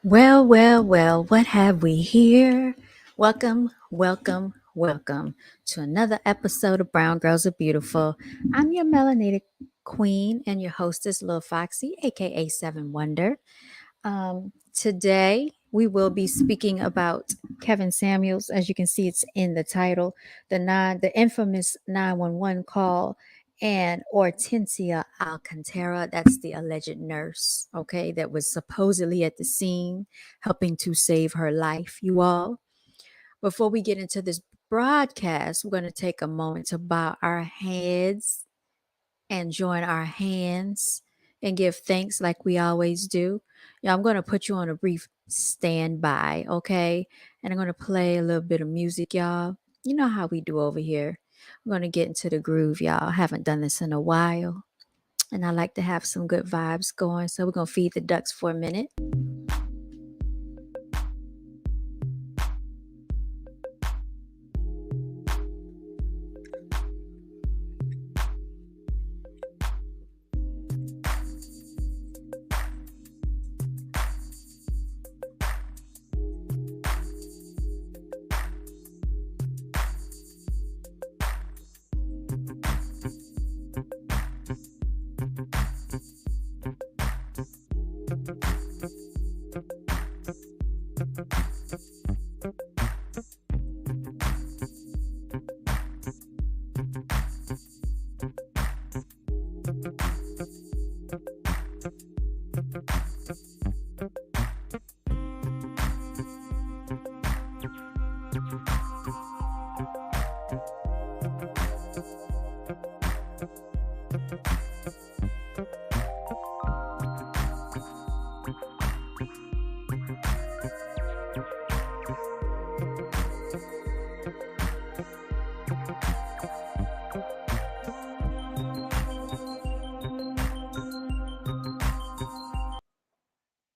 Well, what have we here? Welcome to another episode of Brown Girls Are Beautiful. I'm your melanated queen and your hostess, Lil Foxy, aka Seven Wonder. Today, we will be speaking about Kevin Samuels. As you can see, it's in the title, the infamous 911 call, and Ortencia Alcantara. That's the alleged nurse, okay, that was supposedly at the scene helping to save her life. You all, before we get into this broadcast, we're going to take a moment to bow our heads and join our hands and give thanks like we always do. Yeah, I'm going to put you on a brief standby, okay? And I'm going to play a little bit of music, y'all. You know how we do over here. I'm going to get into the groove, y'all. I haven't done this in a while, and I like to have some good vibes going. So we're going to feed the ducks for a minute.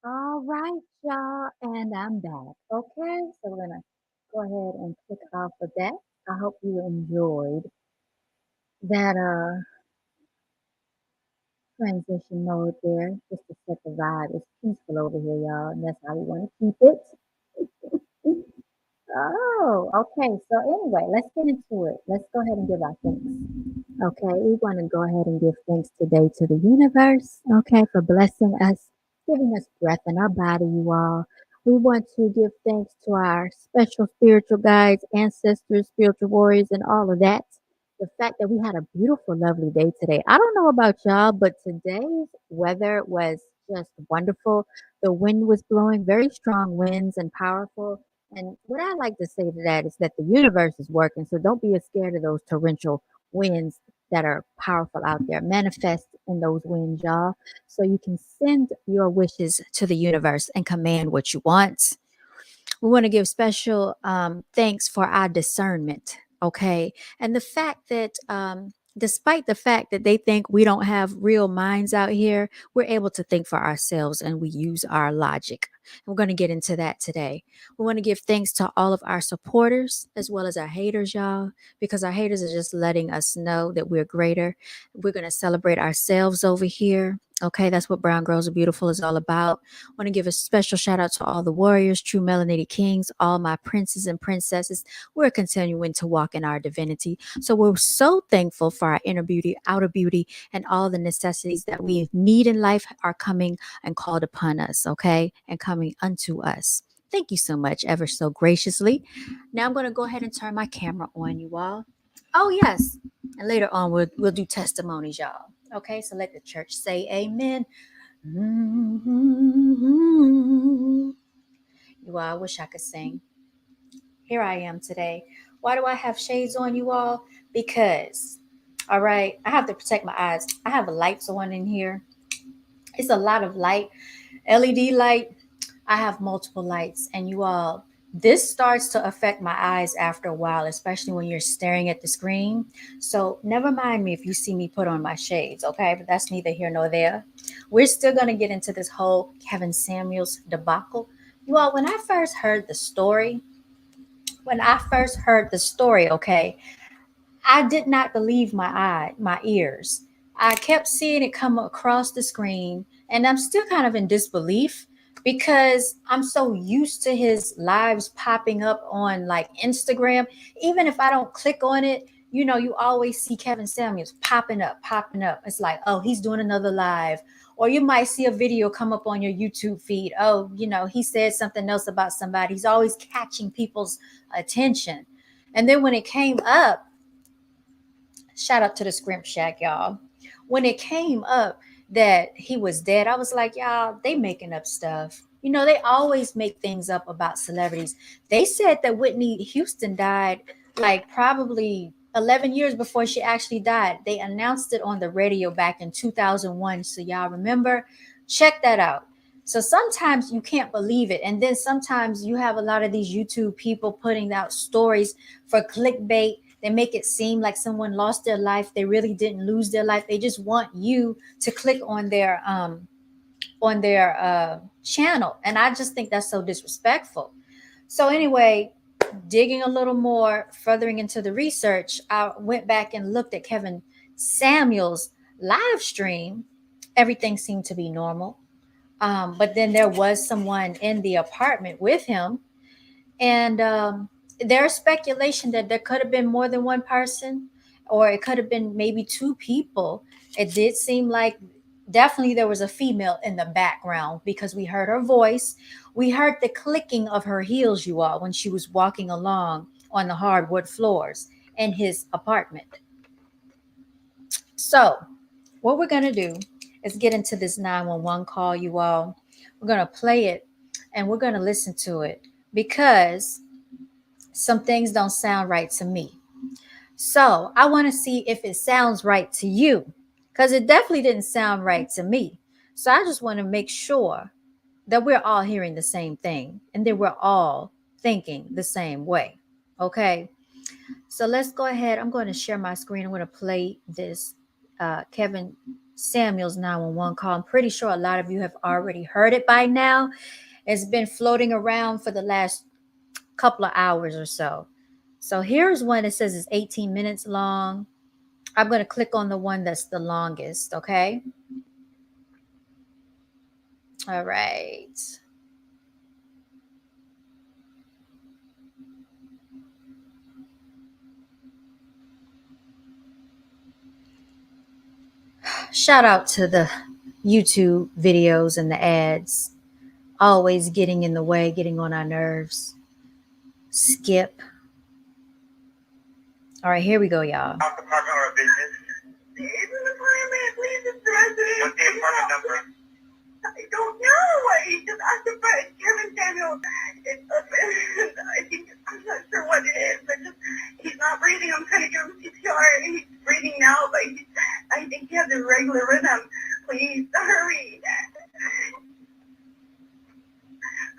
All right, y'all, and I'm back. Okay, so we're gonna go ahead and click off of that. I hope you enjoyed that transition mode there, just to set the vibe. It's peaceful over here, y'all, and that's how we want to keep it. Oh, okay. So anyway, let's get into it. Let's go ahead and give our thanks. Okay, we want to go ahead and give thanks today to the universe, okay, for blessing us, giving us breath in our body, you all. We want to give thanks to our special spiritual guides, ancestors, spiritual warriors, and all of that. The fact that we had a beautiful, lovely day today. I don't know about y'all, but today's weather was just wonderful. The wind was blowing, very strong winds and powerful. And what I like to say to that is that the universe is working. So don't be scared of those torrential winds that are powerful out there. Manifest in those winds, y'all. So you can send your wishes to the universe and command what you want. We want to give special thanks for our discernment, okay? And the fact that, despite the fact that they think we don't have real minds out here, we're able to think for ourselves and we use our logic. We're going to get into that today. We want to give thanks to all of our supporters as well as our haters, y'all, because our haters are just letting us know that we're greater. We're going to celebrate ourselves over here. Okay, that's what Brown Girls Are Beautiful is all about. I want to give a special shout out to all the warriors, true melanated kings, all my princes and princesses. We're continuing to walk in our divinity. So we're so thankful for our inner beauty, outer beauty, and all the necessities that we need in life are coming and called upon us, okay, and coming unto us. Thank you so much, ever so graciously. Now I'm going to go ahead and turn my camera on, you all. Oh, yes. And later on, we'll do testimonies, y'all. Okay, so let the church say amen. Mm-hmm. You all, I wish I could sing. Here I am today. Why do I have shades on, you all? Because, all right, I have to protect my eyes. I have lights on in here. It's a lot of light, LED light. I have multiple lights, and you all, this starts to affect my eyes after a while, especially when you're staring at the screen. So never mind me if you see me put on my shades, okay? But that's neither here nor there. We're still going to get into this whole Kevin Samuels debacle. You all, when I first heard the story, okay, I did not believe my ears. I kept seeing it come across the screen, and I'm still kind of in disbelief because I'm so used to his lives popping up on like Instagram. Even if I don't click on it, you always see Kevin Samuels popping up, popping up. It's like, oh, he's doing another live. Or you might see a video come up on your YouTube feed. Oh, he said something else about somebody. He's always catching people's attention. And then when it came up, shout out to the Scrimp Shack, y'all. When it came up that he was dead, I was like, y'all, they making up stuff. They always make things up about celebrities. They said that Whitney Houston died like probably 11 years before she actually died. They announced it on the radio back in 2001. So y'all remember? Check that out. So sometimes you can't believe it. And then sometimes you have a lot of these YouTube people putting out stories for clickbait. They make it seem like someone lost their life. They really didn't lose their life. They just want you to click on their channel. And I just think that's so disrespectful. So anyway, digging a little more, furthering into the research, I went back and looked at Kevin Samuels' live stream. Everything seemed to be normal. But then there was someone in the apartment with him, and there's speculation that there could have been more than one person, or it could have been maybe two people. It did seem like definitely there was a female in the background because we heard her voice. We heard the clicking of her heels, you all, when she was walking along on the hardwood floors in his apartment. So, what we're going to do is get into this 911 call, you all. We're going to play it and we're going to listen to it because some things don't sound right to me. So I want to see if it sounds right to you, because it definitely didn't sound right to me. So I just want to make sure that we're all hearing the same thing and that we're all thinking the same way. Okay. So let's go ahead. I'm going to share my screen. I'm going to play this Kevin Samuels 911 call. I'm pretty sure a lot of you have already heard it by now. It's been floating around for the last couple of hours or so. So here's one that says it's 18 minutes long. I'm going to click on the one that's the longest, okay? All right. Shout out to the YouTube videos and the ads. Always getting in the way, getting on our nerves. Skip. All right, here we go, y'all. Apartment or a business? It's an apartment. Please address it. What's the apartment number? I don't know. I just asked for Kevin Samuel. I think I'm not sure what it is, but just he's not breathing. I'm trying to give him CPR, and he's breathing now, but I think he has a regular rhythm. Please hurry.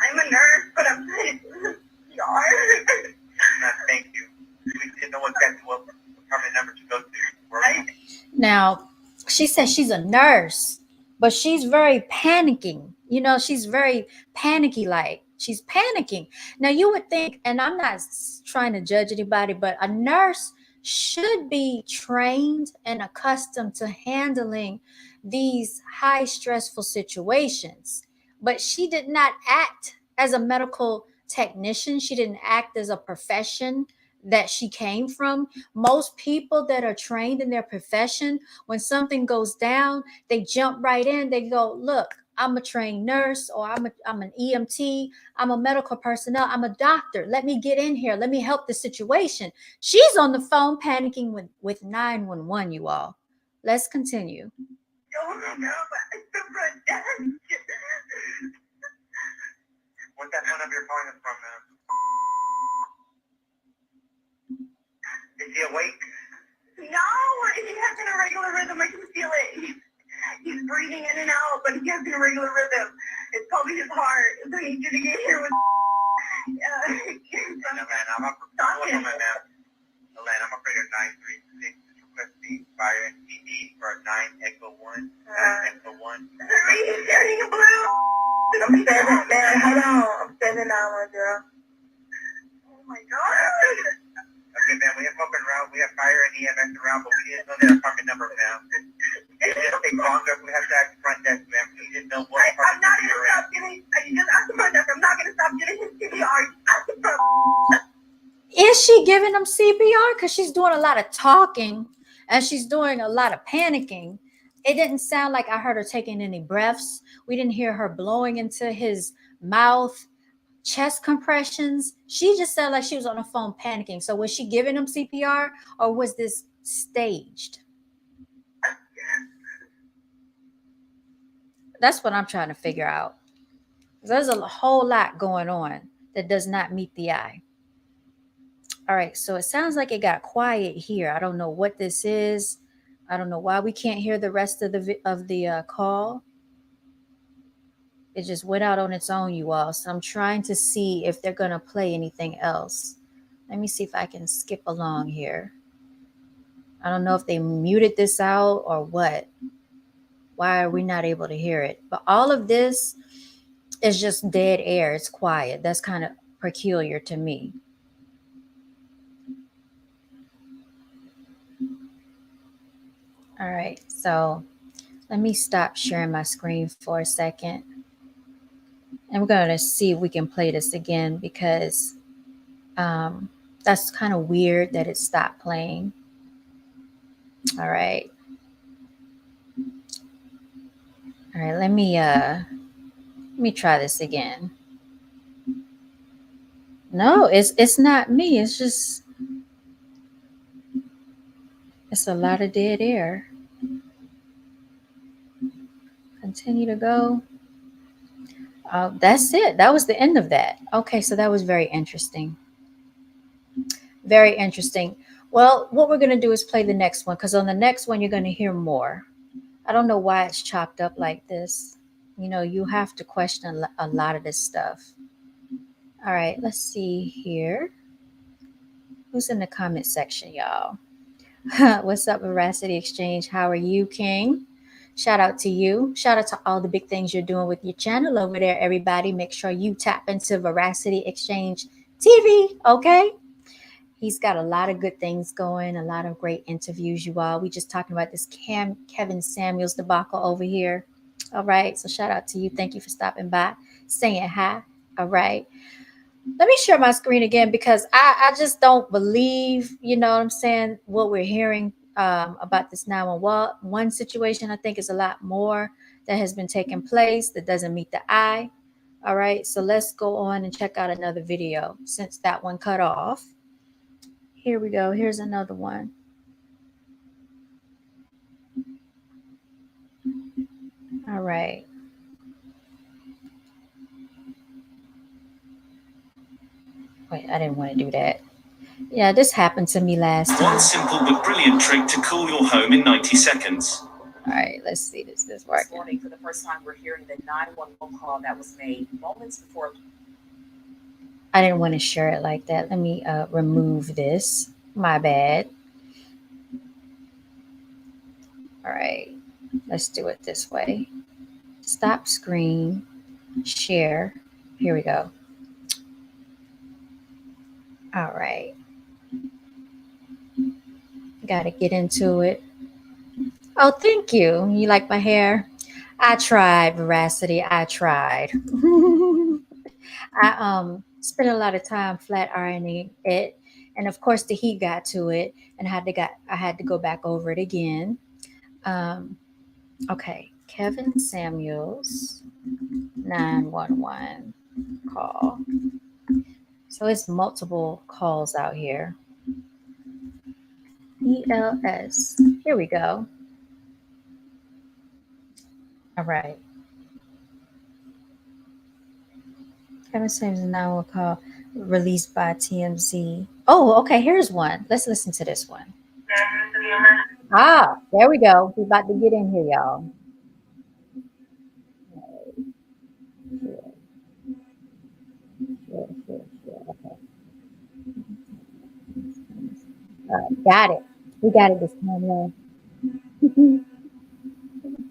I'm a nurse, but I'm trying to do CPR. Thank you. We didn't know exactly what apartment number to go to. Now, she says she's a nurse, but she's very panicking. She's very panicky like. She's panicking. Now, you would think, and I'm not trying to judge anybody, but a nurse should be trained and accustomed to handling these high stressful situations. But she did not act as a medical technician. She didn't act as a profession that she came from. Most people that are trained in their profession, when something goes down, they jump right in. They go, look, I'm a trained nurse, or I'm an EMT, I'm a medical personnel, I'm a doctor. Let me get in here. Let me help the situation. She's on the phone panicking with 911, you all. Let's continue. What's that phone number you're calling us from, ma'am? Is he awake? No, he has an irregular rhythm. I can feel it. He's breathing in and out, but he has an irregular rhythm. It's probably his heart. So he need you to get here with... No, man, I'm up for ma'am. Atlanta, I'm operator 936. Requesting fire and PD for 9 Echo 1. Echo 1. Hurry, he's carrying a blue. I'm 7, man. Hold on. I'm 7 now, girl. Oh, my God. Okay, man, we have help en route. We have fire and EMS around, but we didn't know their apartment number, ma'am. It'll take longer if we have to act front desk, ma'am. We didn't know what apartment number. I'm not Is she giving him CPR? Because she's doing a lot of talking and she's doing a lot of panicking. It didn't sound like I heard her taking any breaths. We didn't hear her blowing into his mouth, chest compressions. She just sounded like she was on the phone panicking. So was she giving him CPR or was this staged? That's what I'm trying to figure out. There's a whole lot going on that does not meet the eye. All right, so it sounds like it got quiet here. I don't know what this is. I don't know why we can't hear the rest of the call. It just went out on its own, you all. So I'm trying to see if they're gonna play anything else. Let me see if I can skip along here. I don't know if they muted this out or what. Why are we not able to hear it? But all of this is just dead air. It's quiet. That's kind of peculiar to me. All right, so let me stop sharing my screen for a second. And we're going to see if we can play this again because that's kind of weird that it stopped playing. All right. All right, let me try this again. No, it's not me. It's a lot of dead air. Continue to go. That's it. That was the end of that. Okay, so that was very interesting. Very interesting. Well, what we're going to do is play the next one because on the next one, you're going to hear more. I don't know why it's chopped up like this. You know, you have to question a lot of this stuff. All right, let's see here. Who's in the comment section, y'all? What's up, Veracity Exchange? How are you, King? Shout out to you. Shout out to all the big things you're doing with your channel over there, everybody. Make sure you tap into Veracity Exchange TV, okay? He's got a lot of good things going, a lot of great interviews, you all. We just talking about this Kevin Samuels debacle over here. All right. So shout out to you. Thank you for stopping by, saying hi. All right. Let me share my screen again because I just don't believe, you know what I'm saying, what we're hearing about this 911 situation. I think is a lot more that has been taking place that doesn't meet the eye. All right. So let's go on and check out another video since that one cut off. Here we go. Here's another one. All right. Wait, I didn't want to do that. Yeah, this happened to me last time. One simple but brilliant trick to cool your home in 90 seconds. All right, let's see this working. This morning, for the first time, we're hearing the 911 call that was made moments before. I didn't want to share it like that. Let me remove this. My bad. All right, let's do it this way. Stop screen, share. Here we go. All right. Got to get into it. Oh, thank you. You like my hair? I tried, Veracity. I tried. I spent a lot of time flat ironing it, and of course the heat got to it, and I had to go back over it again. Okay, Kevin Samuels 911 call. So it's multiple calls out here. ELS. Here we go. All right. Kevin Samuels 911 call released by TMZ. Oh, okay. Here's one. Let's listen to this one. Ah, there we go. We're about to get in here, y'all. Sure. Okay. Got it. We got it this time, y'all.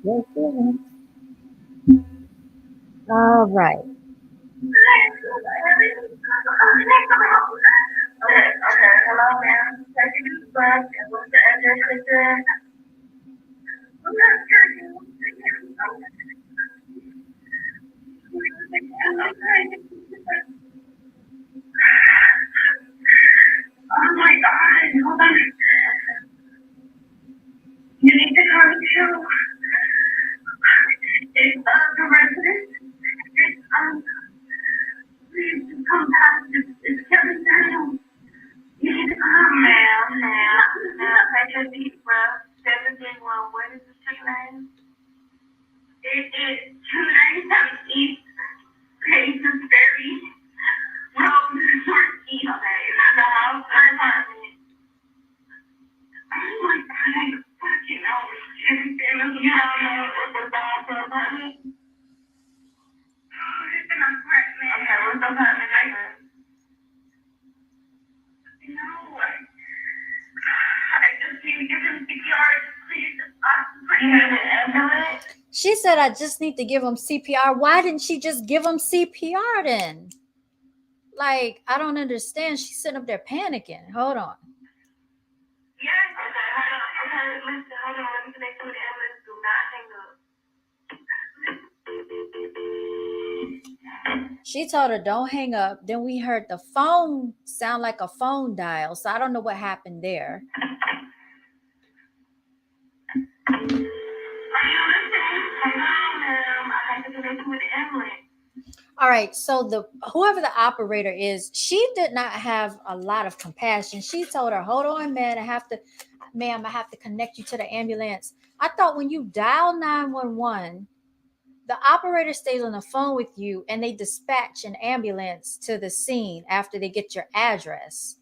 Yes. All right. Hello, ma'am. Take a deep breath and look the address again. Oh my God, hold on. You need to come too. It's the resident. Please come past. It's Kevin Daniels. You need to come. Ma'am, take a deep breath. 731, what is the street name? It is 297 East Paces Ferry Road, Northeast. Okay, the house or apartment? Oh my God, I fucking know. You don't know if it's the house or apartment? Oh, it's an apartment. Okay, what's the apartment number? No, I just need to give him CPR. Please, just ask for an ambulance. She said, I just need to give him CPR. Why didn't she just give him CPR then? Like, I don't understand. She's sitting up there panicking. Hold on. Yes. Okay, hold on. Okay, listen, hold on. Let me connect to the ambulance. Do not hang up. She told her, don't hang up. Then we heard the phone sound like a phone dial. So I don't know what happened there. Are you listening? Hello, ma'am. I have to connect with the ambulance. All right, so whoever the operator is, she did not have a lot of compassion. She told her, hold on, ma'am, I have to connect you to the ambulance. I thought when you dial 911, the operator stays on the phone with you and they dispatch an ambulance to the scene after they get your address.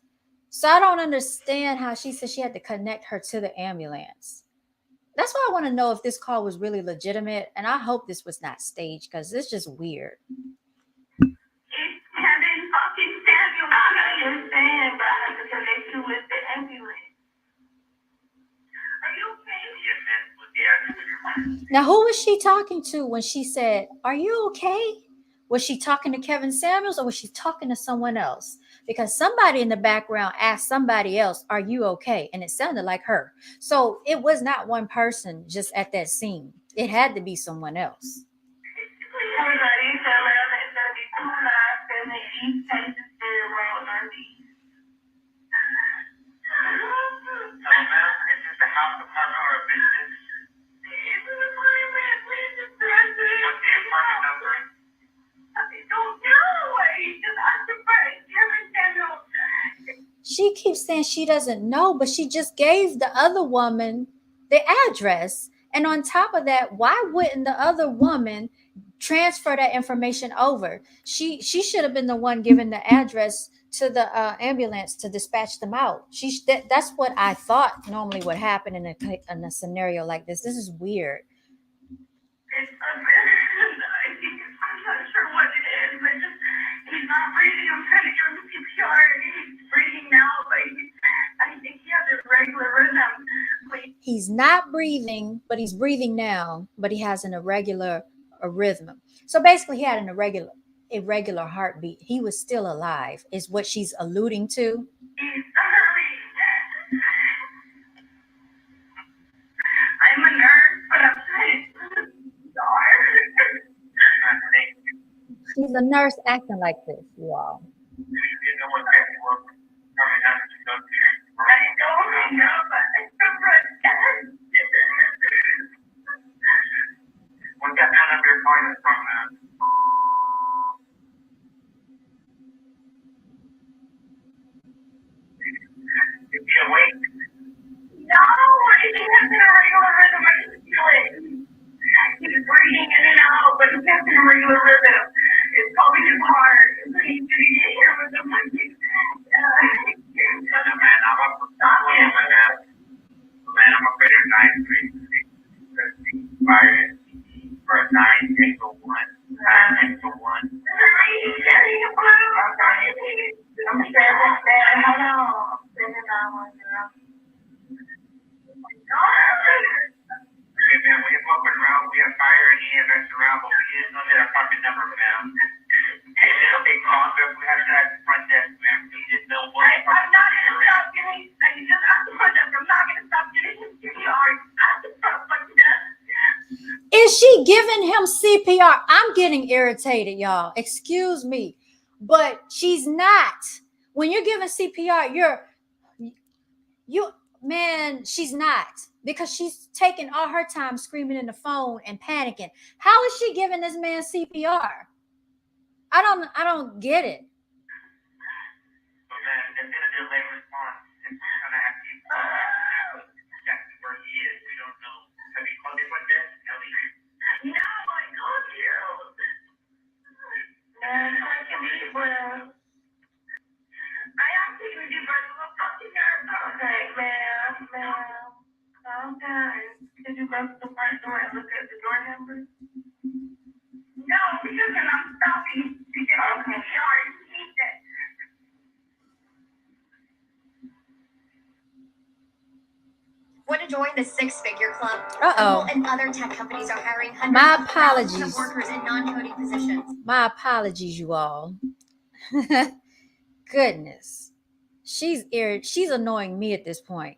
So I don't understand how she said she had to connect her to the ambulance. That's why I want to know if this call was really legitimate, and I hope this was not staged because it's just weird. It's Kevin fucking Samuel. I understand, but I have to connect you with the ambulance. Are you okay? Yes, ma'am. Now, who was she talking to when she said, are you okay? Was she talking to Kevin Samuels or was she talking to someone else? Because somebody in the background asked somebody else, are you okay? And it sounded like her. So it was not one person just at that scene. It had to be someone else. Everybody, so it's going to be 297 East Paces Ferry Road, Northeast. Hello, ma'am. Is this the house apartment or a business? It's an apartment. Please just address it. What's the apartment number? I don't know. He just asked for Kevin Samuel. She keeps saying she doesn't know, but she just gave the other woman the address. And on top of that, why wouldn't the other woman transfer that information over? She should have been the one giving the address to the ambulance to dispatch them out. That's what I thought normally would happen in a scenario like this. This is weird. I'm not sure what it is, but just he's not breathing. I'm trying to give him CPR. He's breathing now, but I think he has a regular rhythm. He's not breathing, but he's breathing now, but he has an irregular rhythm. So basically, he had an irregular heartbeat. He was still alive, is what she's alluding to. I'm a nurse, but I'm trying to She's a nurse acting like this, you all. I don't know, but I still what's that phone number you're calling from, man? Is he awake? No, he has an irregular rhythm. I can feel it. He's breathing in and out, but he has an irregular rhythm. It's probably his heart. He's going to get here with the monkey. Man, I'm afraid of 933 for 9 Tango 1. 9 Tango 1. I'm saying that. Hold on. I'm saying that one, girl. Okay, man, we have open around. We have fire and EMS around, but we didn't know that apartment number, ma'am. Okay, call us if we have to at the front desk, ma'am. We didn't know what apartment number. I'm not going to stop getting. I just asked the front desk. I'm not going to stop getting CPR. At the front desk. Is she giving him CPR? I'm getting irritated, y'all. Excuse me. But she's not. When you're giving CPR, you man, she's not, because she's taking all her time screaming in the phone and panicking. How is she giving this man CPR? I don't get it. So then it's gonna delay response. It's gonna have to exactly where he is. We don't know. Have you called anyone yet, Ellie? No, I called you. Man, I can be well. I am taking deep breaths. I'm fucking nervous. Okay, ma'am. Calm down. Did you go to the front door and look at the door number? No, because then I'm stopping. Okay. Sorry. Want to join the six-figure club? Uh-oh. Google and other tech companies are hiring My hundreds of thousands apologies. of workers in non-coding positions. My apologies, you all. Goodness. She's annoying me at this point.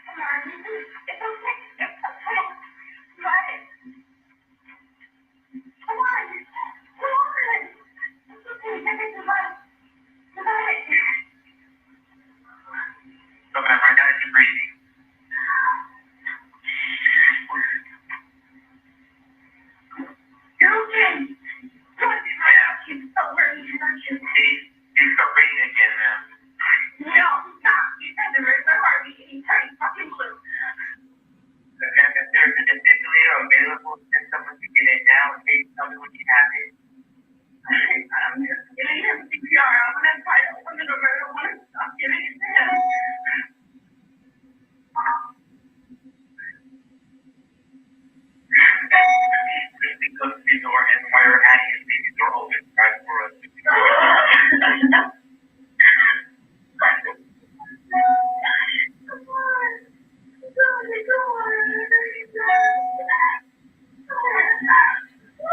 Come on. It's okay. Got it. Come on. It's okay. You got it. So, man, right now you're breathing. You're okay. Stop worrying. He's stop breathing again, man. No, stop. You said the rest of my heartbeat and you turned fucking blue. And if there's a defibrillator available, send someone to get it now and tell me when you have it. I'm just giving him CPR. I'm gonna try to open the door. I don't want to stop giving it to him. Please close the door and wire Addie and leave the door open right for us.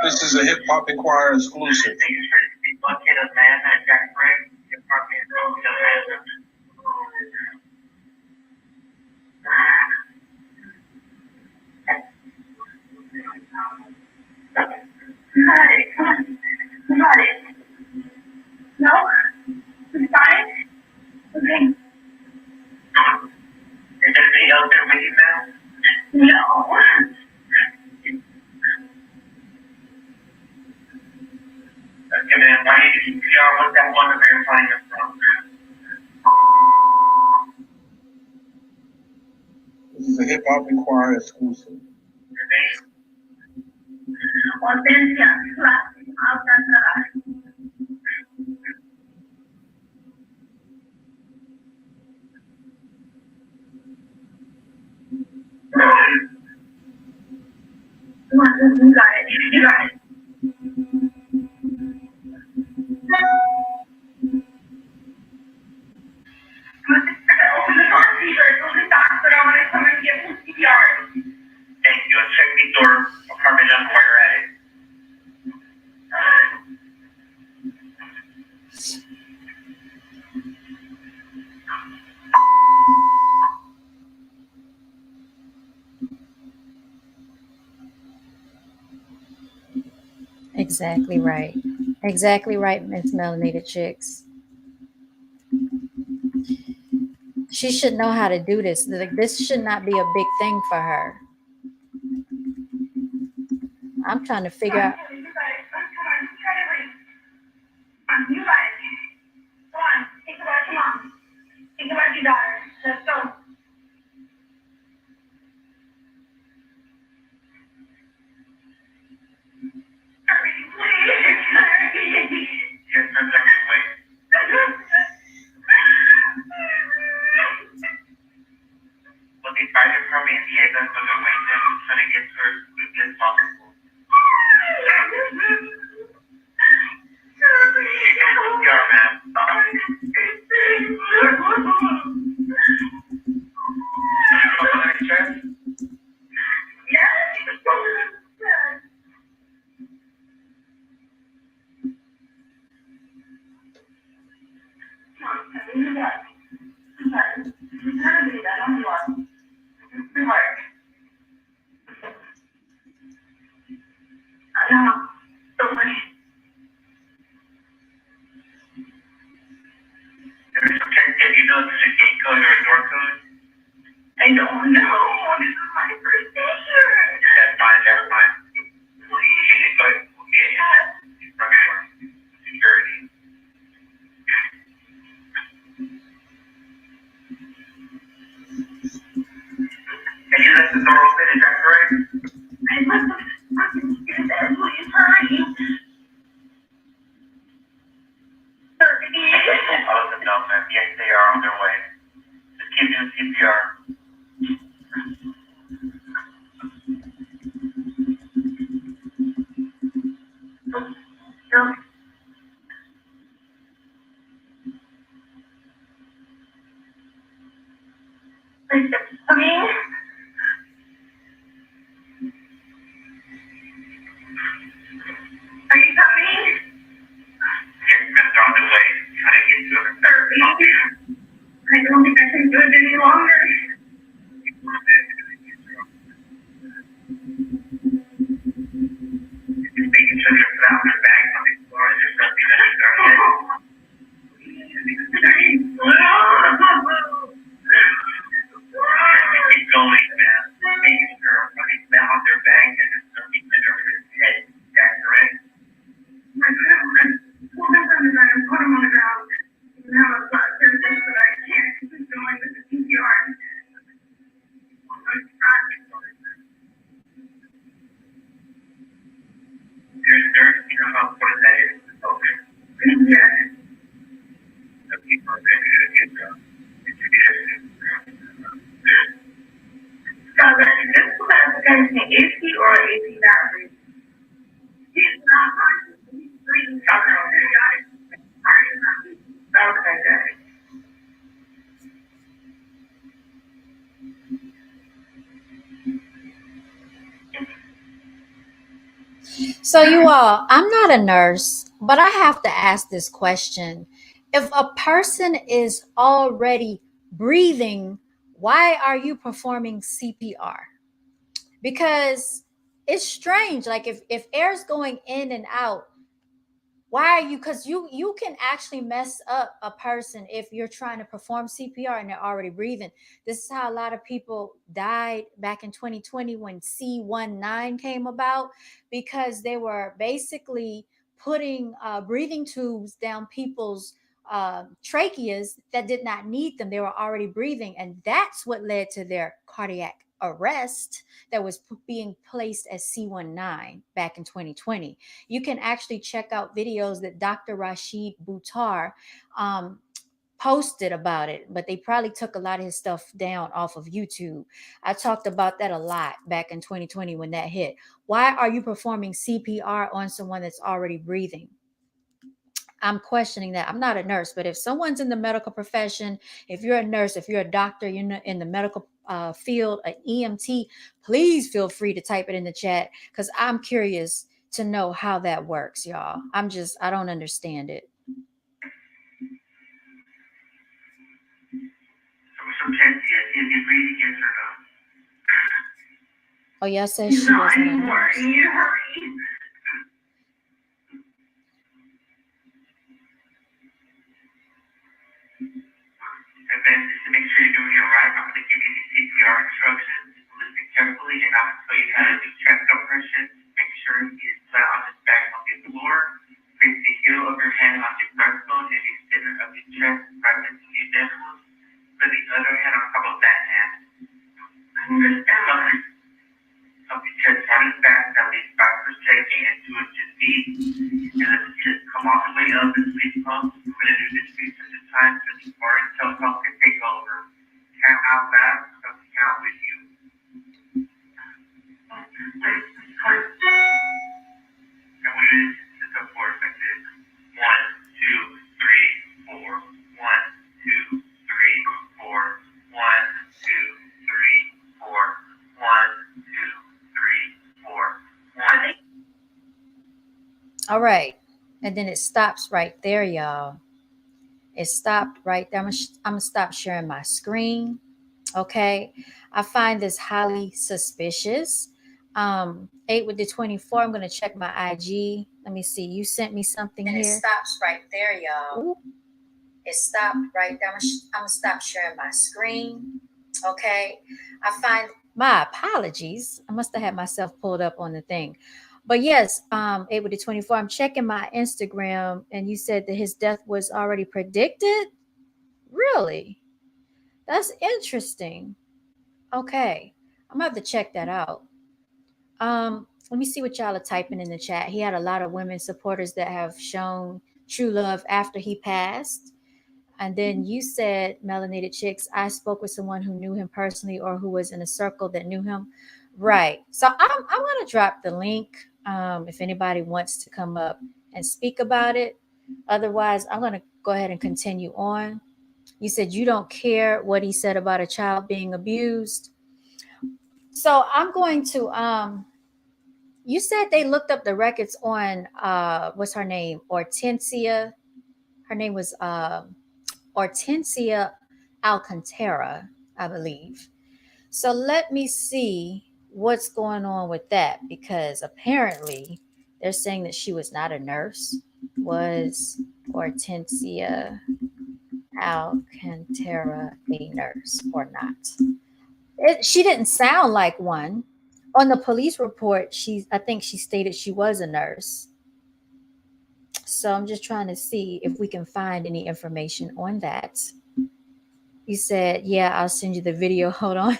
This is a Hip Hop Inquirer exclusive. You got it. No? You got it? Okay. Is there anything else there with you now? No. Okay, man. Why do you CPR? What's that one that you're flying us from? This is a Hip Hop Inquirer exclusive. Your name? Ortencia, Alcantara. You got it. You got it. Open the door, Peter. Go to the doctor. I want to come and get some CPR. Thank you. Check the door. Apartment number where you're at it. Exactly right. Exactly right, Miss Melanated Chicks. She should know how to do this. This should not be a big thing for her. I'm trying to figure out. You got it. Come on. Try to breathe. You got it. Come on. Think about your mom. Think about your daughter. Let's go. Hurry, please. Hurry. Your son's on your way. Well, they fired from me and the ambulance on their way there. I'm trying to get to her as quickly as possible. CPR, man. I don't know. This is my first day here. That's fine. Please. But, okay. From security. And you left the door open, is that correct? I left the fucking stairs. Please hurry. I'll let them know, ma'am. Yes, they are on their way. Just keep doing CPR. Please, are you coming? Yes, ma'am, they're on their way. Trying to get to them. I don't think I can do it any longer. Just making sure they're found their bags on the floor and there's nothing under their head. Keep going, man. Making sure when they found their bag and there's nothing under his head. Is that correct? I put him on the ground. Now I've got symptoms, but I can't keep going with the CPR. You're a nurse, you know how important that is. Okay. Yes. The people are ready to get them. So then, this classification is AC or AC battery? He's not hard. He's breathing. Okay, got it. Okay, got it. So, you all, I'm not a nurse, but I have to ask this question. If a person is already breathing, why are you performing CPR? Because it's strange. Like if air's going in and out, why are you, because you can actually mess up a person if you're trying to perform CPR and they're already breathing. This is how a lot of people died back in 2020 when C19 came about, because they were basically putting breathing tubes down people's tracheas that did not need them. They were already breathing, and that's what led to their cardiac arrest that was being placed as C19 back in 2020. You can actually check out videos that Dr. Rashid Buttar posted about it, but they probably took a lot of his stuff down off of YouTube. I talked about that a lot back in 2020 when that hit. Why are you performing CPR on someone that's already breathing? I'm questioning that. I'm not a nurse, but if someone's in the medical profession, if you're a nurse, if you're a doctor, you're in the medical field, an EMT, please feel free to type it in the chat, because I'm curious to know how that works, y'all. I don't understand it. So Ortencia, is he breathing, yes or no? Oh, y'all said she wasn't a nurse. You hurry. And then just to make sure you're doing it right, I'm going to give you the CPR instructions. Listen carefully, and I'm going to tell you how to do chest compressions. Make sure he's flat on his back on the floor. Place the heel of your hand on your breastbone and the center of your chest right into your nipples. Put the other hand on top of that hand. Up your chest hard and fast, at least 5% and 2 inches deep. And let the chest come all the way up and sleep pump. We're going to do this 3 sets time so the more until something can take over. Count out loud, so to count with you. And we do this up for like this. 1, 2, 3, 4. 1, 2, 3, 4. 1, 2, 3, 4. 1, 2, 3, 4. 1, 2, 3, 4. All right. And then it stops right there, y'all. It stopped right there. I'm going to stop sharing my screen. Okay. I find this highly suspicious. 8 with the 24. I'm going to check my IG. Let me see. You sent me something And here. it stops right there, y'all. Ooh. It stopped right there. I'm going to stop sharing my screen. Okay. I find my apologies. I must have had myself pulled up on the thing. But yes, April the 24th, I'm checking my Instagram and you said that his death was already predicted. Really? That's interesting. Okay. I'm gonna have to check that out. Let me see what y'all are typing in the chat. He had a lot of women supporters that have shown true love after he passed. And then you said, Melanated Chicks, I spoke with someone who knew him personally or who was in a circle that knew him. Right. So I'm going to drop the link if anybody wants to come up and speak about it. Otherwise, I'm going to go ahead and continue on. You said you don't care what he said about a child being abused. So I'm going to, you said they looked up the records on, what's her name? Ortencia. Her name was, Ortencia Alcantara, I believe. So let me see what's going on with that because apparently they're saying that she was not a nurse. Was Ortencia Alcantara a nurse or not? She didn't sound like one. On the police report, I think she stated she was a nurse. So I'm just trying to see if we can find any information on that. You said, yeah, I'll send you the video. Hold on.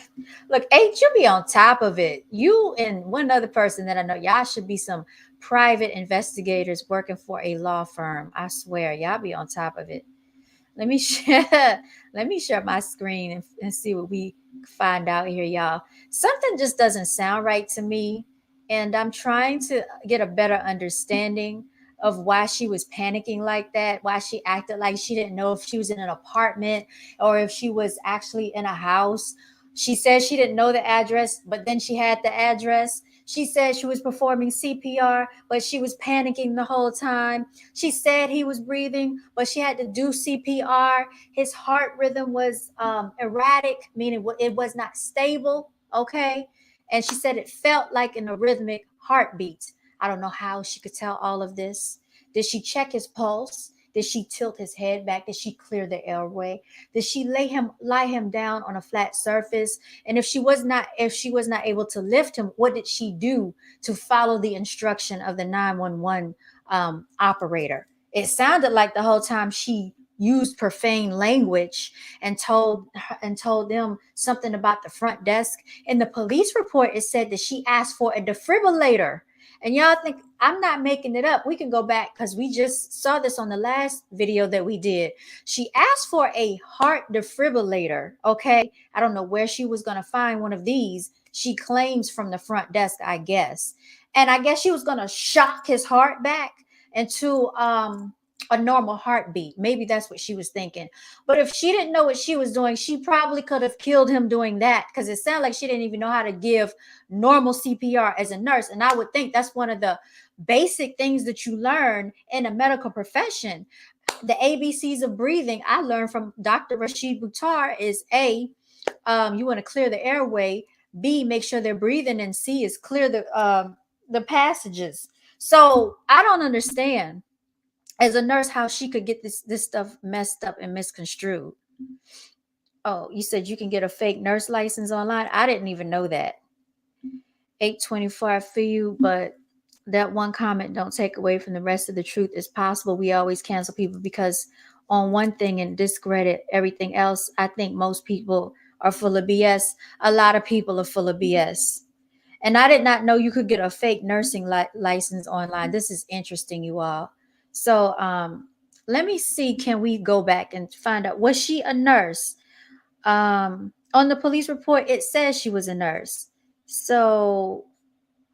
Look, H, you be on top of it. You and one other person that I know, y'all should be some private investigators working for a law firm. I swear, y'all be on top of it. Let me share, let me share my screen and see what we find out here, y'all. Something just doesn't sound right to me. And I'm trying to get a better understanding of why she was panicking like that, why she acted like she didn't know if she was in an apartment or if she was actually in a house. She said she didn't know the address, but then she had the address. She said she was performing CPR, but she was panicking the whole time. She said he was breathing, but she had to do CPR. His heart rhythm was erratic, meaning it was not stable. Okay. And she said it felt like an arrhythmic heartbeat. I don't know how she could tell all of this. Did she check his pulse? Did she tilt his head back? Did she clear the airway? Did she lie him down on a flat surface? And if she was not able to lift him, what did she do to follow the instruction of the 911 operator? It sounded like the whole time she used profane language and told them something about the front desk. In the police report, it said that she asked for a defibrillator. And y'all think I'm not making it up. We can go back because we just saw this on the last video that we did. She asked for a heart defibrillator. Okay. I don't know where she was going to find one of these. She claims from the front desk, I guess. And I guess she was going to shock his heart back into a normal heartbeat. Maybe that's what she was thinking. But if she didn't know what she was doing, she probably could have killed him doing that because it sounded like she didn't even know how to give normal CPR as a nurse. And I would think that's one of the basic things that you learn in a medical profession. The ABCs of breathing I learned from Dr. Rashid Buttar is A, you want to clear the airway. B, make sure they're breathing. And C is clear the passages. So I don't understand as a nurse how she could get this stuff messed up and misconstrued. Oh, you said you can get a fake nurse license online? I didn't even know that. 824, I feel you, but that one comment don't take away from the rest of the truth. It's possible we always cancel people because on one thing and discredit everything else. I think most people are full of BS. A lot of people are full of BS. And I did not know you could get a fake nursing license online. This is interesting, you all. So let me see. Can we go back and find out? Was she a nurse? On the police report, it says she was a nurse. So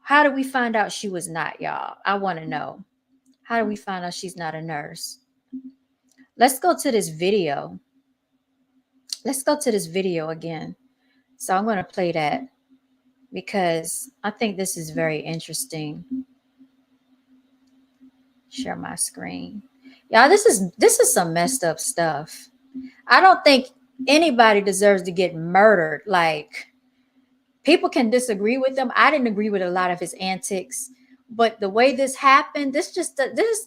how do we find out she was not, y'all? I want to know. How do we find out she's not a nurse? Let's go to this video. Let's go to this video again. So I'm going to play that because I think this is very interesting. Share my screen. Y'all, this is some messed up stuff. I don't think anybody deserves to get murdered. Like, people can disagree with him. I didn't agree with a lot of his antics, but the way this happened, this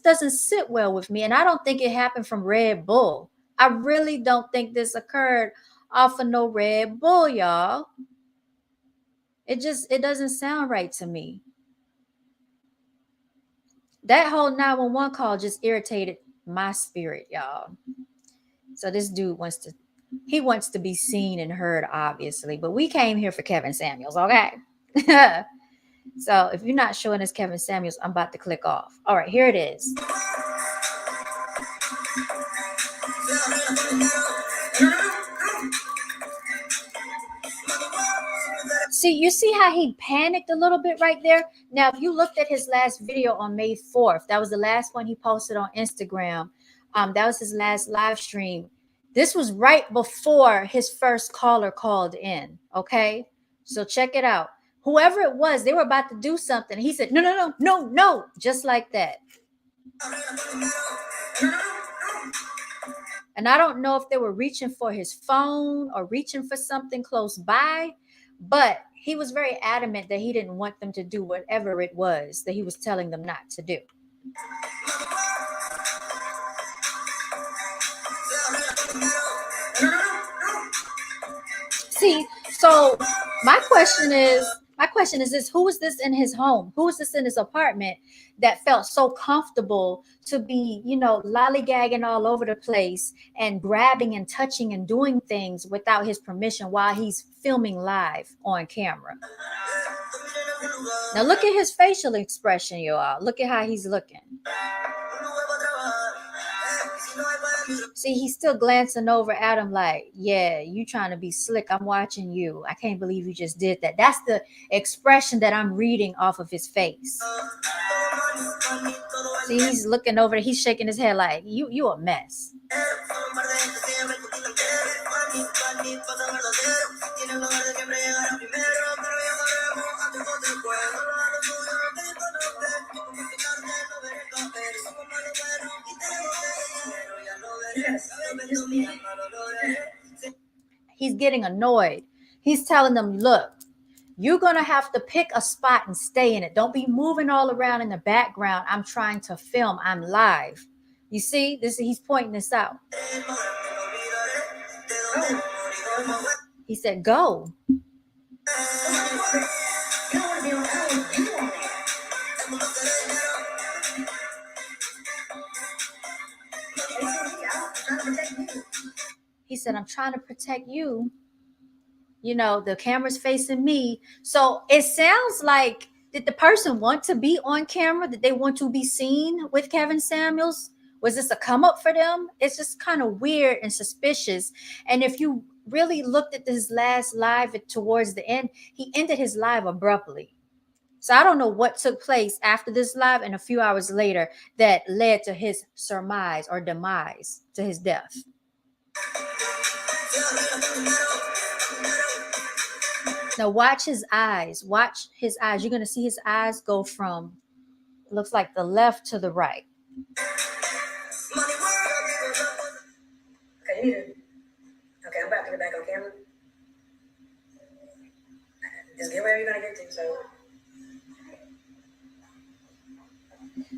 doesn't sit well with me. And I don't think it happened from Red Bull. I really don't think this occurred off of no Red Bull, y'all. It doesn't sound right to me. That whole 911 call just irritated my spirit, y'all. So this dude wants to be seen and heard, obviously, but we came here for Kevin Samuels, okay? So if you're not showing us Kevin Samuels, I'm about to click off. All right, here it is. See, you see how he panicked a little bit right there? Now, if you looked at his last video on May 4th, that was the last one he posted on Instagram. That was his last live stream. This was right before his first caller called in, okay? So check it out. Whoever it was, they were about to do something. He said, no, no, no, no, no, just like that. And I don't know if they were reaching for his phone or reaching for something close by, but he was very adamant that he didn't want them to do whatever it was that he was telling them not to do. See, so my question is this: who is this in his home? Who is this in his apartment that felt so comfortable to be, lollygagging all over the place and grabbing and touching and doing things without his permission while he's filming live on camera? Now look at his facial expression, y'all. Look at how he's looking. See, he's still glancing over at him like, yeah, you trying to be slick. I'm watching you. I can't believe you just did that. That's the expression that I'm reading off of his face. See, he's looking over, he's shaking his head like, you a mess. He's getting annoyed. He's telling them, look, you're going to have to pick a spot and stay in it. Don't be moving all around in the background. I'm trying to film. I'm live. You see, he's pointing this out. He said, go. He said, I'm trying to protect you. The camera's facing me. So it sounds like, did the person want to be on camera? Did they want to be seen with Kevin Samuels? Was this a come up for them? It's just kind of weird and suspicious. And if you really looked at his last live towards the end, he ended his live abruptly. So I don't know what took place after this live and a few hours later that led to his surmise or demise, to his death. Now watch his eyes. Watch his eyes. You're going to see his eyes go from, looks like the left to the right. Okay, I'm about to get back on camera. Just get wherever you're going to get to, so.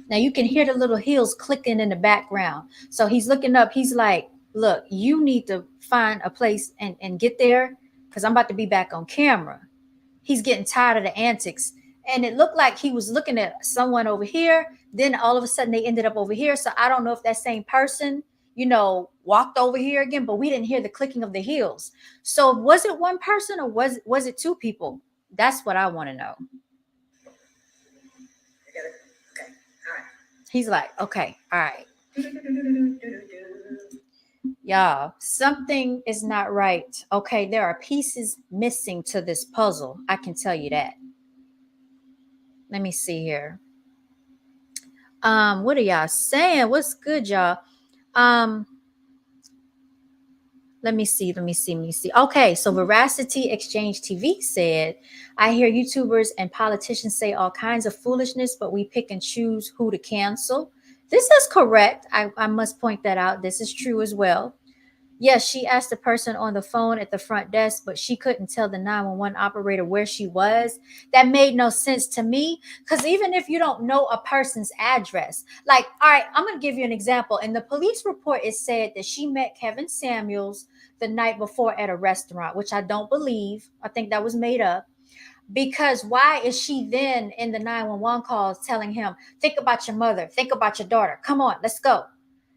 Now you can hear the little heels clicking in the background. So he's looking up. He's like, look, you need to find a place and get there because I'm about to be back on camera. He's getting tired of the antics. And it looked like he was looking at someone over here. Then all of a sudden they ended up over here. So I don't know if that same person, walked over here again, but we didn't hear the clicking of the heels. So was it one person or was it two people? That's what I want to know. Okay, all right. He's like, okay, all right. Y'all, something is not right. Okay, there are pieces missing to this puzzle. I can tell you that. Let me see here. What are y'all saying? What's good, y'all? Let me see. Okay, so Veracity Exchange TV said, I hear YouTubers and politicians say all kinds of foolishness, but we pick and choose who to cancel. This is correct. I must point that out. This is true as well. Yes, she asked the person on the phone at the front desk, but she couldn't tell the 911 operator where she was. That made no sense to me because even if you don't know a person's address, like, all right, I'm going to give you an example. In the police report, it said that she met Kevin Samuels the night before at a restaurant, which I don't believe. I think that was made up. Because why is she then in the 911 calls telling him, think about your mother, think about your daughter, come on, let's go?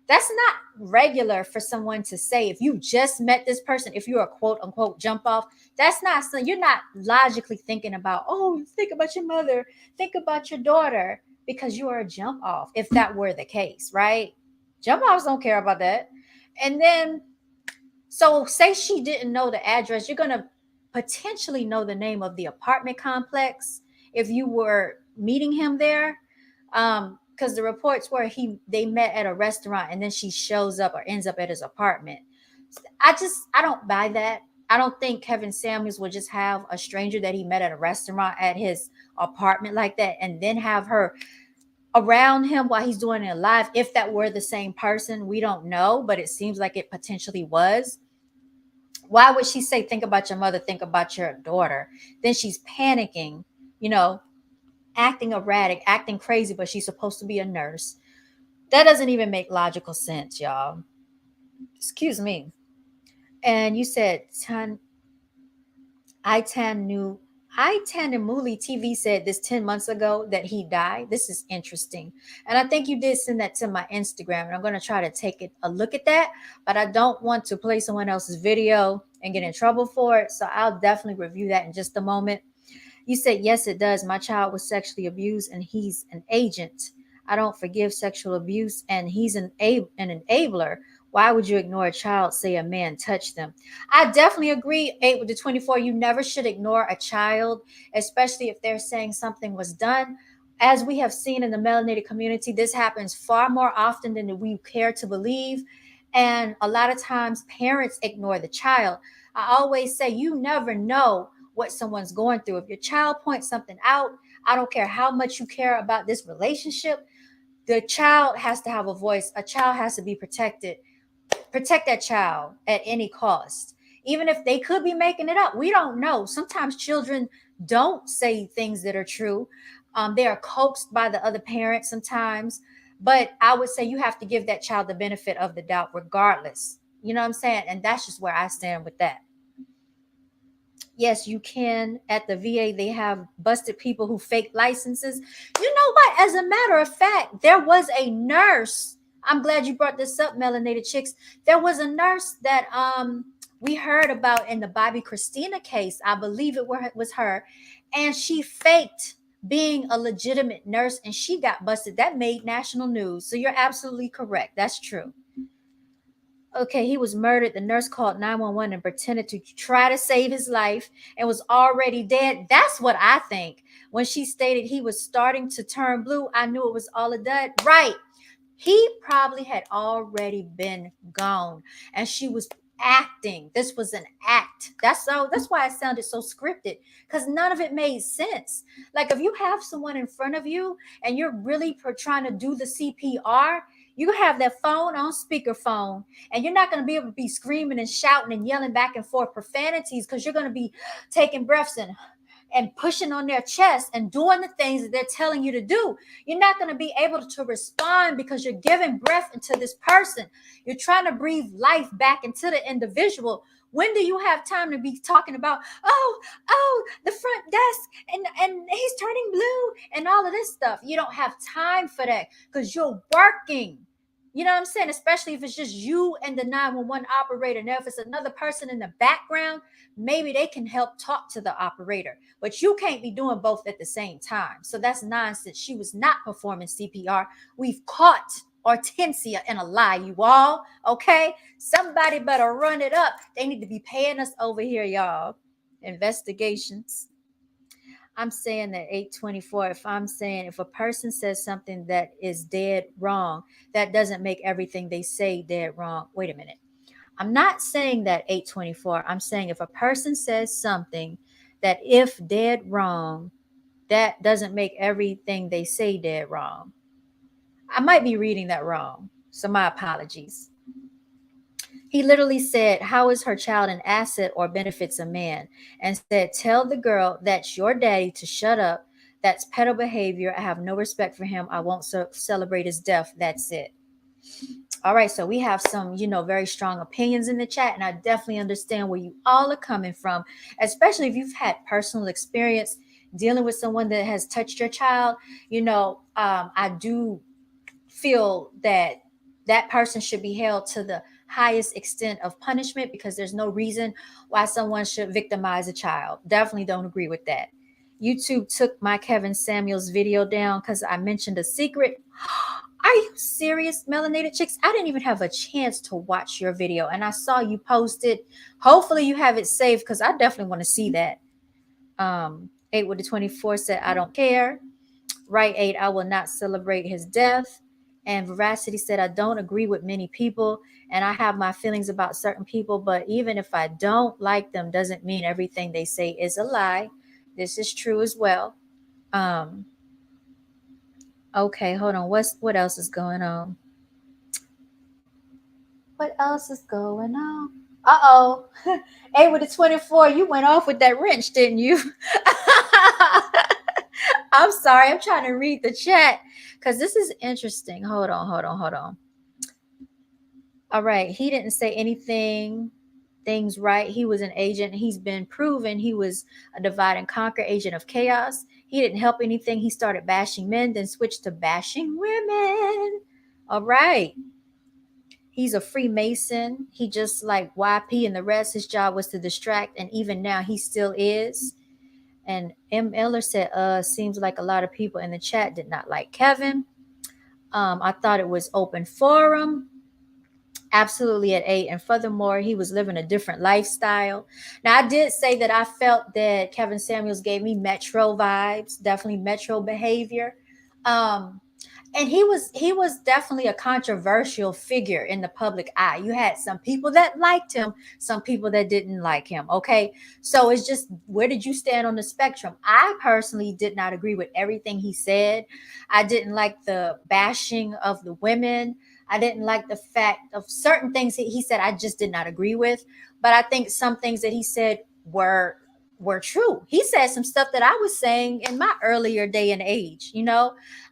That's not regular for someone to say. If you just met this person, if you're a quote unquote jump off, that's not something you're not logically thinking about. Oh, think about your mother, think about your daughter, because you are a jump off. If that were the case, right? Jump offs don't care about that. And then, so say she didn't know the address, you're going to potentially know the name of the apartment complex if you were meeting him there. Because the reports were they met at a restaurant and then she shows up or ends up at his apartment. I don't buy that. I don't think Kevin Samuels would just have a stranger that he met at a restaurant at his apartment like that and then have her around him while he's doing it live. If that were the same person, we don't know, but it seems like it potentially was. Why would she say, think about your mother, think about your daughter? Then she's panicking, you know, acting erratic, acting crazy, but she's supposed to be a nurse. That doesn't even make logical sense, y'all. Excuse me. And you said Itan knew Itan and Muli TV said this 10 months ago that he died. This is interesting. And I think you did send that to my Instagram. And I'm going to try to take a look at that. But I don't want to play someone else's video and get in trouble for it. So I'll definitely review that in just a moment. You said, yes, it does. My child was sexually abused and he's an agent. I don't forgive sexual abuse and he's an enabler. Why would you ignore a child, say a man touched them? I definitely agree, 8 with the 24. You never should ignore a child, especially if they're saying something was done. As we have seen in the melanated community, this happens far more often than we care to believe. And a lot of times parents ignore the child. I always say you never know what someone's going through. If your child points something out, I don't care how much you care about this relationship, the child has to have a voice. A child has to be protected. Protect that child at any cost. Even if they could be making it up, we don't know. Sometimes children don't say things that are true. They are coaxed by the other parent sometimes. But I would say you have to give that child the benefit of the doubt regardless. You know what I'm saying? And that's just where I stand with that. Yes, you can. At the VA, they have busted people who fake licenses. You know what? As a matter of fact, there was a nurse. I'm glad you brought this up, Melanated Chicks. There was a nurse that we heard about in the Bobby Christina case. I believe it was her, and she faked being a legitimate nurse, and she got busted. That made national news. So you're absolutely correct. That's true. Okay, he was murdered. The nurse called 911 and pretended to try to save his life and was already dead. That's what I think. When she stated he was starting to turn blue, I knew it was all a dud. Right. He probably had already been gone and she was acting. This was an act. That's why it sounded so scripted, because none of it made sense. Like if you have someone in front of you and you're really trying to do the CPR, you have that phone on speakerphone and you're not going to be able to be screaming and shouting and yelling back and forth profanities because you're going to be taking breaths and pushing on their chest and doing the things that they're telling you to do. You're not going to be able to respond because you're giving breath into this person. You're trying to breathe life back into the individual. When do you have time to be talking about, the front desk and he's turning blue and all of this stuff? You don't have time for that because you're working. You know what I'm saying? Especially if it's just you and the 911 operator. Now, if it's another person in the background, maybe they can help talk to the operator, but you can't be doing both at the same time. So that's nonsense. She was not performing CPR. We've caught Ortencia in a lie, you all. Okay, somebody better run it up. They need to be paying us over here, y'all. Investigations. I'm saying that 824, if I'm saying if a person says something that is dead wrong, that doesn't make everything they say dead wrong. Wait a minute. I'm not saying that 824. I'm saying if a person says something that if dead wrong, that doesn't make everything they say dead wrong. I might be reading that wrong. So my apologies. He literally said, how is her child an asset or benefits a man? And said, tell the girl that's your daddy to shut up. That's pedo behavior. I have no respect for him. I won't celebrate his death. That's it. All right, so we have some, very strong opinions in the chat, and I definitely understand where you all are coming from, especially if you've had personal experience dealing with someone that has touched your child. I do feel that that person should be held to the highest extent of punishment because there's no reason why someone should victimize a child. Definitely don't agree with that. YouTube took my Kevin Samuels video down because I mentioned a secret. Are you serious, Melanated Chicks? I didn't even have a chance to watch your video, and I saw you post it. Hopefully you have it saved because I definitely want to see that. 8 with the 24 said, I don't care. Right 8, I will not celebrate his death. And Veracity said, I don't agree with many people, and I have my feelings about certain people, but even if I don't like them, doesn't mean everything they say is a lie. This is true as well. Um, okay, hold on. What else is going on? What else is going on? Uh-oh. 8 with the 24, you went off with that wrench, didn't you? I'm sorry. I'm trying to read the chat because this is interesting. Hold on. All right. He didn't say things right. He was an agent. He's been proven he was a divide and conquer agent of chaos. He didn't help anything. He started bashing men, then switched to bashing women. All right. He's a Freemason. He just like YP and the rest. His job was to distract, and even now he still is. And M. Eller said, seems like a lot of people in the chat did not like Kevin. I thought it was open forum. Absolutely at 8. And furthermore, he was living a different lifestyle. Now, I did say that I felt that Kevin Samuels gave me Metro vibes, definitely Metro behavior. And he was definitely a controversial figure in the public eye. You had some people that liked him, some people that didn't like him. Okay, so it's just, where did you stand on the spectrum? I personally did not agree with everything he said. I didn't like the bashing of the women. I didn't like the fact of certain things he said. I just did not agree with. But I think some things that he said were true. He said some stuff that I was saying in my earlier day and age.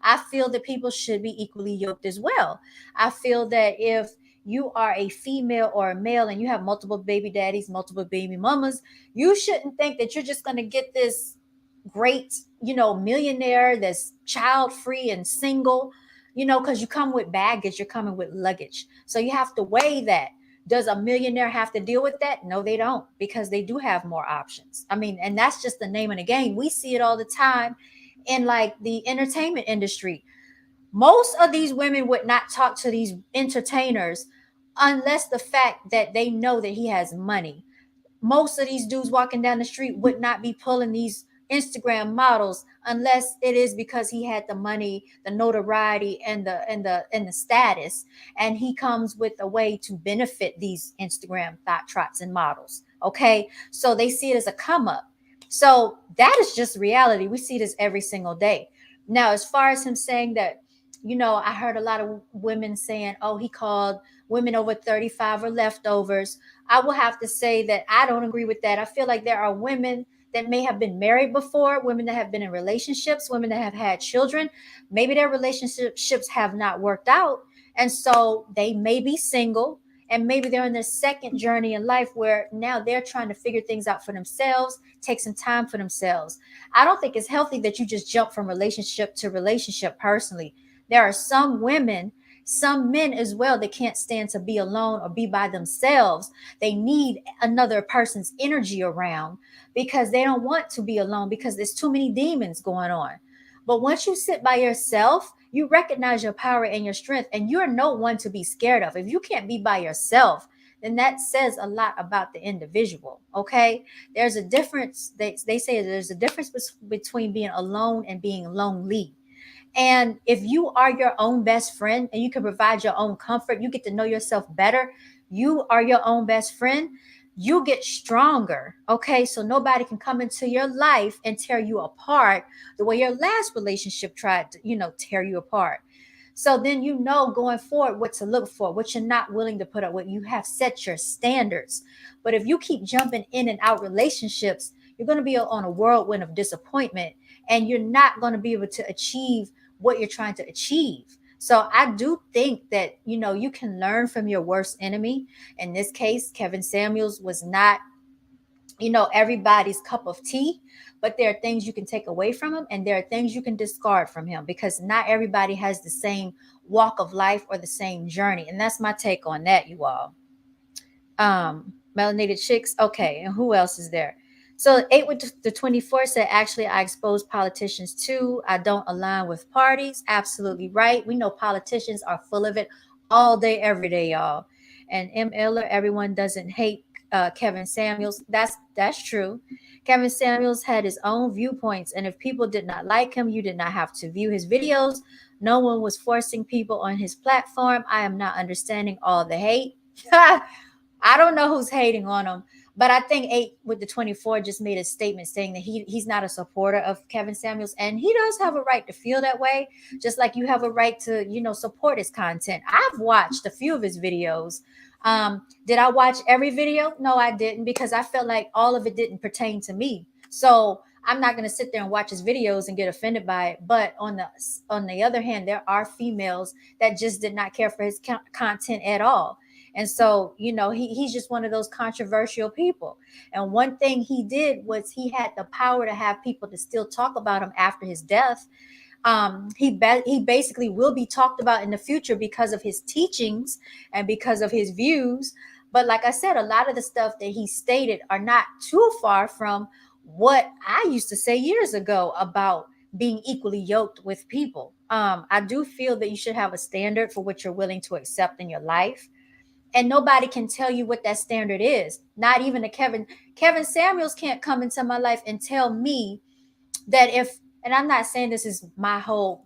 I feel that people should be equally yoked as well. I feel that if you are a female or a male and you have multiple baby daddies, multiple baby mamas, you shouldn't think that you're just going to get this great, millionaire that's child free and single, because you come with baggage, you're coming with luggage. So you have to weigh that. Does a millionaire have to deal with that? No, they don't, because they do have more options. I mean, and that's just the name of the game. We see it all the time in like the entertainment industry. Most of these women would not talk to these entertainers unless the fact that they know that he has money. Most of these dudes walking down the street would not be pulling these Instagram models unless it is because he had the money, the notoriety, and the status, and he comes with a way to benefit these Instagram thought trots and models. Okay, so they see it as a come up. So that is just reality. We see this every single day. Now, as far as him saying that, I heard a lot of women saying, oh, he called women over 35 or leftovers. I will have to say that I don't agree with that. I feel like there are women that may have been married before, women that have been in relationships, women that have had children. Maybe their relationships have not worked out. And so they may be single, and maybe they're in their second journey in life where now they're trying to figure things out for themselves, take some time for themselves. I don't think it's healthy that you just jump from relationship to relationship personally. There are some women, some men as well, that can't stand to be alone or be by themselves. They need another person's energy around because they don't want to be alone because there's too many demons going on. But once you sit by yourself, you recognize your power and your strength, and you're no one to be scared of. If you can't be by yourself, then that says a lot about the individual. Okay, there's a difference. They say there's a difference between being alone and being lonely. And if you are your own best friend and you can provide your own comfort, you get to know yourself better. You are your own best friend. You get stronger. Okay. So nobody can come into your life and tear you apart the way your last relationship tried to, tear you apart. So then you know going forward what to look for, what you're not willing to put up with. You have set your standards. But if you keep jumping in and out relationships, you're going to be on a whirlwind of disappointment, and you're not going to be able to achieve what you're trying to achieve. So I do think that, you can learn from your worst enemy. In this case, Kevin Samuels was not, everybody's cup of tea, but there are things you can take away from him, and there are things you can discard from him, because not everybody has the same walk of life or the same journey. And that's my take on that, you all. Melanated chicks. Okay, and who else is there? So 8 with the 24 said, actually, I expose politicians too. I don't align with parties. Absolutely right. We know politicians are full of it all day, every day, y'all. And M. Eller, everyone doesn't hate Kevin Samuels. That's true. Kevin Samuels had his own viewpoints, and if people did not like him, you did not have to view his videos. No one was forcing people on his platform. I am not understanding all the hate. I don't know who's hating on him, but I think 8 with the 24 just made a statement saying that he's not a supporter of Kevin Samuels, and he does have a right to feel that way, just like you have a right to, support his content. I've watched a few of his videos. Did I watch every video? No, I didn't, because I felt like all of it didn't pertain to me. So I'm not going to sit there and watch his videos and get offended by it. But on the other hand, there are females that just did not care for his content at all. And so, he's just one of those controversial people. And one thing he did was he had the power to have people to still talk about him after his death. He basically will be talked about in the future because of his teachings and because of his views. But like I said, a lot of the stuff that he stated are not too far from what I used to say years ago about being equally yoked with people. I do feel that you should have a standard for what you're willing to accept in your life, and nobody can tell you what that standard is. Not even a Kevin Samuels can't come into my life and tell me that if, and I'm not saying this is my whole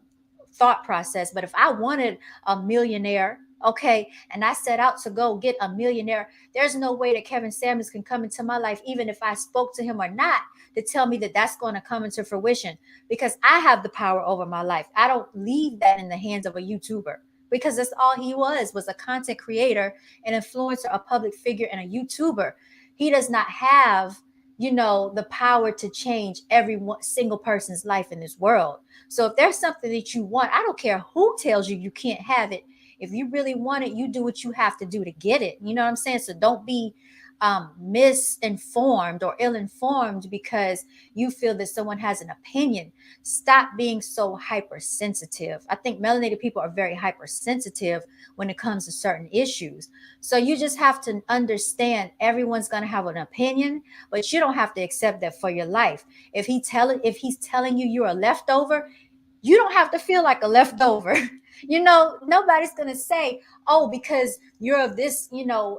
thought process, but if I wanted a millionaire, okay, and I set out to go get a millionaire, there's no way that Kevin Samuels can come into my life, even if I spoke to him or not, to tell me that that's going to come into fruition, because I have the power over my life. I don't leave that in the hands of a YouTuber, because that's all he was a content creator, an influencer, a public figure, and a YouTuber. He does not have, the power to change every single person's life in this world. So if there's something that you want, I don't care who tells you you can't have it. If you really want it, you do what you have to do to get it. You know what I'm saying? So don't be misinformed or ill-informed because you feel that someone has an opinion. Stop being so hypersensitive. I think melanated people are very hypersensitive when it comes to certain issues. So you just have to understand everyone's going to have an opinion, but you don't have to accept that for your life. If he's telling you you're a leftover, you don't have to feel like a leftover. Nobody's going to say, oh, because you're of this,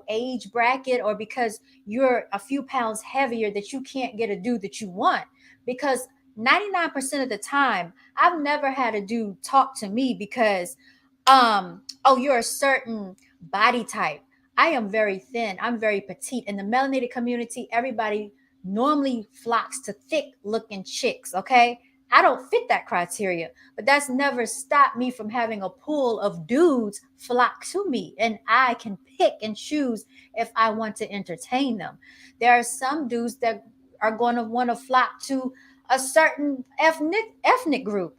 age bracket, or because you're a few pounds heavier, that you can't get a dude that you want. Because 99% of the time, I've never had a dude talk to me because, oh, you're a certain body type. I am very thin. I'm very petite. In the melanated community, everybody normally flocks to thick looking chicks. Okay. I don't fit that criteria, but that's never stopped me from having a pool of dudes flock to me, and I can pick and choose if I want to entertain them. There are some dudes that are going to want to flock to a certain ethnic group.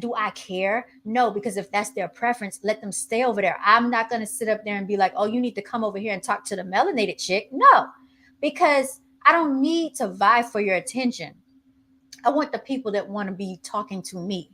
Do I care? No, because if that's their preference, let them stay over there. I'm not going to sit up there and be like, oh, you need to come over here and talk to the melanated chick. No, because I don't need to vie for your attention. I want the people that want to be talking to me,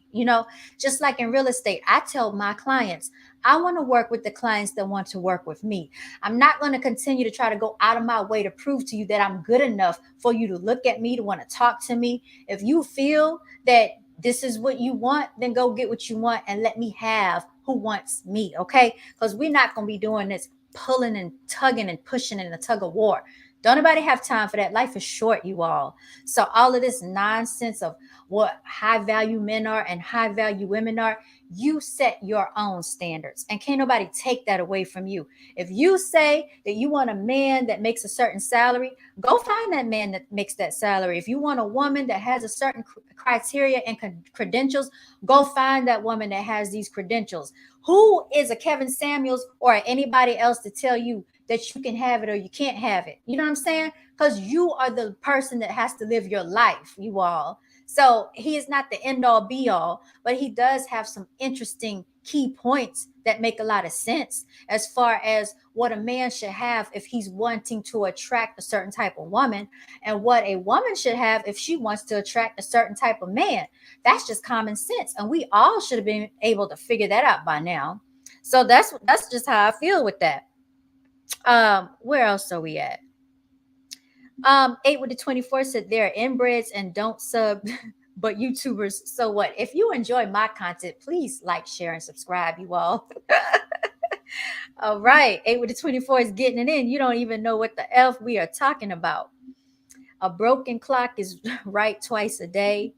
just like in real estate. I tell my clients, I want to work with the clients that want to work with me. I'm not going to continue to try to go out of my way to prove to you that I'm good enough for you to look at me, to want to talk to me. If you feel that this is what you want, then go get what you want and let me have who wants me, okay? Because we're not going to be doing this pulling and tugging and pushing in a tug of war. Don't nobody have time for that. Life is short, you all. So all of this nonsense of what high value men are and high value women are, You set your own standards, and can't nobody take that away from you. If you say that you want a man that makes a certain salary, go find that man that makes that salary. If you want a woman that has a certain criteria and credentials, go find that woman that has these credentials. Who is a Kevin Samuels or anybody else to tell you that you can have it or you can't have it? You know what I'm saying? Because you are the person that has to live your life, you all. So he is not the end all be all, but he does have some interesting key points that make a lot of sense as far as what a man should have if he's wanting to attract a certain type of woman, and what a woman should have if she wants to attract a certain type of man. That's just common sense, and we all should have been able to figure that out by now. So that's just how I feel with that. Where else are we at? 8 with the 24 said they're inbreds and don't sub, but YouTubers. So what? If you enjoy my content, please like, share, and subscribe, you all. All right. 8 with the 24 is getting it in. You don't even know what the F we are talking about. A broken clock is right twice a day.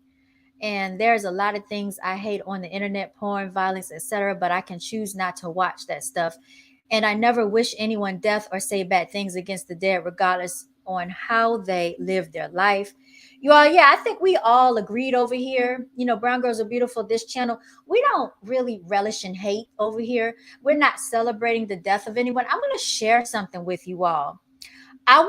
And there's a lot of things I hate on the internet, porn, violence, etc., but I can choose not to watch that stuff. And I never wish anyone death or say bad things against the dead, regardless on how they live their life. You all, yeah, I think we all agreed over here. You know, Brown Girls Are Beautiful, this channel, we don't really relish in hate over here. We're not celebrating the death of anyone. I'm going to share something with you all. I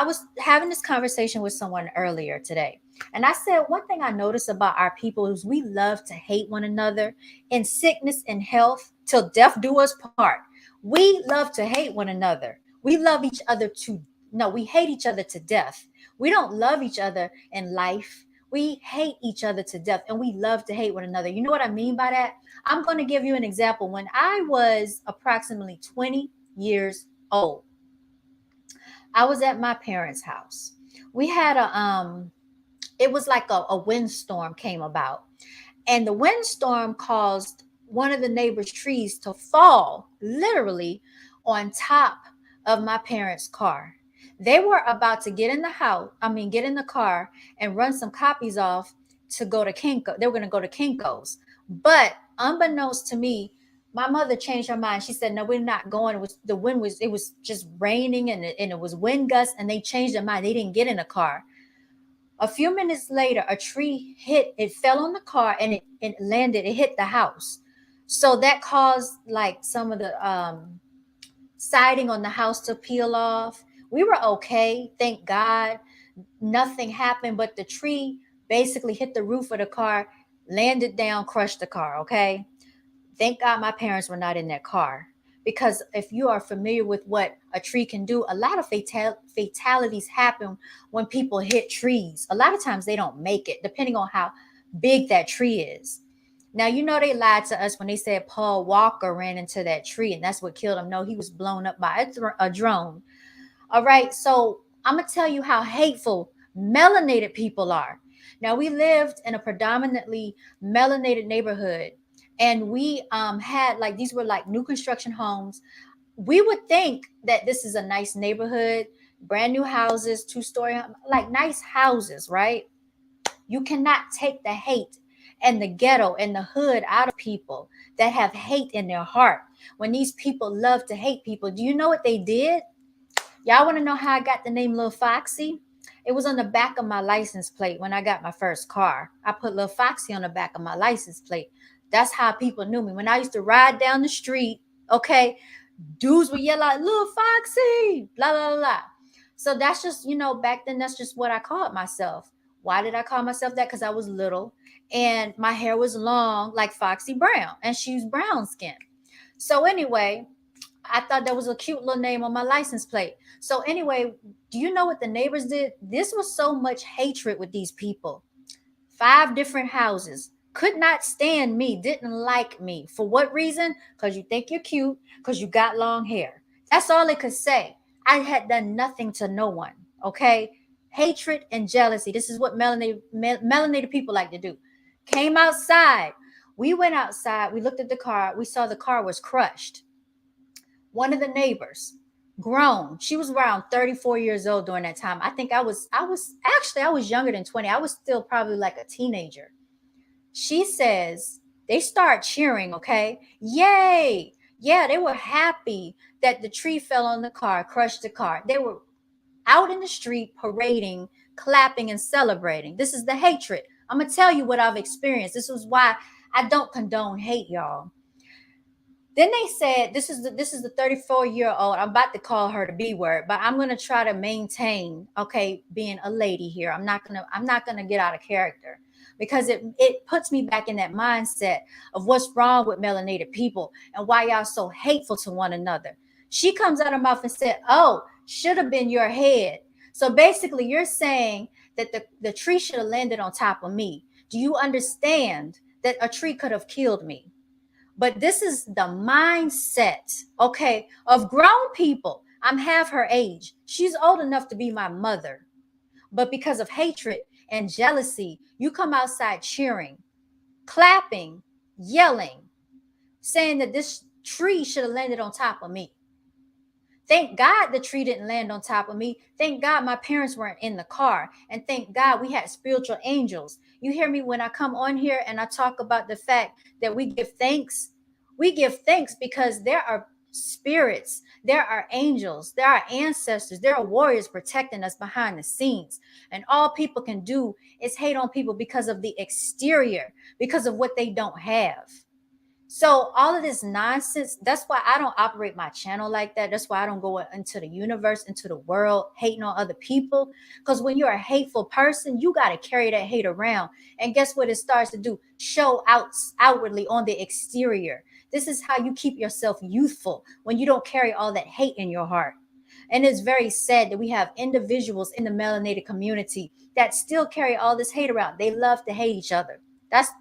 was having this conversation with someone earlier today. And I said, one thing I notice about our people is we love to hate one another in sickness and health till death do us part. We love to hate one another. We love each other to, no, we hate each other to death. We don't love each other in life. We hate each other to death, and we love to hate one another. You know what I mean by that? I'm going to give you an example. When I was approximately 20 years old, I was at my parents' house. We had it was like a windstorm came about, and the windstorm caused one of the neighbor's trees to fall literally on top of my parents' car. They were about to get in the house, get in the car and run some copies off to go to Kinko. They were going to go to Kinko's. But unbeknownst to me, my mother changed her mind. She said, "No, we're not going." It was just raining, and it was wind gusts, and they changed their mind. They didn't get in the car. A few minutes later, a tree fell on the car, and it landed, it hit the house. So that caused like some of the siding on the house to peel off. We were okay, thank God. Nothing happened, but the tree basically hit the roof of the car, landed down, crushed the car, okay? Thank God my parents were not in that car. Because if you are familiar with what a tree can do, a lot of fatalities happen when people hit trees. A lot of times they don't make it, depending on how big that tree is. Now, you know, they lied to us when they said Paul Walker ran into that tree and that's what killed him. No, he was blown up by a drone. All right. So I'm going to tell you how hateful melanated people are. Now, we lived in a predominantly melanated neighborhood, and we had like, these were like new construction homes. We would think that this is a nice neighborhood, brand new houses, two-story, like nice houses, right? You cannot take the hate and the ghetto and the hood out of people that have hate in their heart. When these people love to hate people, do you know what they did? Y'all want to know how I got the name Lil Foxy? It was on the back of my license plate when I got my first car. I put Lil Foxy on the back of my license plate. That's how people knew me. When I used to ride down the street, okay, dudes would yell out, Lil Foxy, blah, blah, blah, blah. So that's just, you know, back then, that's just what I called myself. Why did I call myself that? Because I was little and my hair was long like Foxy Brown, and she was brown skin. So anyway, I thought that was a cute little name on my license plate. So anyway, do you know what the neighbors did? This was so much hatred with these people. 5 different houses. Could not stand me, didn't like me. For what reason? Because you think you're cute, because you got long hair. That's all they could say. I had done nothing to no one, okay? Hatred and jealousy. This is what melanated people like to do. Came outside. We went outside. We looked at the car. We saw the car was crushed. One of the neighbors, grown, she was around 34 years old during that time. I think I was younger than 20. I was still probably like a teenager. She says, They start cheering, okay? Yay! Yeah, they were happy that the tree fell on the car, crushed the car. They were out in the street parading, clapping, and celebrating. This is the hatred. I'm going to tell you what I've experienced. This is why I don't condone hate, y'all. Then they said this is the 34-year-old. I'm about to call her the B word, but I'm gonna try to maintain, okay, being a lady here. I'm not gonna get out of character because it puts me back in that mindset of what's wrong with melanated people and why y'all so hateful to one another. She comes out of her mouth and said, "Oh, should have been your head." So basically, you're saying that the tree should have landed on top of me. Do you understand that a tree could have killed me? But this is the mindset, okay, of grown people. I'm half her age. She's old enough to be my mother. But because of hatred and jealousy, you come outside cheering, clapping, yelling, saying that this tree should have landed on top of me. Thank God the tree didn't land on top of me. Thank God my parents weren't in the car. And thank God we had spiritual angels. You hear me when I come on here and I talk about the fact that we give thanks? We give thanks because there are spirits, there are angels, there are ancestors, there are warriors protecting us behind the scenes. And all people can do is hate on people because of the exterior, because of what they don't have. So all of this nonsense, that's why I don't operate my channel like that. That's why I don't go into the universe, into the world, hating on other people. Because when you're a hateful person, you got to carry that hate around. And guess what it starts to do? Show outwardly on the exterior. This is how you keep yourself youthful when you don't carry all that hate in your heart. And it's very sad that we have individuals in the melanated community that still carry all this hate around. They love to hate each other.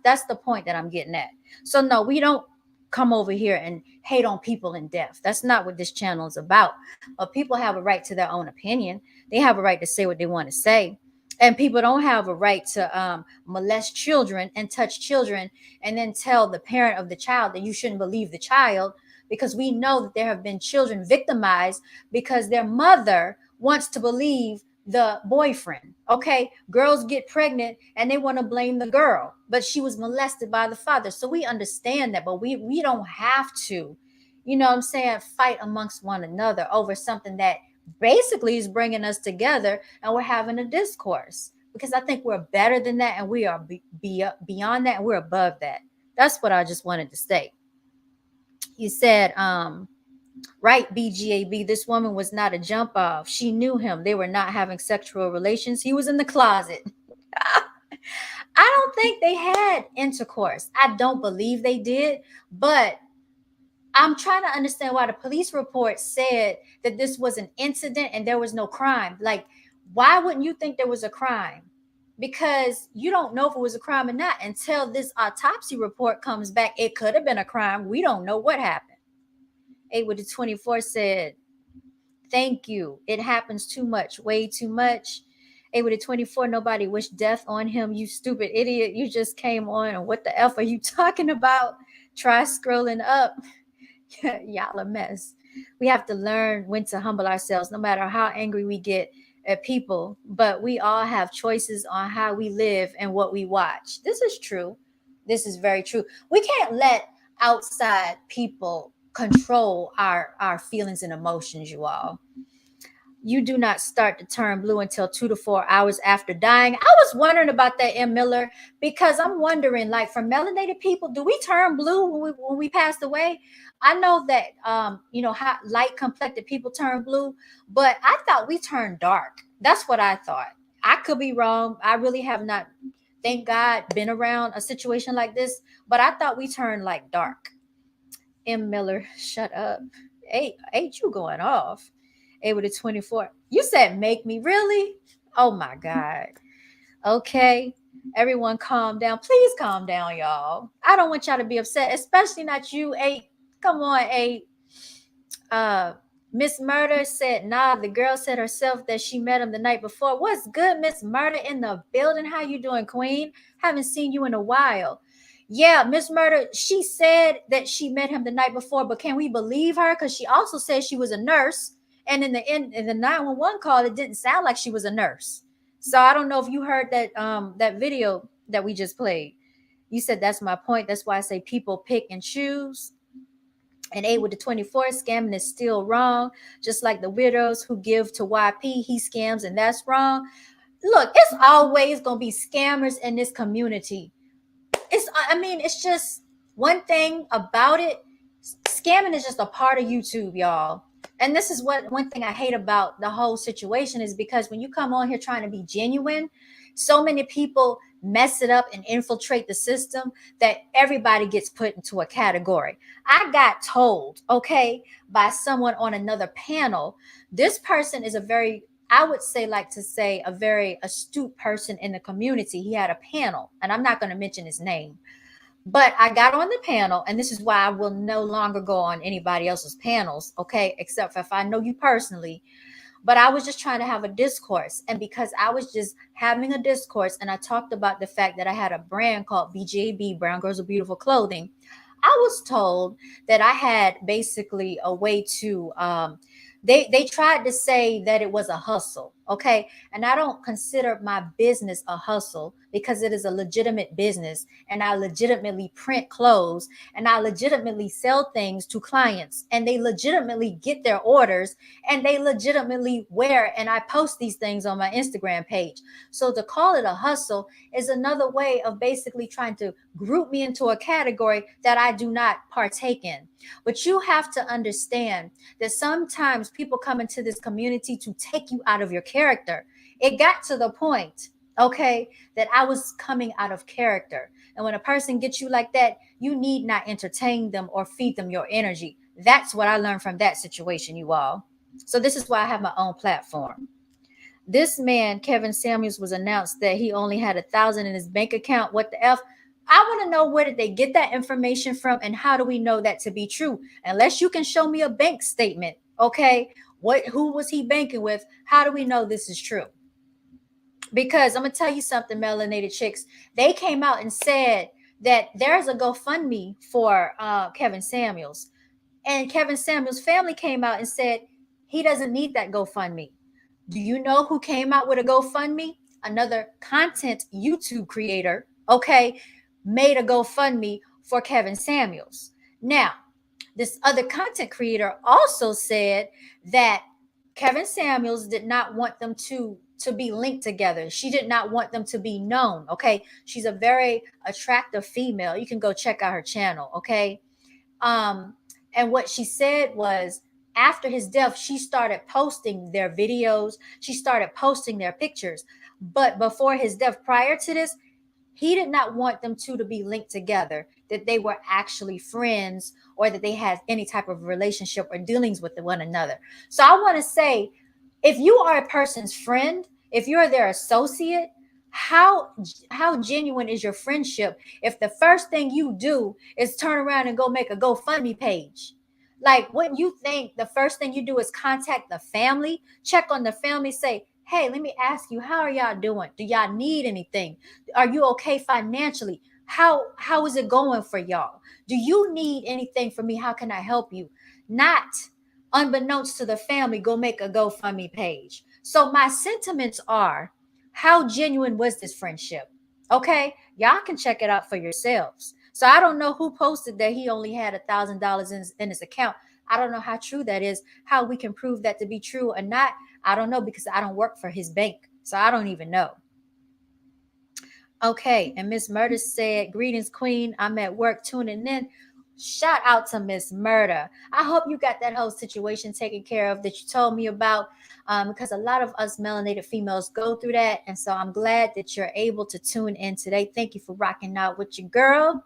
That's the point that I'm getting at. So no, we don't come over here and hate on people in death. That's not what this channel is about. But people have a right to their own opinion. They have a right to say what they want to say. And people don't have a right to molest children and touch children and then tell the parent of the child that you shouldn't believe the child, because we know that there have been children victimized because their mother wants to believe the boyfriend. Okay, girls get pregnant and they want to blame the girl, but she was molested by the father. So we understand that, but we don't have to, you know what I'm saying, fight amongst one another over something that basically is bringing us together, and we're having a discourse, because I think we're better than that, and we are beyond that, and we're above that. That's what I just wanted to say. You said right, BGAB, this woman was not a jump off. She knew him. They were not having sexual relations. He was in the closet. I don't think they had intercourse. I don't believe they did, but I'm trying to understand why the police report said that this was an incident and there was no crime. Like, why wouldn't you think there was a crime? Because you don't know if it was a crime or not until this autopsy report comes back. It could have been a crime. We don't know what happened. 8 with the 24 said, thank you. It happens too much, way too much. 8 with a 24, nobody wished death on him. You stupid idiot. You just came on. And what the F are you talking about? Try scrolling up. Y'all a mess. We have to learn when to humble ourselves, no matter how angry we get at people. But we all have choices on how we live and what we watch. This is true. This is very true. We can't let outside people control our feelings and emotions, you all. You do not start to turn blue until 2 to 4 hours after dying. I was wondering about that, M. Miller, because I'm wondering, like, for melanated people, do we turn blue when we passed away? I know that, how light complected people turn blue, but I thought we turned dark. That's what I thought. I could be wrong. I really have not, thank God, been around a situation like this, but I thought we turned like dark. M. Miller, shut up. Ain't you going off? 8 with a 24. You said make me, really? Oh my God. Okay. Everyone calm down. Please calm down, y'all. I don't want y'all to be upset, especially not you, 8. Come on, 8. Miss Murder said, nah, the girl said herself that she met him the night before. What's good, Miss Murder in the building? How you doing, Queen? Haven't seen you in a while. Yeah, Miss Murder, she said that she met him the night before, but can we believe her? Because she also said she was a nurse. And in the 911 call, it didn't sound like she was a nurse. So I don't know if you heard that video that we just played. You said that's my point. That's why I say people pick and choose. And 8 with the 24, scamming is still wrong. Just like the widows who give to YP, he scams, and that's wrong. Look, it's always going to be scammers in this community. It's just one thing about it. Scamming is just a part of YouTube, y'all. And this is what one thing I hate about the whole situation is because when you come on here trying to be genuine, so many people mess it up and infiltrate the system that everybody gets put into a category. I got told, okay, by someone on another panel, this person is a very, I would say, like to say, a very astute person in the community. He had a panel, and I'm not going to mention his name. But I got on the panel, and this is why I will no longer go on anybody else's panels, okay, except for if I know you personally. But I was just trying to have a discourse. And because I was just having a discourse and I talked about the fact that I had a brand called BJB, Brown Girls with Beautiful Clothing, I was told that I had basically a way to they tried to say that it was a hustle, okay? And I don't consider my business a hustle because it is a legitimate business, and I legitimately print clothes, and I legitimately sell things to clients, and they legitimately get their orders, and they legitimately wear, and I post these things on my Instagram page. So to call it a hustle is another way of basically trying to group me into a category that I do not partake in. But you have to understand that sometimes people come into this community to take you out of your character. It got to the point, okay, that I was coming out of character. And when a person gets you like that, you need not entertain them or feed them your energy. That's what I learned from that situation, you all. So this is why I have my own platform. This man, Kevin Samuels, was announced that he only had 1,000 in his bank account. What the F? I want to know, where did they get that information from, and how do we know that to be true? Unless you can show me a bank statement, okay? Who was he banking with? How do we know this is true? Because I'm gonna tell you something, melanated chicks. They came out and said that there's a GoFundMe for Kevin Samuels, and Kevin Samuels' family came out and said he doesn't need that GoFundMe. Do you know who came out with a GoFundMe? Another content YouTube creator, okay, made a GoFundMe for Kevin Samuels. Now, this other content creator also said that Kevin Samuels did not want them to be linked together. She did not want them to be known, okay? She's a very attractive female. You can go check out her channel, okay? Um and what she said was, after his death, she started posting their videos, she started posting their pictures. But before his death, prior to this, he did not want them two to be linked together, that they were actually friends or that they had any type of relationship or dealings with one another. So I want to say, if you are a person's friend, if you're their associate, how genuine is your friendship if the first thing you do is turn around and go make a GoFundMe page? Like, wouldn't you think the first thing you do is contact the family, check on the family, say, hey, let me ask you, how are y'all doing? Do y'all need anything? Are you okay financially? How is it going for y'all? Do you need anything from me? How can I help you? Not unbeknownst to the family, go make a GoFundMe page. So my sentiments are, how genuine was this friendship? Okay, y'all can check it out for yourselves. So I don't know who posted that he only had $1,000 in his account. I don't know how true that is, how we can prove that to be true or not. I don't know, because I don't work for his bank. So I don't even know. Okay, and Miss Murder said, greetings, Queen. I'm at work tuning in. Shout out to Miss Murder. I hope you got that whole situation taken care of that you told me about, because a lot of us melanated females go through that. And so I'm glad that you're able to tune in today. Thank you for rocking out with your girl.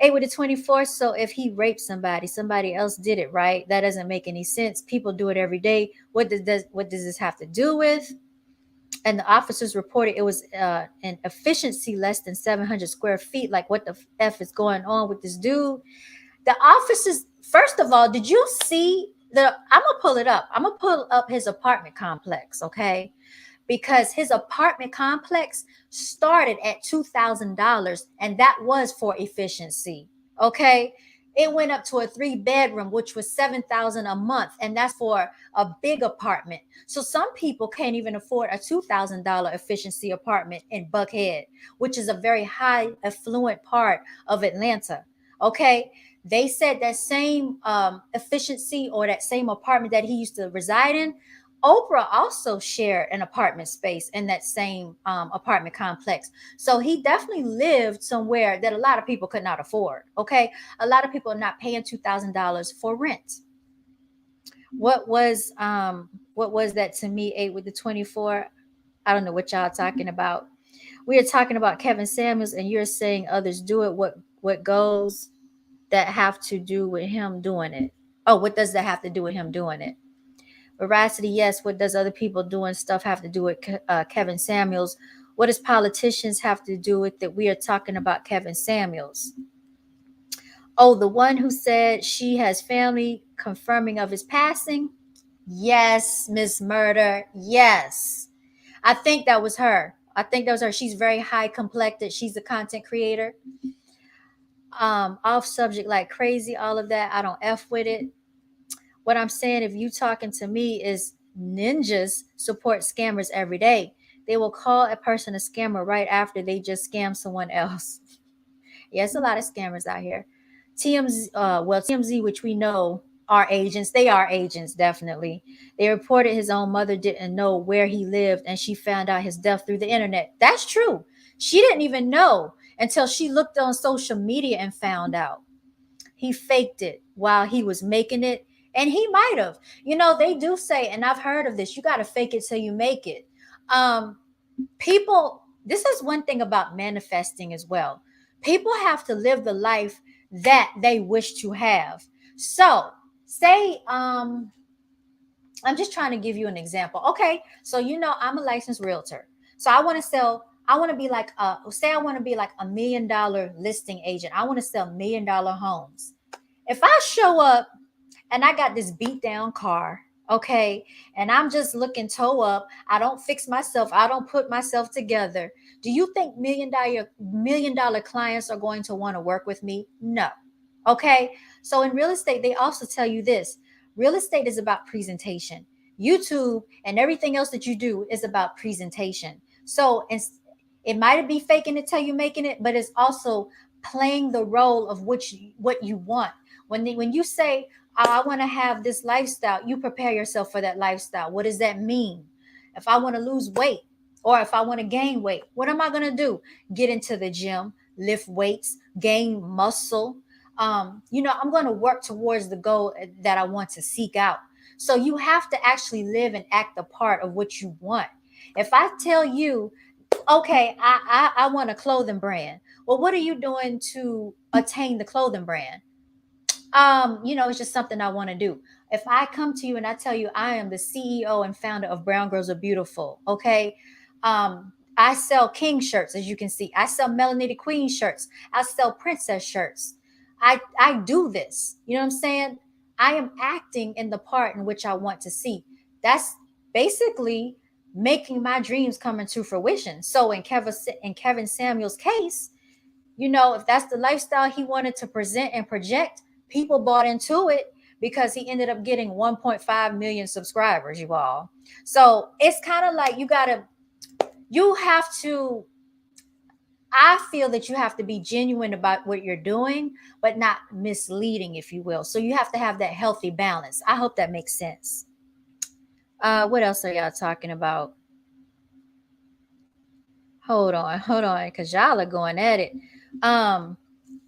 8 with the 24. So if he raped somebody else did it, right? That doesn't make any sense. People do it every day. What does this have to do with? And the officers reported it was an efficiency less than 700 square feet. Like, what the F is going on with this dude? The officers, first of all, did you see I'm going to pull it up. I'm going to pull up his apartment complex, okay? Because his apartment complex started at $2,000, and that was for efficiency, okay? It went up to a 3-bedroom, which was $7,000 a month, and that's for a big apartment. So some people can't even afford a $2,000 efficiency apartment in Buckhead, which is a very high affluent part of Atlanta. Okay, they said that same efficiency or that same apartment that he used to reside in, Oprah also shared an apartment space in that same apartment complex. So he definitely lived somewhere that a lot of people could not afford. Okay, a lot of people are not paying $2,000 for rent. What was that to me? 8 with the 24. I don't know what y'all talking about. We are talking about Kevin Samuels, and you're saying others do it. What goes that have to do with him doing it? Oh, what does that have to do with him doing it? Veracity, yes. What does other people doing stuff have to do with Kevin Samuels? What does politicians have to do with that? We are talking about Kevin Samuels. Oh, the one who said she has family confirming of his passing? Yes, Miss Murder. Yes. I think that was her. I think that was her. She's very high complected. She's a content creator. Off subject like crazy, all of that. I don't F with it. What I'm saying, if you talking to me, is ninjas support scammers every day. They will call a person a scammer right after they just scam someone else. Yes, a lot of scammers out here. TMZ, which we know are agents. They are agents, definitely. They reported his own mother didn't know where he lived, and she found out his death through the internet. That's true. She didn't even know until she looked on social media and found out. He faked it while he was making it, and he might have. They do say, and I've heard of this, you got to fake it till you make it. Um, People, this is one thing about manifesting as well. People have to live the life that they wish to have. So, say, I'm just trying to give you an example. Okay, so I'm a licensed realtor. So I want to be like say I want to be like $1 million listing agent. I want to sell $1 million homes. If I show up and I got this beat down car, okay, and I'm just looking toe up, I don't fix myself, I don't put myself together. Do you think $1 million clients are going to want to work with me? No. Okay. So in real estate, they also tell you this: real estate is about presentation. YouTube and everything else that you do is about presentation. So it might be faking it till you making it, but it's also playing the role of what you want. When you say, oh, I want to have this lifestyle, you prepare yourself for that lifestyle. What does that mean? If I want to lose weight or if I want to gain weight, what am I going to do? Get into the gym, lift weights, gain muscle. I'm going to work towards the goal that I want to seek out. So you have to actually live and act the part of what you want. If I tell you, okay, I want a clothing brand, well, what are you doing to attain the clothing brand? It's just something I want to do. If I come to you and I tell you I am the CEO and founder of Brown Girls Are Beautiful, okay, I sell king shirts, as you can see. I sell melanated queen shirts. I sell princess shirts. I do this. You know what I'm saying? I am acting in the part in which I want to see. That's basically making my dreams come into fruition. So in Kevin Samuel's case, if that's the lifestyle he wanted to present and project, people bought into it because he ended up getting 1.5 million subscribers, you all. So it's kind of like you have to, I feel that you have to be genuine about what you're doing, but not misleading, if you will. So you have to have that healthy balance. I hope that makes sense. What else are y'all talking about? Hold on, because y'all are going at it. Um,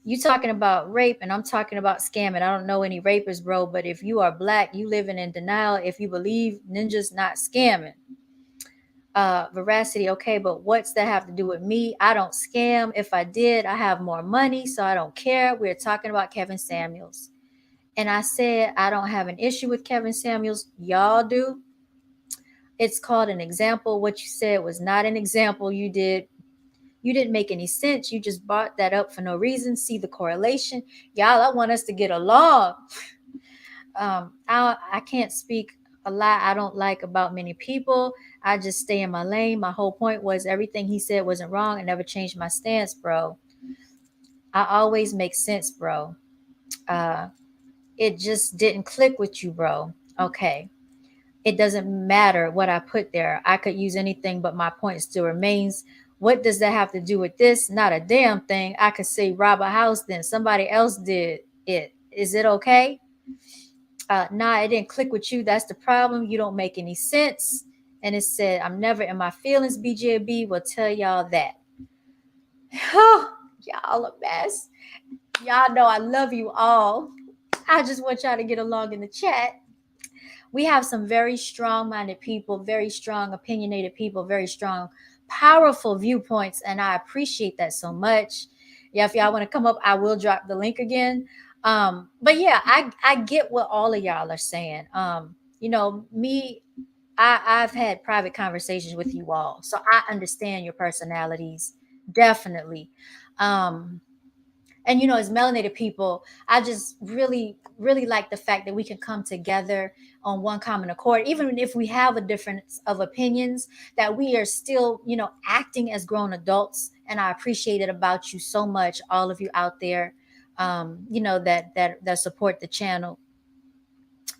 you talking about rape and I'm talking about scamming. I don't know any rapers, bro, but if you are black, you living in denial if you believe ninjas not scamming. Veracity, okay, but what's that have to do with me? I don't scam. If I did, I have more money, so I don't care. We're talking about Kevin Samuels. And I said I don't have an issue with Kevin Samuels. Y'all do. It's called an example. What you said was not an example. You didn't make any sense. You just brought that up for no reason. See the correlation. Y'all, I want us to get along. I can't speak a lot I don't like about many people. I just stay in my lane. My whole point was everything he said wasn't wrong. I never changed my stance, bro. I always make sense, bro. Uh, it just didn't click with you, bro. Okay. It doesn't matter what I put there. I could use anything, but my point still remains. What does that have to do with this? Not a damn thing. I could say rob a house, then somebody else did it. Is it okay? Nah, it didn't click with you. That's the problem. You don't make any sense. And it said, I'm never in my feelings. BJB will tell y'all that. Y'all a mess. Y'all know I love you all. I just want y'all to get along in the chat. We have some very strong minded people, very strong, opinionated people, very strong, powerful viewpoints. And I appreciate that so much. Yeah, if y'all want to come up, I will drop the link again. But yeah, I get what all of y'all are saying. Me, I've had private conversations with you all, so I understand your personalities definitely. Um, and as melanated people, I just really really like the fact that we can come together on one common accord, even if we have a difference of opinions, that we are still acting as grown adults. And I appreciate it about you so much, all of you out there, that support the channel.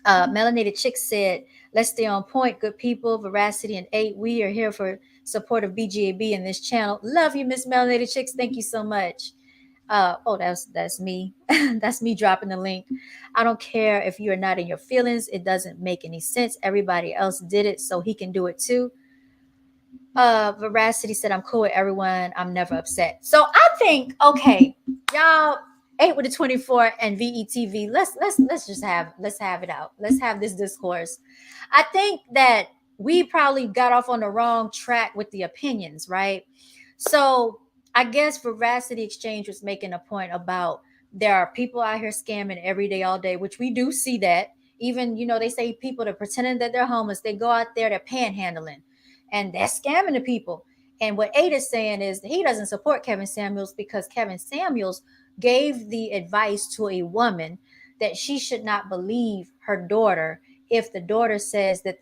Melanated Chick said, let's stay on point, good people. Veracity and 8, we are here for support of BGAB in this channel. Love you, Miss Melanated Chicks. Thank you so much. That's me. That's me dropping the link. I don't care if you are not in your feelings. It doesn't make any sense. Everybody else did it, so he can do it too. Veracity said, I'm cool with everyone. I'm never upset. So I think, okay, y'all, 8 with the 24 and VETV. Let's just have it out. Let's have this discourse. I think that we probably got off on the wrong track with the opinions, right? So I guess Veracity Exchange was making a point about there are people out here scamming every day, all day, which we do see that. Even, they say people that are pretending that they're homeless, they go out there, they're panhandling, and that's scamming the people. And what Ada's saying is he doesn't support Kevin Samuels because Kevin Samuels gave the advice to a woman that she should not believe her daughter if the daughter says that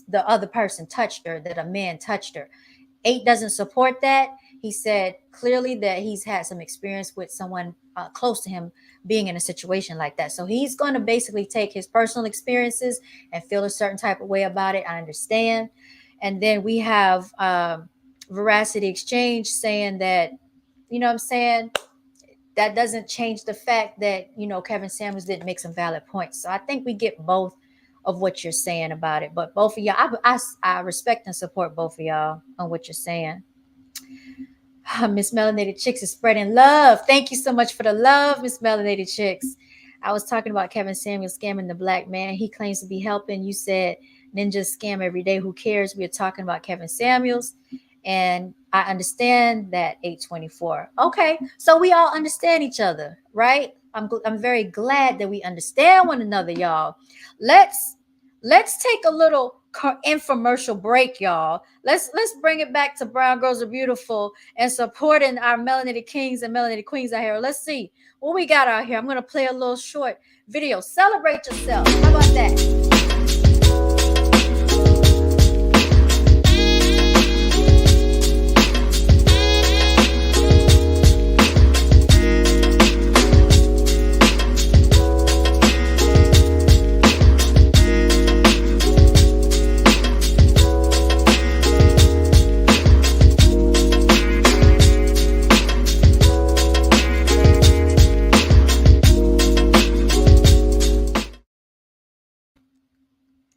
the other person touched her, that a man touched her. 8 doesn't support that. He said clearly that he's had some experience with someone close to him being in a situation like that. So he's going to basically take his personal experiences and feel a certain type of way about it. I understand. And then we have Veracity Exchange saying that, what I'm saying, that doesn't change the fact that, Kevin Samuels didn't make some valid points. So I think we get both of what you're saying about it. But both of y'all, I respect and support both of y'all on what you're saying. Miss Melanated Chicks is spreading love. Thank you so much for the love, Miss Melanated Chicks. I was talking about Kevin Samuels scamming the black man. He claims to be helping. You said ninjas scam every day. Who cares? We're talking about Kevin Samuels. And I understand that 824. Okay, so we all understand each other, right? I'm very glad that we understand one another, y'all. Let's take a little infomercial break, y'all. Let's bring it back to Brown Girls Are Beautiful and supporting our melanated kings and melanated queens out here. Let's see what we got out here. I'm gonna play a little short video. Celebrate yourself. How about that?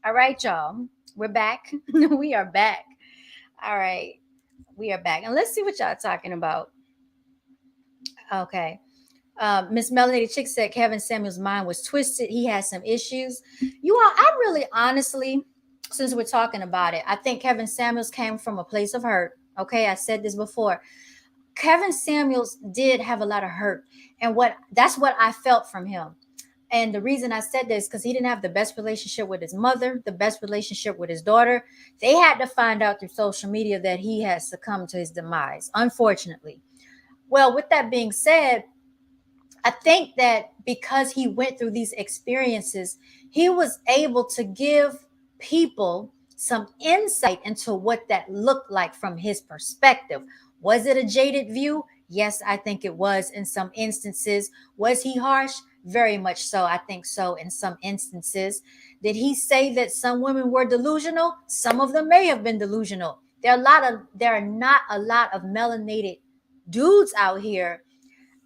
All right, y'all. We're back. We are back. All right. We are back. And let's see what y'all talking about. Okay. Miss Melody Chick said Kevin Samuels' mind was twisted. He had some issues. You all, I really honestly, since we're talking about it, I think Kevin Samuels came from a place of hurt. Okay. I said this before. Kevin Samuels did have a lot of hurt. And that's what I felt from him. And the reason I said this because he didn't have the best relationship with his mother, the best relationship with his daughter. They had to find out through social media that he had succumbed to his demise, unfortunately. Well, with that being said, I think that because he went through these experiences, he was able to give people some insight into what that looked like from his perspective. Was it a jaded view? Yes, I think it was in some instances. Was he harsh? Very much so. I think so in some instances. Did he say that some women were delusional? Some of them may have been delusional. There are not a lot of melanated dudes out here.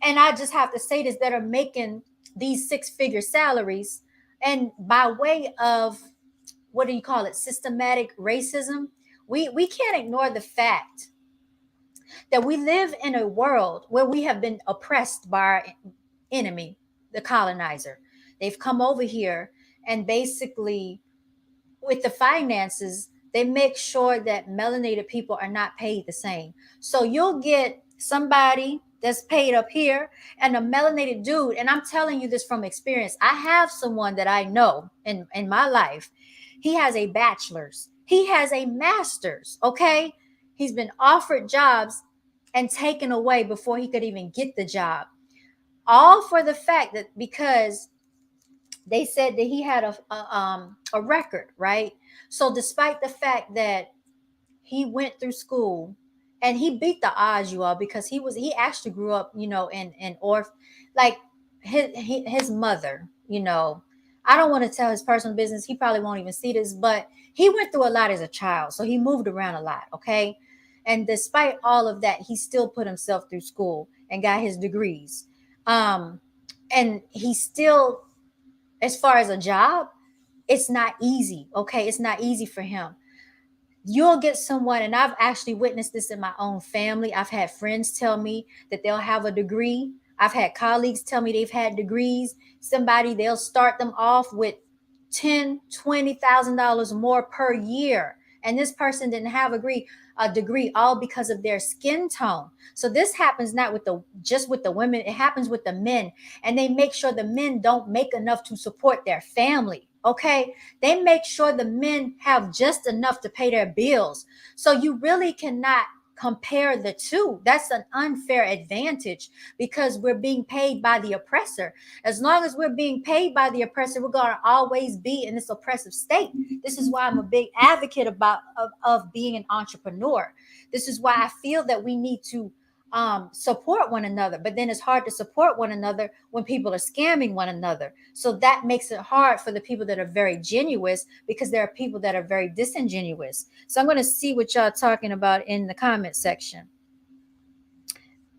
And I just have to say this, that are making these six-figure salaries, and by way of, what do you call it, systematic racism. We can't ignore the fact that we live in a world where we have been oppressed by our enemy, the colonizer. They've come over here and basically, with the finances, they make sure that melanated people are not paid the same. So you'll get somebody that's paid up here and a melanated dude. And I'm telling you this from experience. I have someone that I know in my life. He has a bachelor's, he has a master's. Okay. He's been offered jobs and taken away before he could even get the job. All for the fact that, because they said that he had a record, right? So despite the fact that he went through school and he beat the odds, you all, because he actually grew up, in like his mother, I don't want to tell his personal business. He probably won't even see this, but he went through a lot as a child, so he moved around a lot. Okay, and despite all of that, he still put himself through school and got his degrees. And he still, as far as a job, it's not easy. Okay, it's not easy for him. You'll get someone, and I've actually witnessed this in my own family. I've had friends tell me that they'll have a degree. I've had colleagues tell me they've had degrees. Somebody, they'll start them off with $10,000, $20,000 more per year, and this person didn't have a degree, all because of their skin tone. So this happens not with the just with the women, it happens with the men. And they make sure the men don't make enough to support their family. Okay, they make sure the men have just enough to pay their bills. So you really cannot compare the two. That's an unfair advantage, because we're being paid by the oppressor. As long as we're being paid by the oppressor, we're going to always be in this oppressive state. This is why I'm a big advocate of being an entrepreneur. This is why I feel that we need to support one another. But then it's hard to support one another when people are scamming one another. So that makes it hard for the people that are very genuine, because there are people that are very disingenuous. So I'm going to see what y'all talking about in the comment section.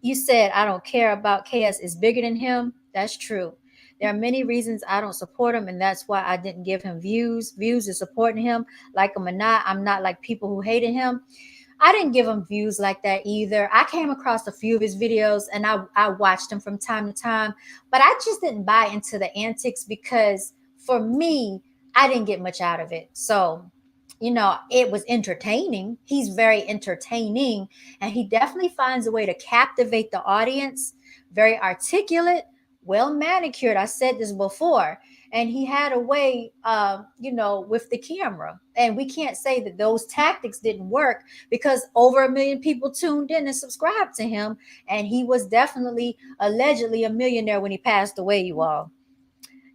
You said, I don't care about KS is bigger than him. That's true. There are many reasons I don't support him, and that's why I didn't give him views. Views is supporting him, like him or not. I'm not like people who hated him. I didn't give him views like that either. I came across a few of his videos and I watched them from time to time, but I just didn't buy into the antics, because for me, I didn't get much out of it. So, it was entertaining. He's very entertaining, and he definitely finds a way to captivate the audience. Very articulate, well manicured. I said this before. And he had a way, with the camera. And we can't say that those tactics didn't work, because over 1 million people tuned in and subscribed to him. And he was definitely, allegedly, a millionaire when he passed away, you all.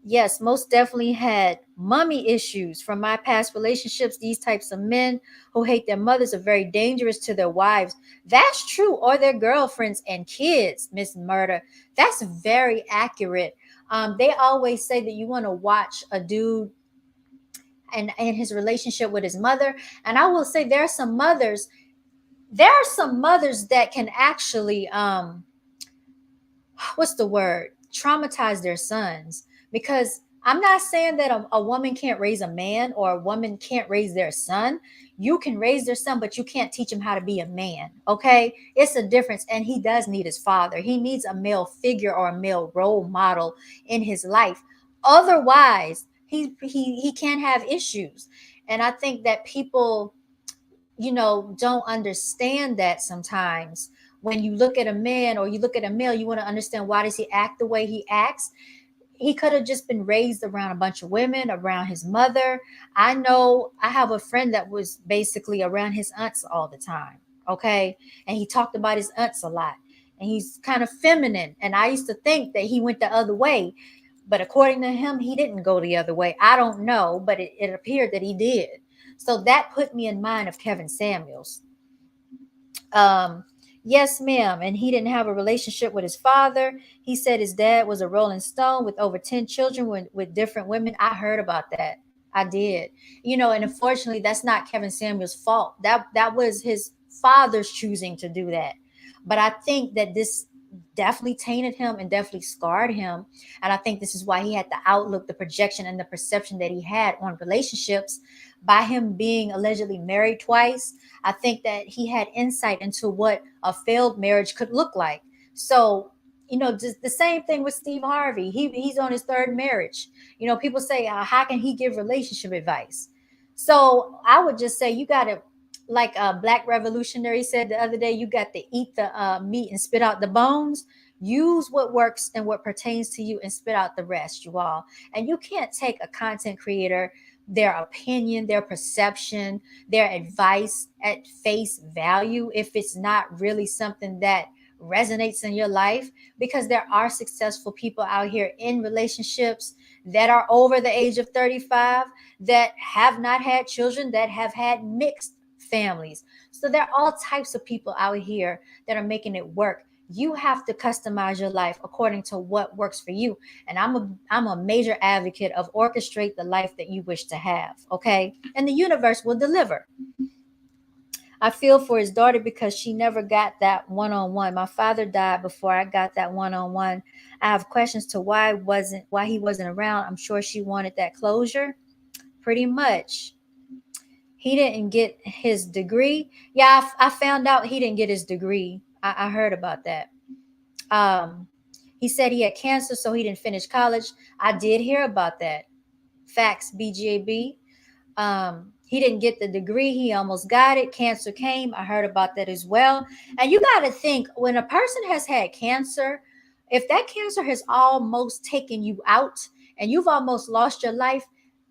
Yes, most definitely had mommy issues from my past relationships. These types of men who hate their mothers are very dangerous to their wives. That's true. Or their girlfriends and kids, Miss Murder. That's very accurate. They always say that you want to watch a dude and his relationship with his mother. And I will say there are some mothers that can actually what's the word, traumatize their sons. Because I'm not saying that a woman can't raise a man, or a woman can't raise their son. You can raise their son, but you can't teach him how to be a man. Okay, it's a difference. And he does need his father. He needs a male figure or a male role model in his life. Otherwise, he can have issues. And I think that people, don't understand that sometimes. When you look at a man or you look at a male, you want to understand, why does he act the way he acts. He could have just been raised around a bunch of women, around his mother. I know I have a friend that was basically around his aunts all the time. Okay, and he talked about his aunts a lot, and he's kind of feminine, and I used to think that he went the other way, but according to him, he didn't go the other way. I don't know, but it appeared that he did. So that put me in mind of Kevin Samuels. Um, Yes, ma'am. And he didn't have a relationship with his father. He said his dad was a rolling stone with over 10 children with different women. I heard about that. I did. And unfortunately, that's not Kevin Samuel's fault. That was his father's choosing to do that. But I think that this definitely tainted him and definitely scarred him. And I think this is why he had the outlook, the projection, and the perception that he had on relationships by him being allegedly married twice. I think that he had insight into what a failed marriage could look like. So, just the same thing with Steve Harvey. He's on his third marriage. People say, how can he give relationship advice? So I would just say you got to, like a black revolutionary said the other day, you got to eat the meat and spit out the bones. Use what works and what pertains to you and spit out the rest, you all. And you can't take a content creator, their opinion, their perception, their advice at face value if it's not really something that resonates in your life, because there are successful people out here in relationships that are over the age of 35 that have not had children, that have had mixed families. So there are all types of people out here that are making it work. You have to customize your life according to what works for you. And I'm a major advocate of orchestrate the life that you wish to have, okay? And the universe will deliver. I feel for his daughter because she never got that one-on-one. My father died before I got that one-on-one. I have questions to why he wasn't around. I'm sure she wanted that closure. Pretty much. He didn't get his degree. Yeah, I found out he didn't get his degree. I heard about that. Um, he said he had cancer, so he didn't finish college. I did hear about that. Facts, BJB. He didn't get the degree. He almost got it. Cancer came. I heard about that as well. And you got to think, when a person has had cancer, if that cancer has almost taken you out and you've almost lost your life,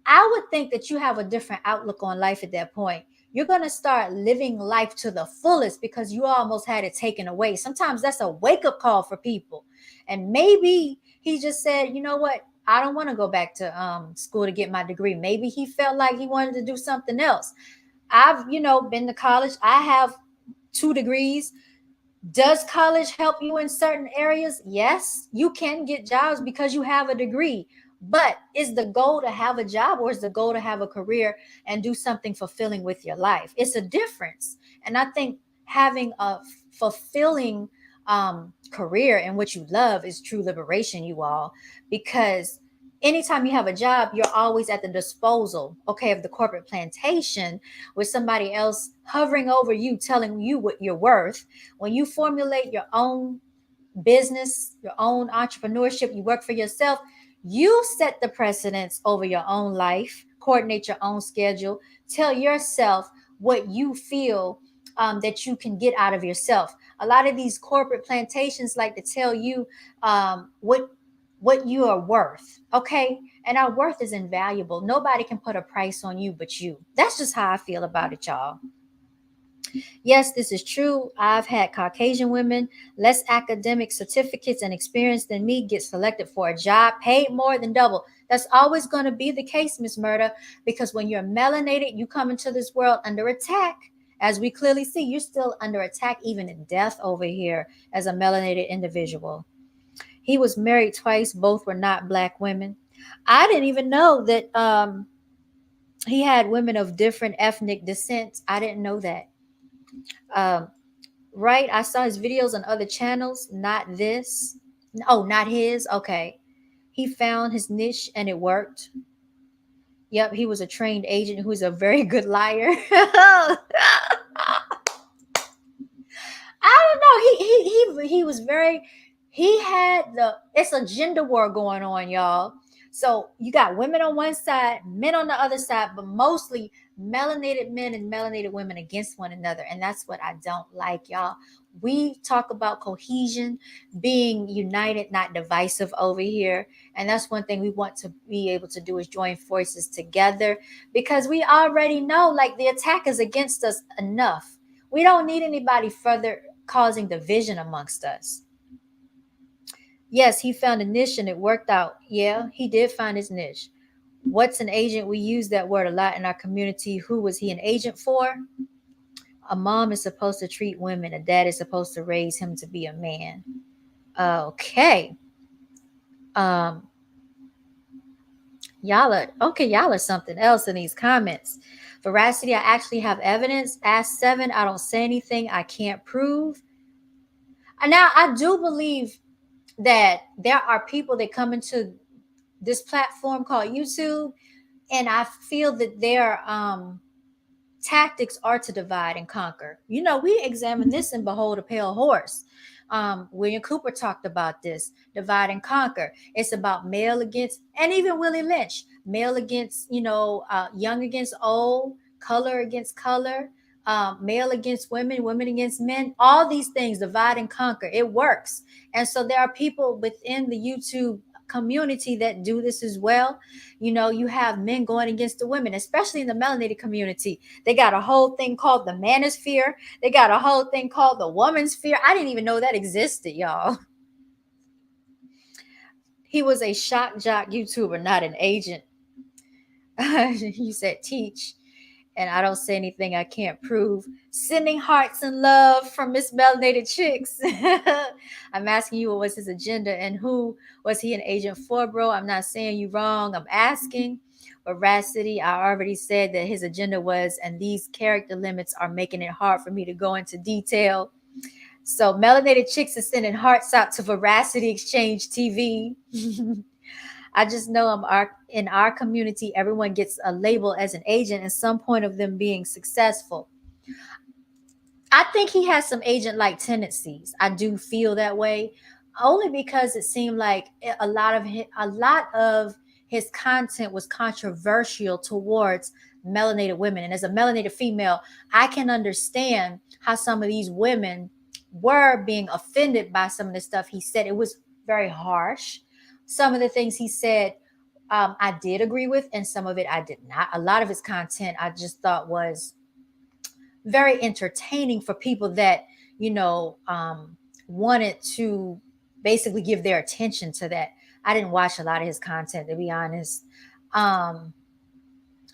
I would think that you have a different outlook on life at that point. You're going to start living life to the fullest because you almost had it taken away. Sometimes that's a wake up call for people. And maybe he just said, you know what? I don't want to go back to school to get my degree. Maybe he felt like he wanted to do something else. I've, been to college. I have 2 degrees. Does college help you in certain areas? Yes, you can get jobs because you have a degree. But is the goal to have a job, or is the goal to have a career and do something fulfilling with your life? It's a difference. And I think having a fulfilling career in what you love is true liberation, you all, because anytime you have a job, you're always at the disposal, okay, of the corporate plantation, with somebody else hovering over you, telling you what you're worth. When you formulate your own business, your own entrepreneurship, you work for yourself, you set the precedence over your own life, coordinate your own schedule, tell yourself what you feel that you can get out of yourself. A lot of these corporate plantations like to tell you what you are worth, okay? And our worth is invaluable. Nobody can put a price on you but you. That's just how I feel about it, y'all. Yes, this is true. I've had Caucasian women, less academic certificates and experience than me, get selected for a job, paid more than double. That's always going to be the case, Miss Murda, because when you're melanated, you come into this world under attack. As we clearly see, you're still under attack, even in death over here, as a melanated individual. He was married twice. Both were not black women. I didn't even know that he had women of different ethnic descents. I didn't know that. Um, right? I saw his videos on other channels, not this. Oh, not his. Okay. He found his niche and it worked. Yep, he was a trained agent who's a very good liar. I don't know. He was very. He had the. It's a gender war going on, y'all. So you got women on one side, men on the other side, but mostly melanated men and melanated women against one another, and that's what I don't like, y'all. We talk about cohesion, being united, not divisive over here, and that's one thing we want to be able to do is join forces together, because we already know, like, the attack is against us enough. We don't need anybody further causing division amongst us. Yes, he found a niche and it worked out. Yeah, he did find his niche. What's an agent? We use that word a lot in our community. Who was he an agent for? A mom is supposed to treat women. A dad is supposed to raise him to be a man. Okay. Um, y'all are something else in these comments. Veracity, I actually have evidence. Ask 7, I don't say anything I can't prove. And now I do believe that there are people that come into this platform called YouTube, and I feel that their tactics are to divide and conquer. You know, we examine this in Behold a Pale Horse. William Cooper talked about this, divide and conquer. It's about male against, and even Willie Lynch, male against, young against old, color against color, male against women, women against men. All these things, divide and conquer. It works. And so there are people within the YouTube community that do this as well. You know, you have men going against the women, especially in the melanated community. They got a whole thing called the manosphere. They got a whole thing called the woman's sphere. I didn't even know that existed, y'all. He was a shock jock YouTuber, not an agent. He said teach, and I don't say anything I can't prove. Sending hearts and love from Miss Melanated Chicks. I'm asking you what was his agenda and who was he an agent for, bro? I'm not saying you wrong. I'm asking. Veracity, I already said that his agenda was, and these character limits are making it hard for me to go into detail. So Melanated Chicks is sending hearts out to Veracity Exchange TV. I just know in our community, everyone gets a label as an agent and some point of them being successful. I think he has some agent-like tendencies. I do feel that way, only because it seemed like a lot of his content was controversial towards melanated women. And as a melanated female, I can understand how some of these women were being offended by some of the stuff he said. It was very harsh. Some of the things he said, I did agree with, and some of it I did not. A lot of his content I just thought was very entertaining for people that, wanted to basically give their attention to that. I didn't watch a lot of his content, to be honest. So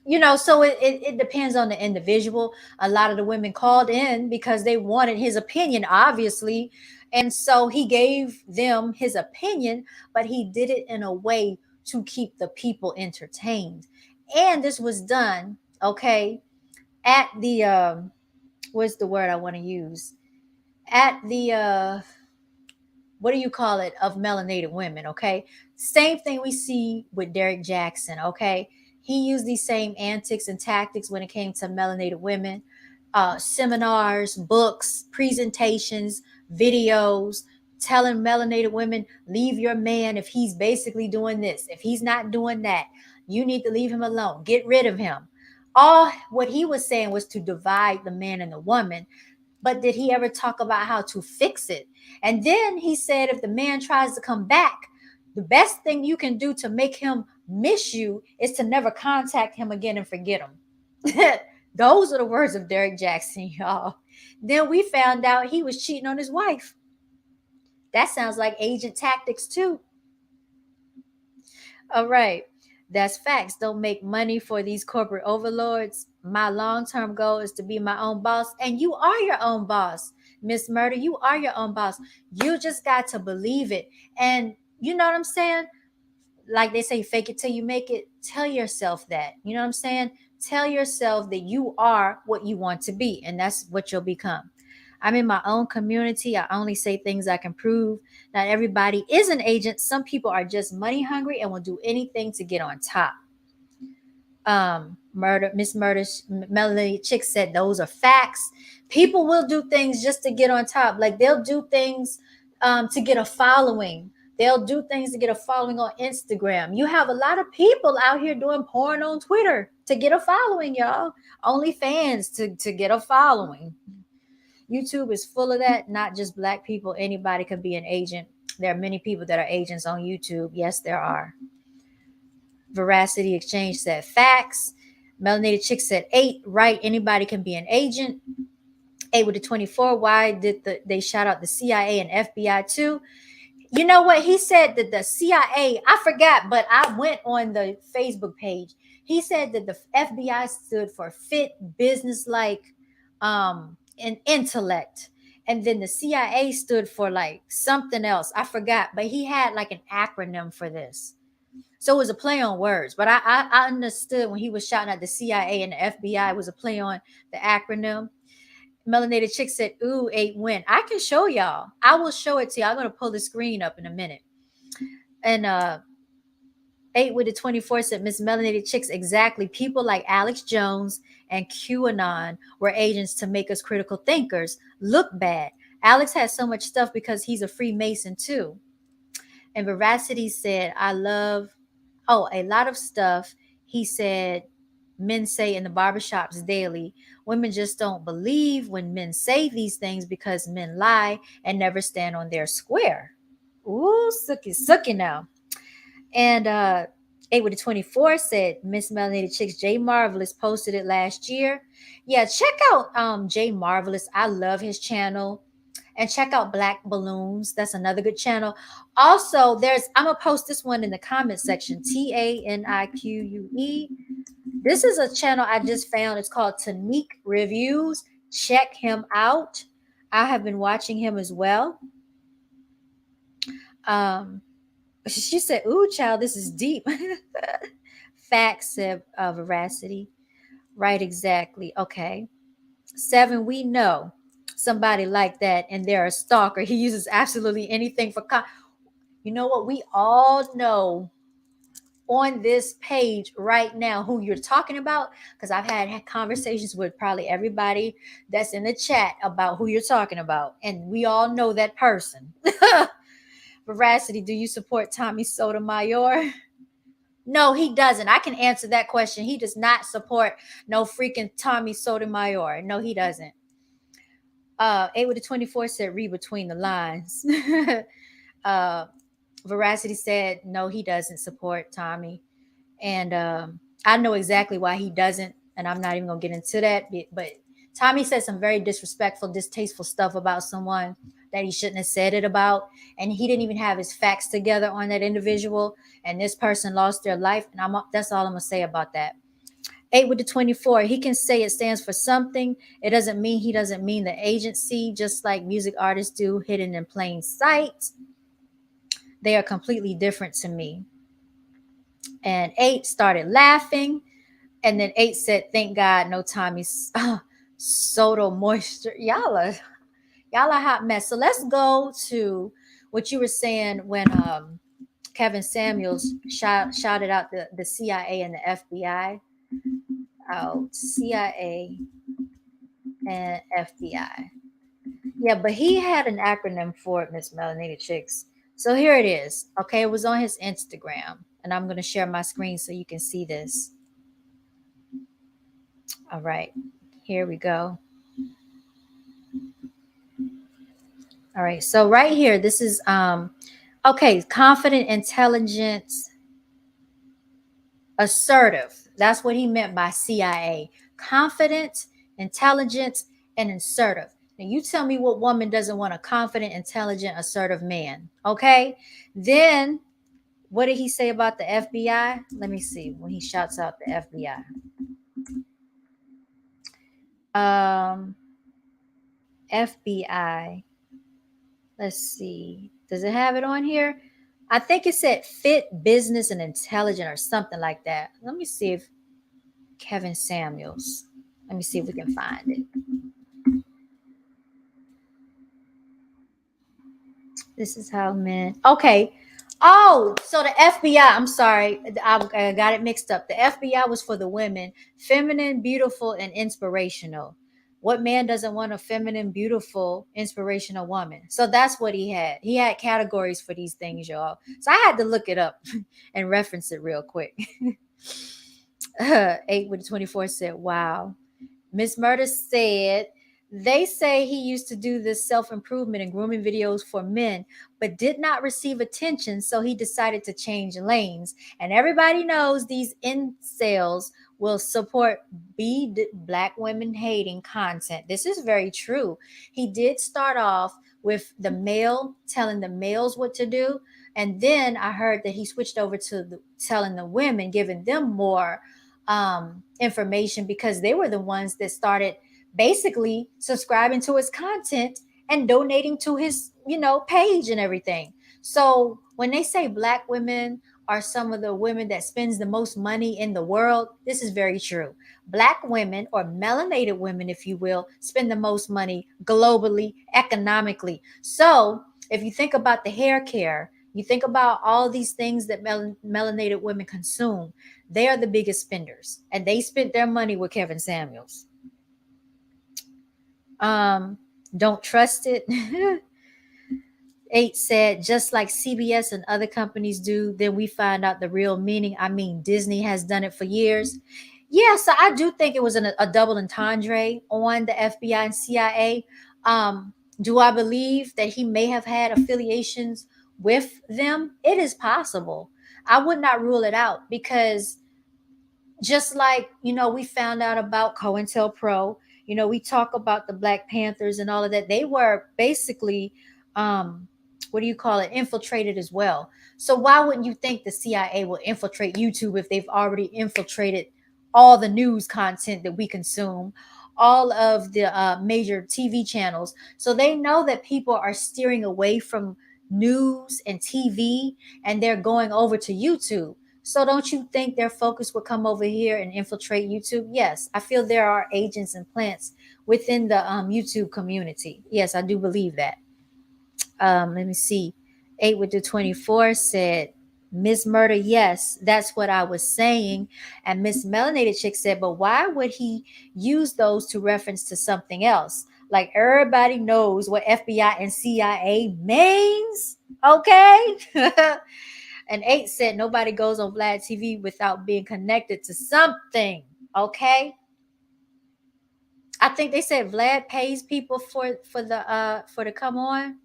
it depends on the individual. A lot of the women called in because they wanted his opinion, obviously. And so he gave them his opinion, but he did it in a way to keep the people entertained. And this was done, okay, at the what's the word I want to use? At the what do you call it, of melanated women, okay? Same thing we see with Derek Jackson, okay? He used these same antics and tactics when it came to melanated women. Seminars, books, presentations, videos, telling melanated women, leave your man if he's basically doing this. If he's not doing that, you need to leave him alone. Get rid of him. All what he was saying was to divide the man and the woman. But did he ever talk about how to fix it? And then he said, if the man tries to come back, the best thing you can do to make him miss you is to never contact him again and forget him. Those are the words of Derek Jackson, y'all. Then we found out he was cheating on his wife. That sounds like agent tactics too. All right. That's facts. Don't make money for these corporate overlords. My long-term goal is to be my own boss. And you are your own boss. Miss Murder, you are your own boss. You just got to believe it. And you know what I'm saying? Like they say, fake it till you make it. Tell yourself that. You know what I'm saying? Tell yourself that you are what you want to be. And that's what you'll become. I'm in my own community. I only say things I can prove. Not everybody is an agent. Some people are just money hungry and will do anything to get on top. Miss Melody Chick said those are facts. People will do things just to get on top. Like they'll do things to get a following. They'll do things to get a following on Instagram. You have a lot of people out here doing porn on Twitter to get a following, y'all. OnlyFans to get a following. YouTube is full of that, not just Black people. Anybody can be an agent. There are many people that are agents on YouTube. Yes, there are. Veracity Exchange said facts. Melanated Chick said 8. Right. Anybody can be an agent. 8 with the 24. Why did they shout out the CIA and FBI too? You know what? He said that the CIA, I forgot, but I went on the Facebook page. He said that the FBI stood for fit, business-like and intellect. And then the CIA stood for like something else. I forgot, but he had like an acronym for this. So it was a play on words. But I understood when he was shouting at the CIA and the FBI, it was a play on the acronym. Melanated Chick said, ooh, 8 win. I can show y'all. I will show it to you. I'm going to pull the screen up in a minute. And 8 with the 24 said, Miss Melanated Chicks, exactly. People like Alex Jones and QAnon were agents to make us critical thinkers look bad. Alex has so much stuff because he's a Freemason too. And Veracity said, I love, a lot of stuff. He said, men say in the barbershops daily. Women just don't believe when men say these things because men lie and never stand on their square. Ooh, sucky now. And 8 with the 24 said, Miss Melanated Chicks, Jay Marvelous posted it last year. Yeah, check out Jay Marvelous. I love his channel. And check out Black Balloons. That's another good channel. Also, I'm going to post this one in the comment section. TANIQUE. This is a channel I just found. It's called Tanique Reviews. Check him out. I have been watching him as well. She said, ooh, child, this is deep. Facts, said Veracity. Right, exactly. Okay. 7, we know somebody like that and they're a stalker. He uses absolutely anything for you know what? We all know on this page right now who you're talking about, because I've had conversations with probably everybody that's in the chat about who you're talking about, and we all know that person. Veracity, do you support Tommy Sotomayor? No, he doesn't. I can answer that question. He does not support no freaking Tommy Sotomayor. No, he doesn't. 8 with the 24 said read between the lines. Veracity said no, he doesn't support Tommy. And I know exactly why he doesn't. And I'm not even going to get into that. But Tommy said some very disrespectful, distasteful stuff about someone that he shouldn't have said it about. And he didn't even have his facts together on that individual. And this person lost their life. And that's all I'm going to say about that. 8 with the 24, he can say it stands for something. It doesn't mean he doesn't mean the agency, just like music artists do, hidden in plain sight. They are completely different to me. And 8 started laughing. And then 8 said, thank God no Tommy Soto moisture. Y'all are a hot mess. So let's go to what you were saying when Kevin Samuels shouted out the CIA and the FBI. CIA and FBI. Yeah, but he had an acronym for it, Miss Melanated Chicks. So here it is. Okay, it was on his Instagram. And I'm going to share my screen so you can see this. All right, here we go. All right, so right here, this is, okay, confident, intelligence, assertive. That's what he meant by CIA. Confident, intelligent, and assertive. Now, you tell me what woman doesn't want a confident, intelligent, assertive man, okay? Then, what did he say about the FBI? Let me see when he shouts out the FBI. FBI. Let's see. Does it have it on here? I think it said fit, business, and intelligent or something like that. Let me see if Kevin Samuels. Let me see if we can find it. This is how men. Okay. Oh, so the FBI. I'm sorry. I got it mixed up. The FBI was for the women. Feminine, beautiful, and inspirational. What man doesn't want a feminine, beautiful, inspirational woman? So that's what he had. He had categories for these things, y'all. So I had to look it up and reference it real quick. 8 with 24 said, wow. Miss Murder said, they say he used to do this self-improvement and grooming videos for men, but did not receive attention, so he decided to change lanes. And everybody knows these incels will support Black women hating content. This is very true. He did start off with the male telling the males what to do. And then I heard that he switched over to telling the women, giving them more information, because they were the ones that started basically subscribing to his content and donating to his, page and everything. So when they say black women are some of the women that spends the most money in the world, this is very true. Black women, or melanated women, if you will, spend the most money globally, economically. So if you think about the hair care, you think about all these things that melanated women consume, they are the biggest spenders, and they spent their money with Kevin Samuels. Um, don't trust it. 8 said, just like CBS and other companies do, then we find out the real meaning. I mean, Disney has done it for years. Yeah, so I do think it was a double entendre on the FBI and CIA. Do I believe that he may have had affiliations with them? It is possible. I would not rule it out, because just like, we found out about COINTELPRO, we talk about the Black Panthers and all of that. They were basically, what do you call it, infiltrated as well. So why wouldn't you think the CIA will infiltrate YouTube if they've already infiltrated all the news content that we consume, all of the major TV channels? So they know that people are steering away from news and TV, and they're going over to YouTube. So don't you think their focus will come over here and infiltrate YouTube? Yes, I feel there are agents and plants within the YouTube community. Yes, I do believe that. Let me see. 8 with the 24 said, Miss Murder, yes, that's what I was saying. And Miss Melanated Chick said, but why would he use those to reference to something else? Like, everybody knows what FBI and CIA means. Okay. And 8 said, nobody goes on Vlad TV without being connected to something. Okay. I think they said Vlad pays people for the come on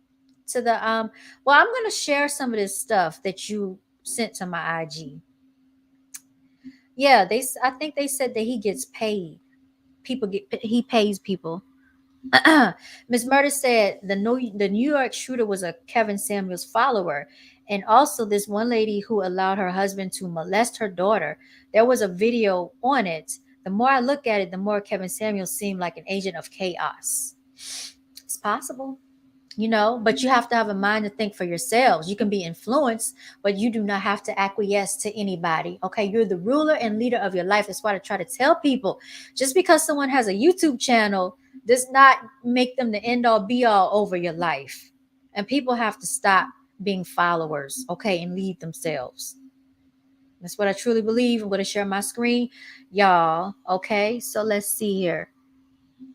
to the well, I'm gonna share some of this stuff that you sent to my IG. Yeah, I think they said that he gets paid. He pays people. Miss Murder said the New York shooter was a Kevin Samuels follower, and also this one lady who allowed her husband to molest her daughter. There was a video on it. The more I look at it, the more Kevin Samuels seemed like an agent of chaos. It's possible. But you have to have a mind to think for yourselves. You can be influenced, but you do not have to acquiesce to anybody. Okay, you're the ruler and leader of your life. That's why I try to tell people, just because someone has a YouTube channel does not make them the end all be all over your life. And people have to stop being followers, okay, and lead themselves. That's what I truly believe. I'm going to share my screen, y'all. Okay, so let's see here.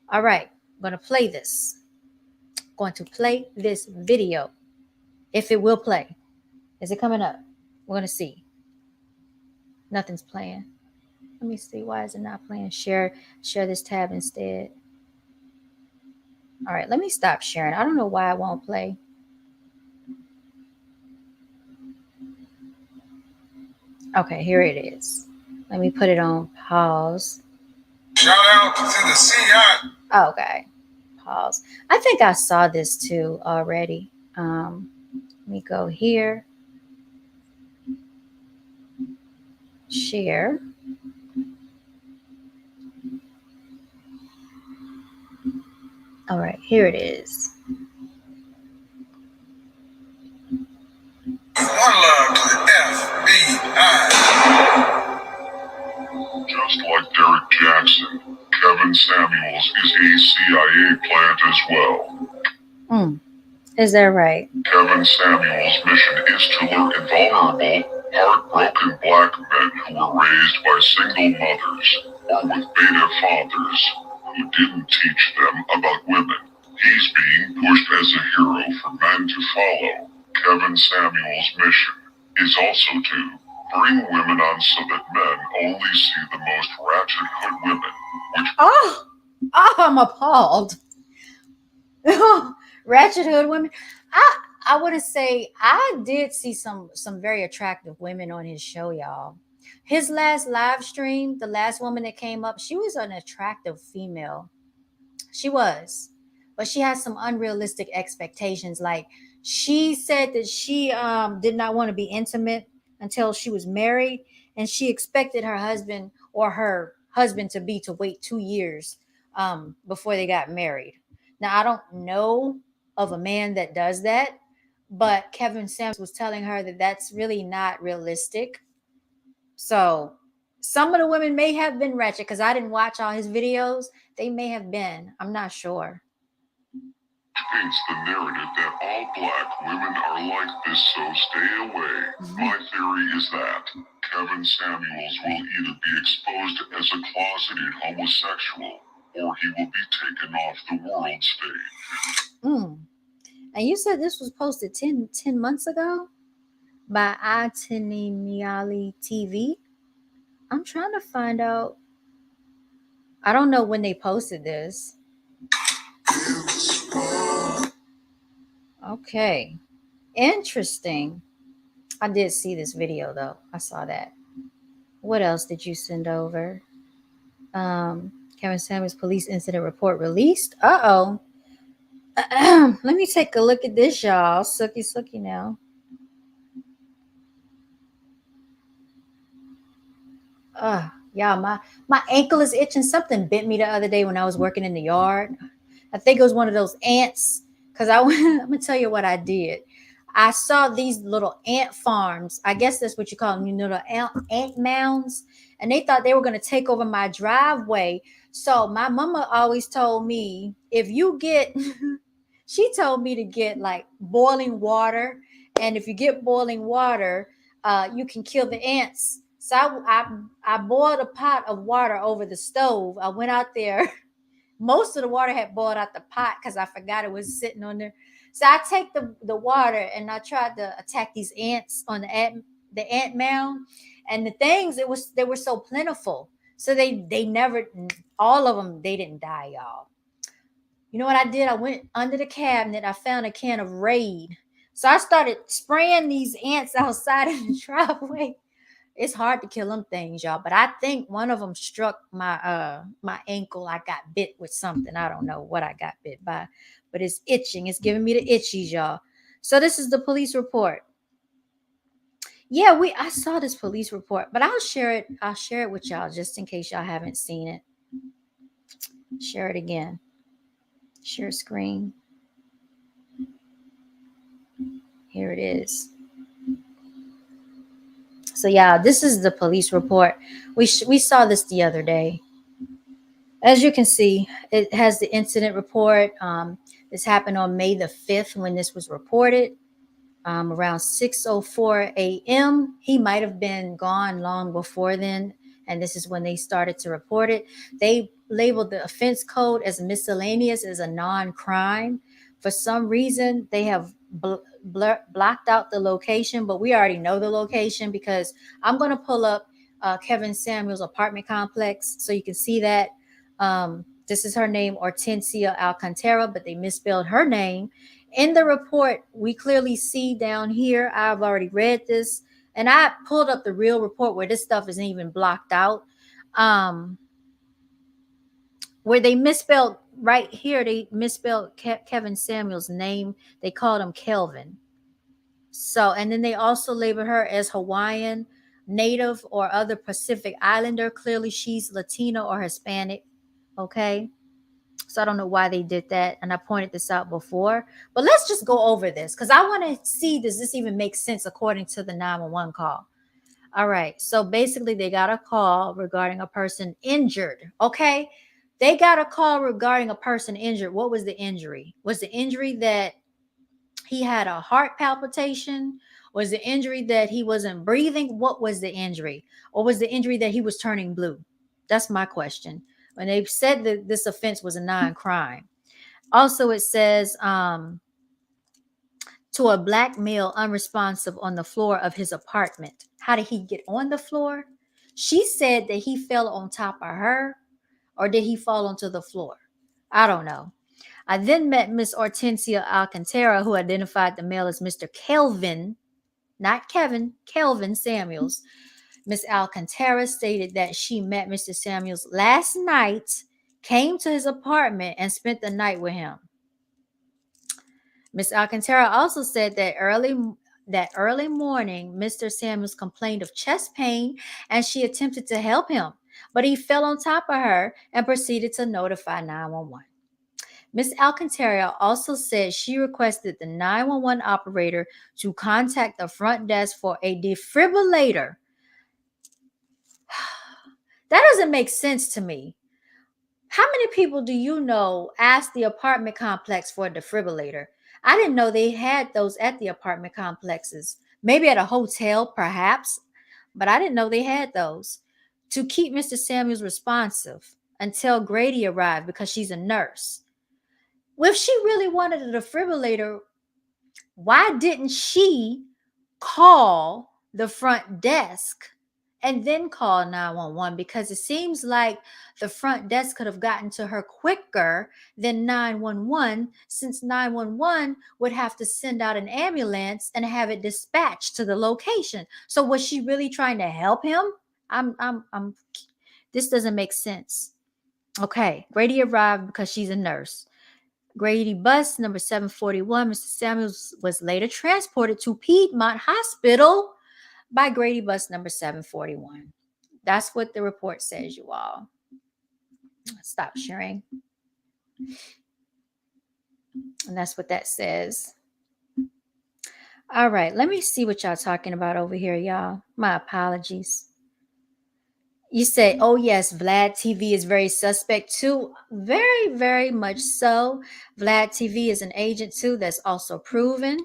All right, I'm going to play this. Going to play this video, if it will play. Is it coming up? We're going to see. Nothing's playing. Let me see. Why is it not playing? Share this tab instead. All right, let me stop sharing. I don't know why it won't play. Okay, here it is. Let me put it on pause. Shout out to the CIA. Okay, pause. I think I saw this too already. Let me go here. Share. All right, here it is. One love to the FBI. Just like Derek Jackson, Kevin Samuels is a CIA plant as well. Is that right? Kevin Samuels' mission is to lure vulnerable, heartbroken black men who were raised by single mothers or with beta fathers who didn't teach them about women. He's being pushed as a hero for men to follow. Kevin Samuels' mission is also to bring women on so that men only see the most ratchet hood women, which... Oh, I'm appalled. Ratchet hood women. I want to say I did see some very attractive women on his show, y'all. His last live stream, the last woman that came up, she was an attractive female. She was, but she had some unrealistic expectations. Like, she said that she did not want to be intimate until she was married, and she expected her husband to wait 2 years before they got married. Now, I don't know of a man that does that, but Kevin Samuels was telling her that that's really not realistic. So some of the women may have been ratchet because I didn't watch all his videos. They may have been. I'm not sure. Paints the narrative that all black women are like this, so stay away. My theory is that Kevin Samuels will either be exposed as a closeted homosexual or he will be taken off the world stage. And you said this was posted 10 months ago by Atinimiali TV. I'm trying to find out. I don't know when they posted this. Okay. Interesting. I did see this video though. I saw that. What else did you send over? Kevin Samuels police incident report released. Uh-oh. Let me take a look at this, y'all. Sucky now. Y'all, my ankle is itching. Something bit me the other day when I was working in the yard. I think it was one of those ants. Cause I'm gonna tell you what I did. I saw these little ant farms. I guess that's what you call them, the ant mounds. And they thought they were gonna take over my driveway. So my mama always told me, if you get, she told me to get like boiling water, and if you get boiling water, you can kill the ants. So I boiled a pot of water over the stove. I went out there. Most of the water had boiled out the pot because I forgot it was sitting on there. So I take the water and I tried to attack these ants on the ant mound. And the things, they were so plentiful. So they never, all of them, they didn't die, y'all. You know what I did? I went under the cabinet. I found a can of Raid. So I started spraying these ants outside in the driveway. It's hard to kill them things, y'all. But I think one of them struck my ankle. I got bit with something. I don't know what I got bit by, but it's itching. It's giving me the itchies, y'all. So this is the police report. Yeah, I saw this police report, but I'll share it. I'll share it with y'all just in case y'all haven't seen it. Share it again. Share screen. Here it is. So yeah, this is the police report. We saw this the other day. As you can see, it has the incident report. This happened on May the 5th when this was reported. Around 6:04 a.m. He might have been gone long before then, and this is when they started to report it. They labeled the offense code as miscellaneous, as a non-crime. For some reason, they have blocked out the location, but we already know the location because I'm going to pull up Kevin Samuels' apartment complex so you can see that. This is her name, Ortencia Alcantara, but they misspelled her name. In the report, we clearly see down here, I've already read this, and I pulled up the real report where this stuff isn't even blocked out. Where they misspelled right here, they misspelled Kevin Samuels' name. They called him Kelvin. So, and then they also labeled her as Hawaiian, Native, or other Pacific Islander. Clearly, she's Latino or Hispanic. Okay. So I don't know why they did that. And I pointed this out before. But let's just go over this because I want to see, does this even make sense according to the 911 call? All right. So basically, they got a call regarding a person injured. Okay. They got a call regarding a person injured. What was the injury? Was the injury that he had a heart palpitation? Was the injury that he wasn't breathing? What was the injury? Or was the injury that he was turning blue? That's my question. When they said that this offense was a non-crime. Also, it says to a black male unresponsive on the floor of his apartment. How did he get on the floor? She said that he fell on top of her, or did he fall onto the floor? I don't know. I then met Miss Ortencia Alcantara, who identified the male as Mr. Kelvin, not Kevin, Kelvin Samuels. Miss Alcantara stated that she met Mr. Samuels last night, came to his apartment, and spent the night with him. Miss Alcantara also said that early morning, Mr. Samuels complained of chest pain and she attempted to help him. but he fell on top of her and proceeded to notify 911. Ms. Alcantara also said she requested the 911 operator to contact the front desk for a defibrillator. That doesn't make sense to me. How many people do you know asked the apartment complex for a defibrillator? I didn't know they had those at the apartment complexes. Maybe at a hotel, perhaps, but I didn't know they had those. To keep Mr. Samuels responsive until Grady arrived because she's a nurse. Well, if she really wanted a defibrillator, why didn't she call the front desk and then call 911? Because it seems like the front desk could have gotten to her quicker than 911, since 911 would have to send out an ambulance and have it dispatched to the location. So was she really trying to help him? I'm this doesn't make sense. Okay, Grady arrived because she's a nurse. Grady bus number 741, Mr. Samuels was later transported to Piedmont Hospital by Grady bus number 741. That's what the report says, you all. Stop sharing. And that's what that says. All right, let me see what y'all talking about over here, y'all. My apologies. You say, oh yes, Vlad TV is very suspect too. Very, very much so. Vlad TV is an agent too. That's also proven.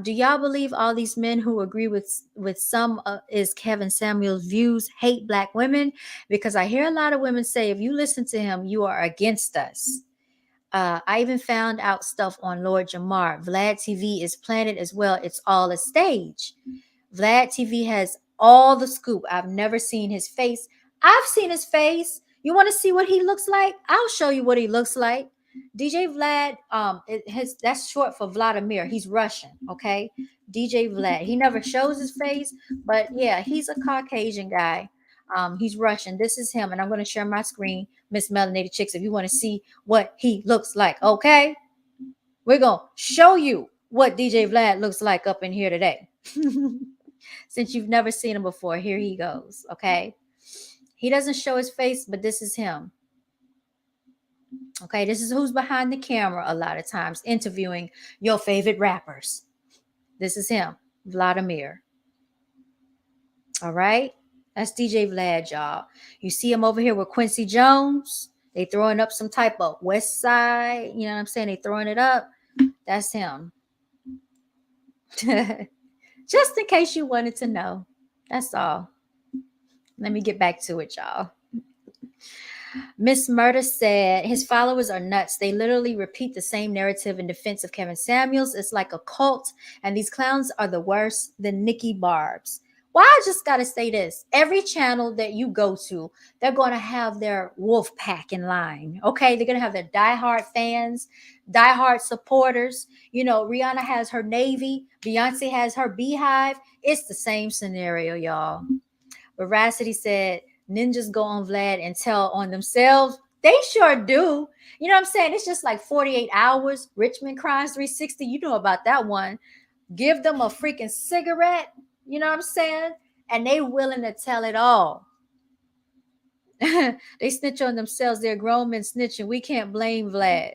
Do y'all believe all these men who agree with some is Kevin Samuels' views hate black women? Because I hear a lot of women say, if you listen to him, you are against us. I even found out stuff on Lord Jamar. Vlad TV is planted as well. It's all a stage. Vlad TV has all the scoop. I've never seen his face. I've seen his face. You want to see what he looks like? I'll show you what he looks like. DJ Vlad, that's short for Vladimir. He's Russian, okay? DJ Vlad. He never shows his face, but yeah, he's a Caucasian guy. He's Russian. This is him, and I'm going to share my screen, Miss Melanated Chicks, if you want to see what he looks like, okay? We're going to show you what DJ Vlad looks like up in here today. Since you've never seen him before, here he goes, okay? He doesn't show his face, but this is him. Okay, this is who's behind the camera a lot of times, interviewing your favorite rappers. This is him, Vladimir. All right, that's DJ Vlad, y'all. You see him over here with Quincy Jones. They throwing up some type of West Side, you know what I'm saying? They throwing it up. That's him. Just in case you wanted to know. That's all. Let me get back to it, y'all. Miss Murder said his followers are nuts. They literally repeat the same narrative in defense of Kevin Samuels. It's like a cult, and these clowns are the worst than Nikki Barbs. Well, I just got to say this. Every channel that you go to, they're going to have their wolf pack in line, okay? They're going to have their diehard fans, diehard supporters. You know, Rihanna has her Navy. Beyonce has her Beehive. It's the same scenario, y'all. Veracity said, ninjas go on Vlad and tell on themselves. They sure do. You know what I'm saying? It's just like 48 hours. Richmond Crimes 360. You know about that one. Give them a freaking cigarette. You know what I'm saying? And they willing to tell it all. They snitch on themselves. They're grown men snitching. We can't blame Vlad.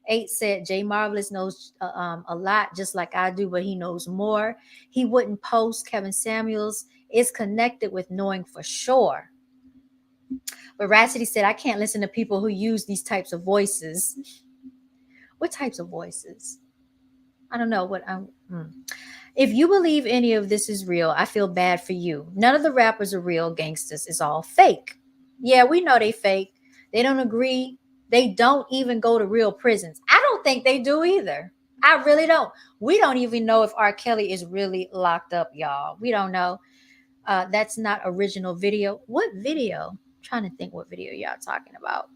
8 said Jay Marvelous knows a lot, just like I do, but he knows more. He wouldn't post. Kevin Samuels is connected with knowing for sure. Veracity said, I can't listen to people who use these types of voices. What types of voices? I don't know what I'm... If you believe any of this is real, I feel bad for you. None of the rappers are real gangsters. It's all fake. Yeah, we know they fake. They don't agree. They don't even go to real prisons. I don't think they do either. I really don't. We don't even know if R. Kelly is really locked up, y'all. We don't know. That's not original video. What video? I'm trying to think what video y'all talking about.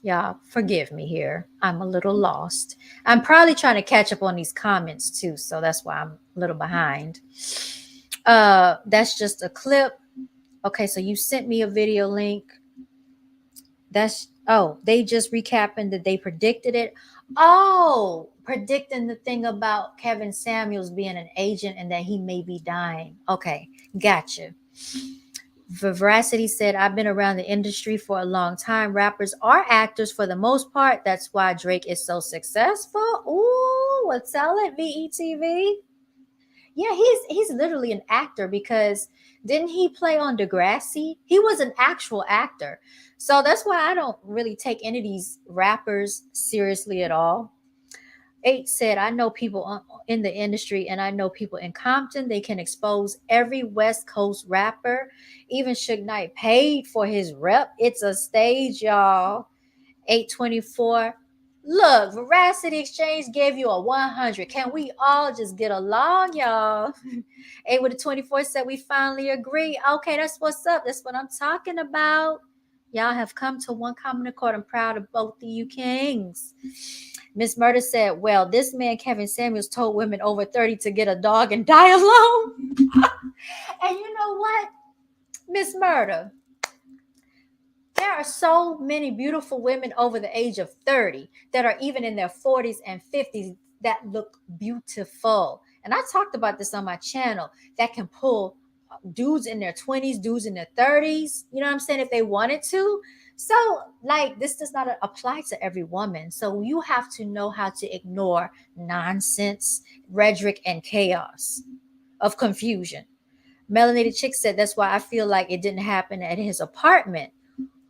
Y'all, forgive me here. I'm a little lost. I'm probably trying to catch up on these comments too, so that's why I'm a little behind. That's just a clip. Okay, so you sent me a video link. They just recapping that they predicted it. Oh, predicting the thing about Kevin Samuels being an agent and that he may be dying. Okay, gotcha. Veracity said, I've been around the industry for a long time. Rappers are actors for the most part. That's why Drake is so successful. Ooh, well, tell it, VETV. Yeah, he's literally an actor because didn't he play on Degrassi? He was an actual actor. So that's why I don't really take any of these rappers seriously at all. 8 said, I know people in the industry and I know people in Compton. They can expose every West Coast rapper. Even Suge Knight paid for his rep. It's a stage, y'all. 824. Look, Veracity Exchange gave you a 100. Can we all just get along, y'all? 8 with a 24 said, we finally agree. Okay, that's what's up. That's what I'm talking about. Y'all have come to one common accord. I'm proud of both of you kings. Miss Murder said, well, this man, Kevin Samuels, told women over 30 to get a dog and die alone. And you know what, Miss Murder? There are so many beautiful women over the age of 30 that are even in their 40s and 50s that look beautiful. And I talked about this on my channel that can pull dudes in their 20s, dudes in their 30s, you know what I'm saying, if they wanted to. So, like, this does not apply to every woman. So, you have to know how to ignore nonsense, rhetoric, and chaos of confusion. Melanated Chick said, that's why I feel like it didn't happen at his apartment.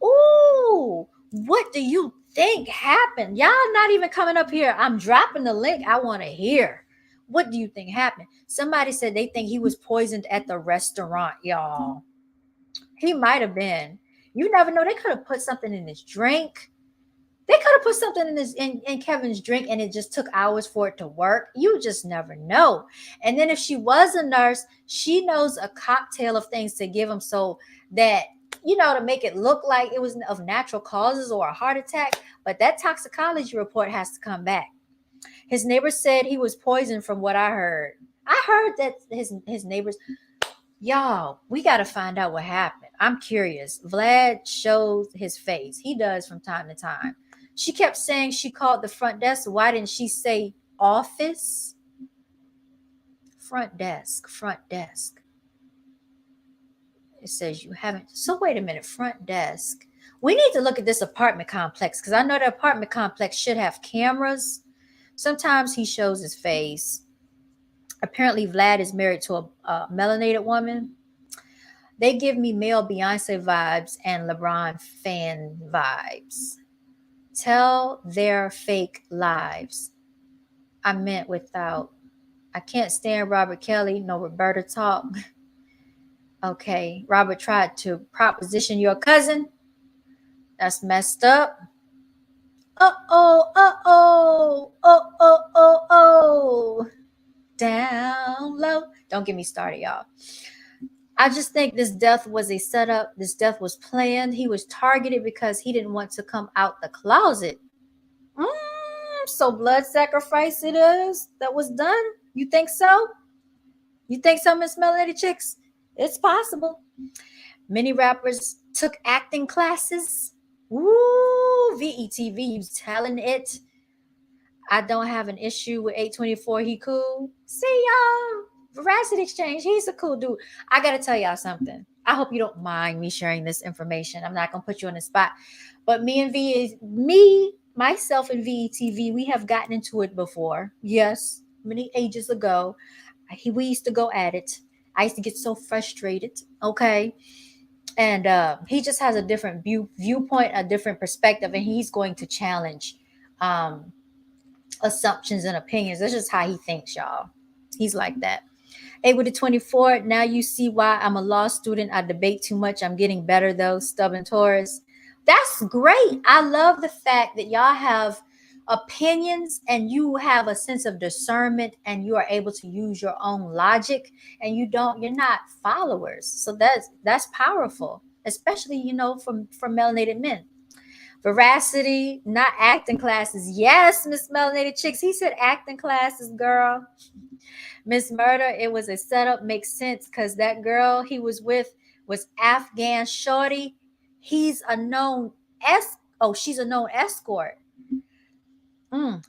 Ooh, what do you think happened? Y'all not even coming up here. I'm dropping the link. I want to hear. What do you think happened? Somebody said they think he was poisoned at the restaurant, y'all. He might have been. You never know. They could have put something in his drink. They could have put something in Kevin's drink and it just took hours for it to work. You just never know. And then if she was a nurse, she knows a cocktail of things to give him so that, you know, to make it look like it was of natural causes or a heart attack. But that toxicology report has to come back. His neighbor said he was poisoned from what I heard. I heard that his neighbors, y'all, we got to find out what happened. I'm curious. Vlad shows his face. He does from time to time. She kept saying she called the front desk. Why didn't she say office? Front desk, front desk. It says you haven't. So wait a minute, front desk. We need to look at this apartment complex because I know the apartment complex should have cameras. Sometimes he shows his face. Apparently, Vlad is married to a melanated woman. They give me male Beyonce vibes and LeBron fan vibes. Tell their fake lives. I meant without. I can't stand Robert Kelly. No Roberta talk. Okay, Robert tried to proposition your cousin. That's messed up. Oh. Down low. Don't get me started, y'all. I just think this death was a setup. This death was planned. He was targeted because he didn't want to come out the closet. So blood sacrifice it is that was done? You think so? You think so, Miss Melody Chicks? It's possible. Many rappers took acting classes. Woo, VETV, you telling it. I don't have an issue with 824. He cool. See y'all. Veracity Exchange. He's a cool dude. I gotta tell y'all something. I hope you don't mind me sharing this information. I'm not gonna put you on the spot. But myself and VETV, we have gotten into it before. Yes, many ages ago. We used to go at it. I used to get so frustrated. Okay. And he just has a different viewpoint, a different perspective, and he's going to challenge assumptions and opinions. That's just how he thinks, y'all. He's like that. 8 with the 24. Now you see why I'm a law student. I debate too much. I'm getting better though. Stubborn Taurus. That's great. I love the fact that y'all have opinions and you have a sense of discernment and you are able to use your own logic and you're not followers. So that's powerful, especially, from melanated men. Veracity, not acting classes. Yes, Miss Melanated Chicks. He said acting classes, girl. Miss Murder, it was a setup. Makes sense because that girl he was with was Afghan Shorty. She's a known escort.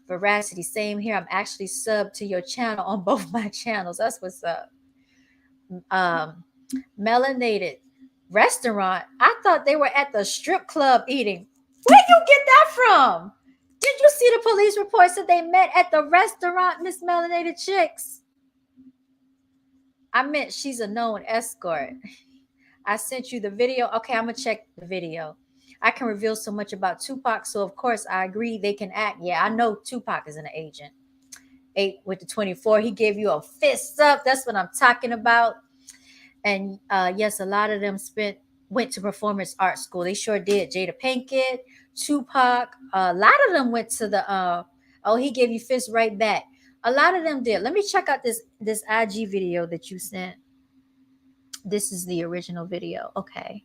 Veracity, same here. I'm actually subbed to your channel on both my channels. That's what's up. Melanated. restaurant. I thought they were at the strip club eating. Where'd you get that from? Did you see the police reports that they met at the restaurant, Miss Melanated Chicks? I meant she's a known escort. I sent you the video. Okay, I'm going to check the video. I can reveal so much about Tupac, so of course I agree they can act. Yeah, I know Tupac is an agent. 8 with the 24. He gave you a fist up. That's what I'm talking about. And yes, a lot of them went to performance art school. They sure did. Jada Pinkett, Tupac. A lot of them went to the. He gave you fists right back. A lot of them did. Let me check out this IG video that you sent. This is the original video. Okay.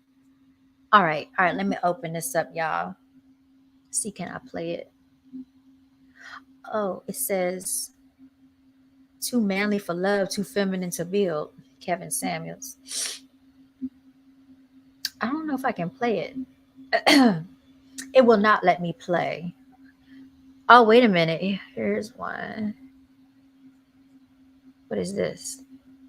All right. Let me open this up, y'all. See, can I play it? Oh, it says, too manly for love, too feminine to build. Kevin Samuels. I don't know if I can play it. It will not let me play. Oh, wait a minute. Here's one. What is this?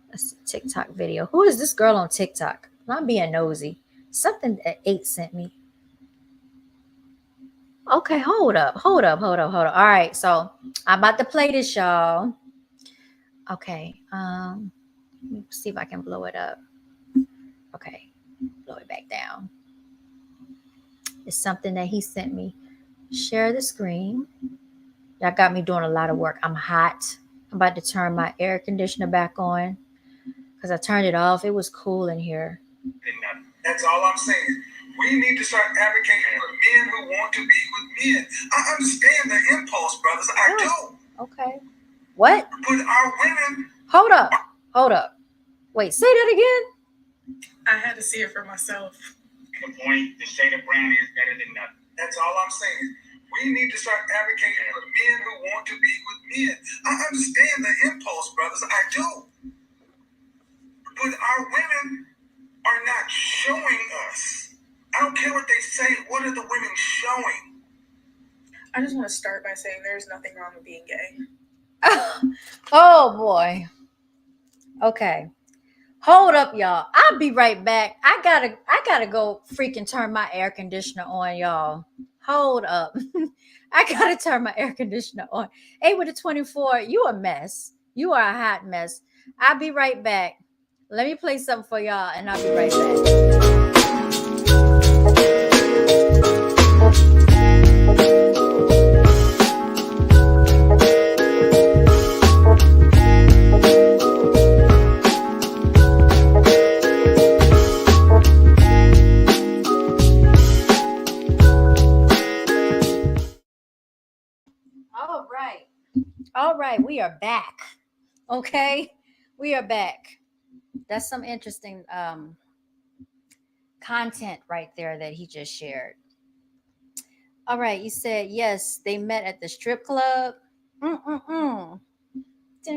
That's a TikTok video. Who is this girl on TikTok? I'm being nosy. Something that 8 sent me. Okay, hold up. All right, so I'm about to play this, y'all. Okay, let me see if I can blow it up. Okay, blow it back down. It's something that he sent me. Share the screen. Y'all got me doing a lot of work. I'm hot. I'm about to turn my air conditioner back on because I turned it off. It was cool in here. That's all I'm saying. We need to start advocating for men who want to be with men. I understand the impulse, brothers. I do. Okay. What? But our women. Hold up. Wait, say that again. I had to see it for myself. The point, the shade of brown is better than nothing. That's all I'm saying. We need to start advocating for men who want to be with men. I understand the impulse, brothers. I do. But our women are not showing us. I don't care what they say. What are the women showing? I just want to start by saying there's nothing wrong with being gay. Oh boy. Okay. Hold up, y'all. I'll be right back. I gotta go freaking turn my air conditioner on, y'all. Hold up. I gotta turn my air conditioner on. 8 with a 24. You a mess. You are a hot mess. I'll be right back. Let me play something for y'all and I'll be right back. All right, we are back. Okay, we are back. That's some interesting content right there that he just shared. All right, you said yes, they met at the strip club. Give me $20. Give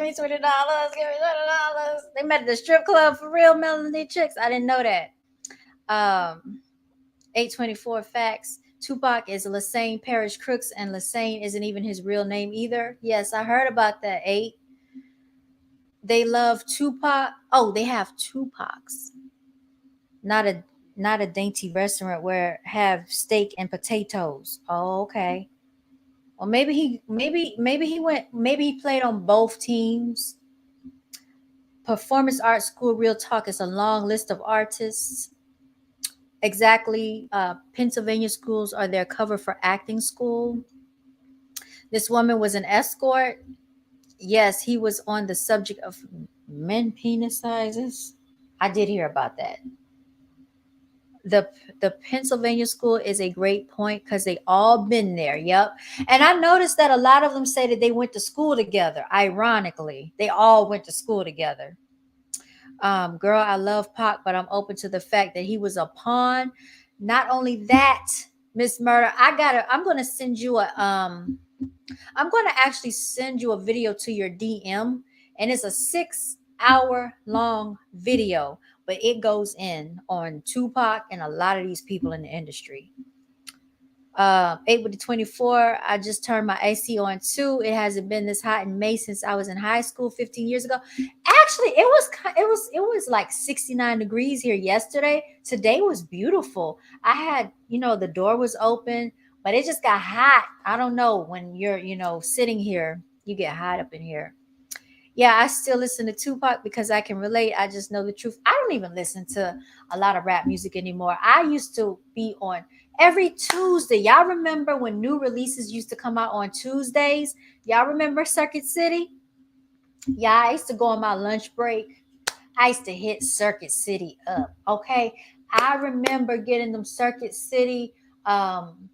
me $20. They met at the strip club for real, Melanie Chicks. I didn't know that. 824 facts. Tupac is Lassane Parish Crooks, and Lassane isn't even his real name either. Yes, I heard about that. 8. They love Tupac. Oh, they have Tupacs. Not a dainty restaurant where have steak and potatoes. Oh, okay. Well, maybe he played on both teams. Performance art school, real talk, is a long list of artists. Exactly. Pennsylvania schools are their cover for acting school. This woman was an escort. Yes, he was on the subject of men penis sizes. I did hear about that. The Pennsylvania school is a great point because they all been there. Yep. And I noticed that a lot of them say that they went to school together. Ironically, they all went to school together. Girl, I love Pac, but I'm open to the fact that he was a pawn. Not only that, Miss Murder, I'm gonna send you I'm gonna actually send you a video to your DM, and it's a 6-hour long video, but it goes in on Tupac and a lot of these people in the industry. 8 with the 24. I just turned my AC on too. It hasn't been this hot in May since I was in high school 15 years ago. Actually, it was like 69 degrees here yesterday. Today was beautiful. I had, the door was open, but it just got hot. I don't know, when you're, sitting here, you get hot up in here. Yeah, I still listen to Tupac because I can relate. I just know the truth. I don't even listen to a lot of rap music anymore. I used to be on every Tuesday. Y'all remember when new releases used to come out on Tuesdays? Y'all remember Circuit City? Yeah, I used to go on my lunch break. I used to hit Circuit City up. Okay. I remember getting them Circuit City um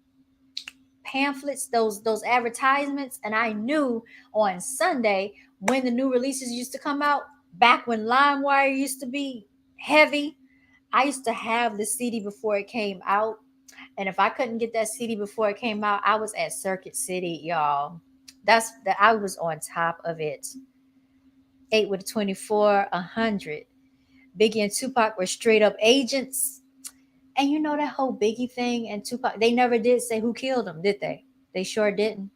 pamphlets, those advertisements, and I knew on Sunday when the new releases used to come out, back when LimeWire used to be heavy. I used to have the CD before it came out. And if I couldn't get that CD before it came out, I was at Circuit City, y'all. That's that I was on top of it. 8 with a 24, 100. Biggie and Tupac were straight up agents. And you know that whole Biggie thing and Tupac, they never did say who killed them, did they? They sure didn't.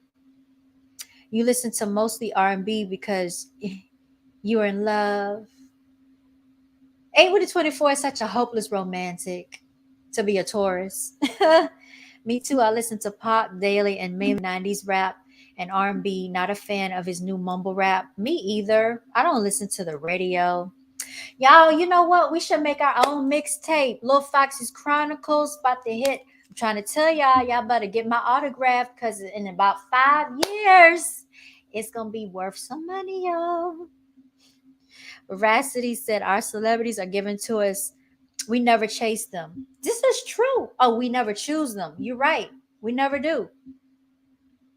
You listen to mostly R&B because you're in love. 8 with a 24 is such a hopeless romantic to be a Taurus. Me too. I listen to pop daily and mainly 90s rap and R&B. Not a fan of his new mumble rap. Me either. I don't listen to the radio. Y'all, you know what? We should make our own mixtape. Lil Foxy's Chronicles about to hit. I'm trying to tell y'all better get my autograph because in about 5 years, it's going to be worth some money, y'all. Veracity said our celebrities are given to us. We never chase them. This is true. Oh, we never choose them. You're right. We never do.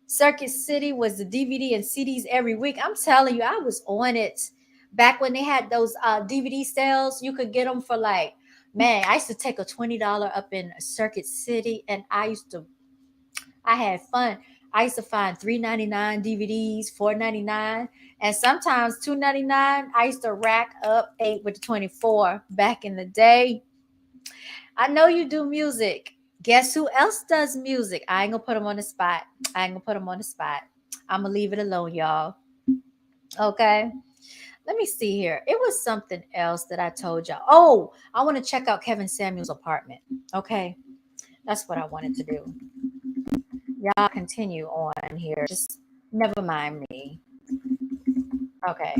Circuit City was the DVD and CDs every week. I'm telling you, I was on it. Back when they had those DVD sales, you could get them for like, man, I used to take a $20 up in Circuit City and I had fun. I used to find $3.99 DVDs, $4.99, and sometimes $2.99. I used to rack up 8 with the 24 back in the day. I know you do music. Guess who else does music? I ain't gonna put them on the spot. I ain't gonna put them on the spot. I'm gonna leave it alone, y'all. Okay. Let me see here. It was something else that I told y'all. Oh, I want to check out Kevin Samuel's apartment. Okay. That's what I wanted to do. Y'all continue on here. Just never mind me. Okay.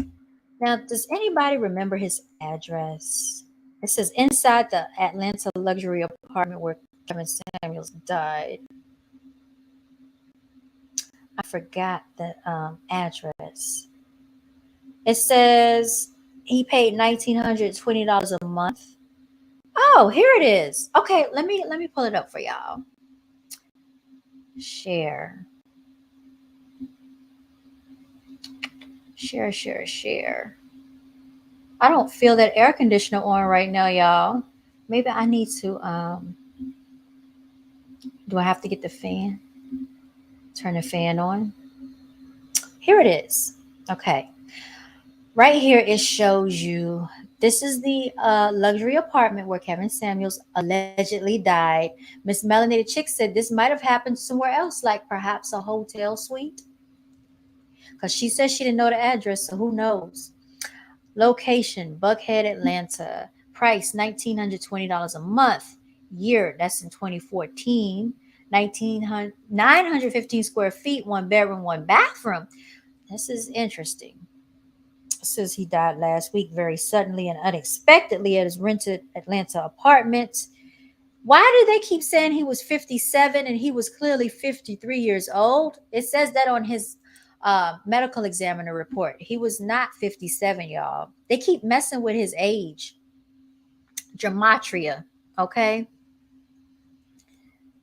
Now, does anybody remember his address? It says inside the Atlanta luxury apartment where Kevin Samuels died. I forgot the address. It says he paid $1,920 a month. Oh, here it is. Okay, let me pull it up for y'all. Share. Share. I don't feel that air conditioner on right now, y'all. Maybe I need to do I have to get the fan? Turn the fan on. Here it is. Okay. Right here it shows you this is the luxury apartment where Kevin Samuels allegedly died. Miss Melanated Chick said this might have happened somewhere else, like perhaps a hotel suite. Because she said she didn't know the address, so who knows? Location, Buckhead, Atlanta. Price, $1,920 a month. Year, that's in 2014. 915 square feet, one bedroom, one bathroom. This is interesting. It says he died last week very suddenly and unexpectedly at his rented Atlanta apartment. Why do they keep saying he was 57 and he was clearly 53 years old? It says that on his medical examiner report. He was not 57, y'all. They keep messing with his age. Gematria, okay?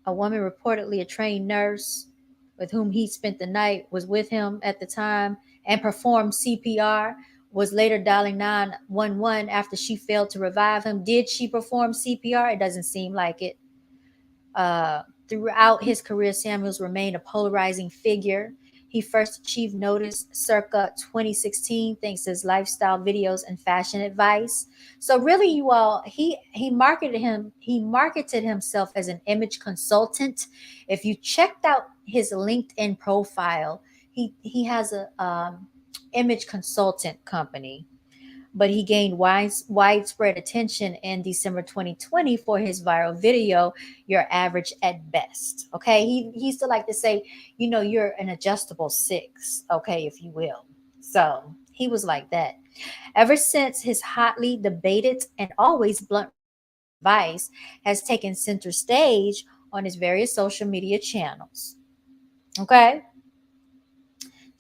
A woman, reportedly a trained nurse with whom he spent the night, was with him at the time and performed CPR, was later dialing 911 after she failed to revive him. Did she perform CPR? It doesn't seem like it. Throughout his career, Samuels remained a polarizing figure. He first achieved notice circa 2016 thanks to his lifestyle videos and fashion advice. So really, you all, he marketed himself as an image consultant. If you checked out his LinkedIn profile, he has a image consultant company. but he gained widespread attention in December 2020 for his viral video, "You're Average at Best." Okay, he used to like to say, you're an adjustable six, okay, if you will. So he was like that. Ever since, his hotly debated and always blunt advice has taken center stage on his various social media channels. Okay.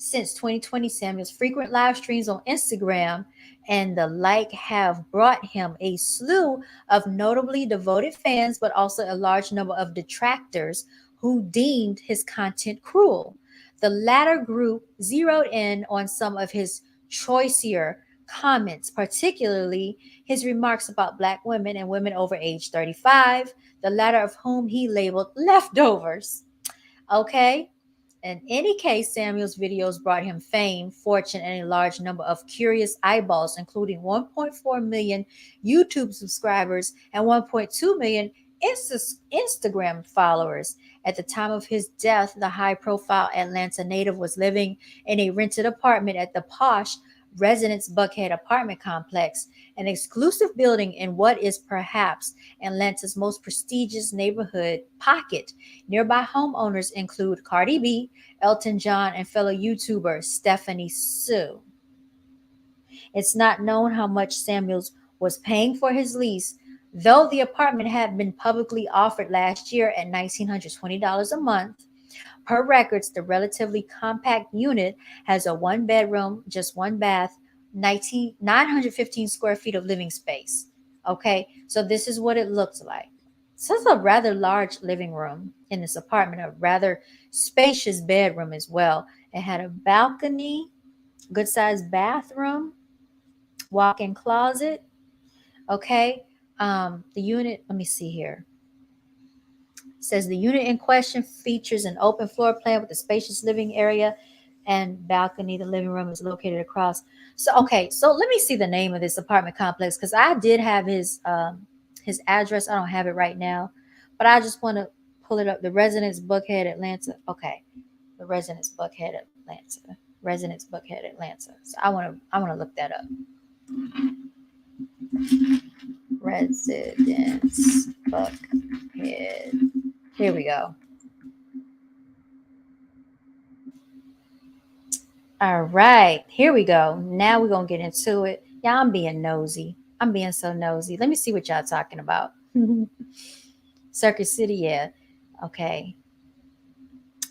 Since 2020, Samuel's frequent live streams on Instagram and the like have brought him a slew of notably devoted fans, but also a large number of detractors who deemed his content cruel. The latter group zeroed in on some of his choicier comments, particularly his remarks about Black women and women over age 35, the latter of whom he labeled leftovers. Okay? In any case, Samuel's videos brought him fame, fortune, and a large number of curious eyeballs, including 1.4 million YouTube subscribers and 1.2 million Instagram followers. At the time of his death, the high profile Atlanta native was living in a rented apartment at the posh Residence Buckhead apartment complex, an exclusive building in what is perhaps Atlanta's most prestigious neighborhood pocket. Nearby homeowners include Cardi B, Elton John, and fellow YouTuber Stephanie Sue. It's not known how much Samuels was paying for his lease, though the apartment had been publicly offered last year at $1,920 a month. Per records, the relatively compact unit has a one bedroom, just one bath, 915 square feet of living space. Okay, so this is what it looks like. So it's a rather large living room in this apartment, a rather spacious bedroom as well. It had a balcony, good sized bathroom, walk in closet. Okay, the unit, let me see here. Says the unit in question features an open floor plan with a spacious living area and balcony. The living room is located across. So okay, so let me see the name of this apartment complex because I did have his address. I don't have it right now, but I just want to pull it up. The Residence Buckhead, Atlanta. Okay, the Residence Buckhead, Atlanta. Residence Buckhead, Atlanta. So I want to look that up. Residence Buckhead. Here we go. All right, here we go. Now we're going to get into it. Yeah, I'm being nosy. I'm being so nosy. Let me see what y'all talking about. Circuit City, yeah. Okay.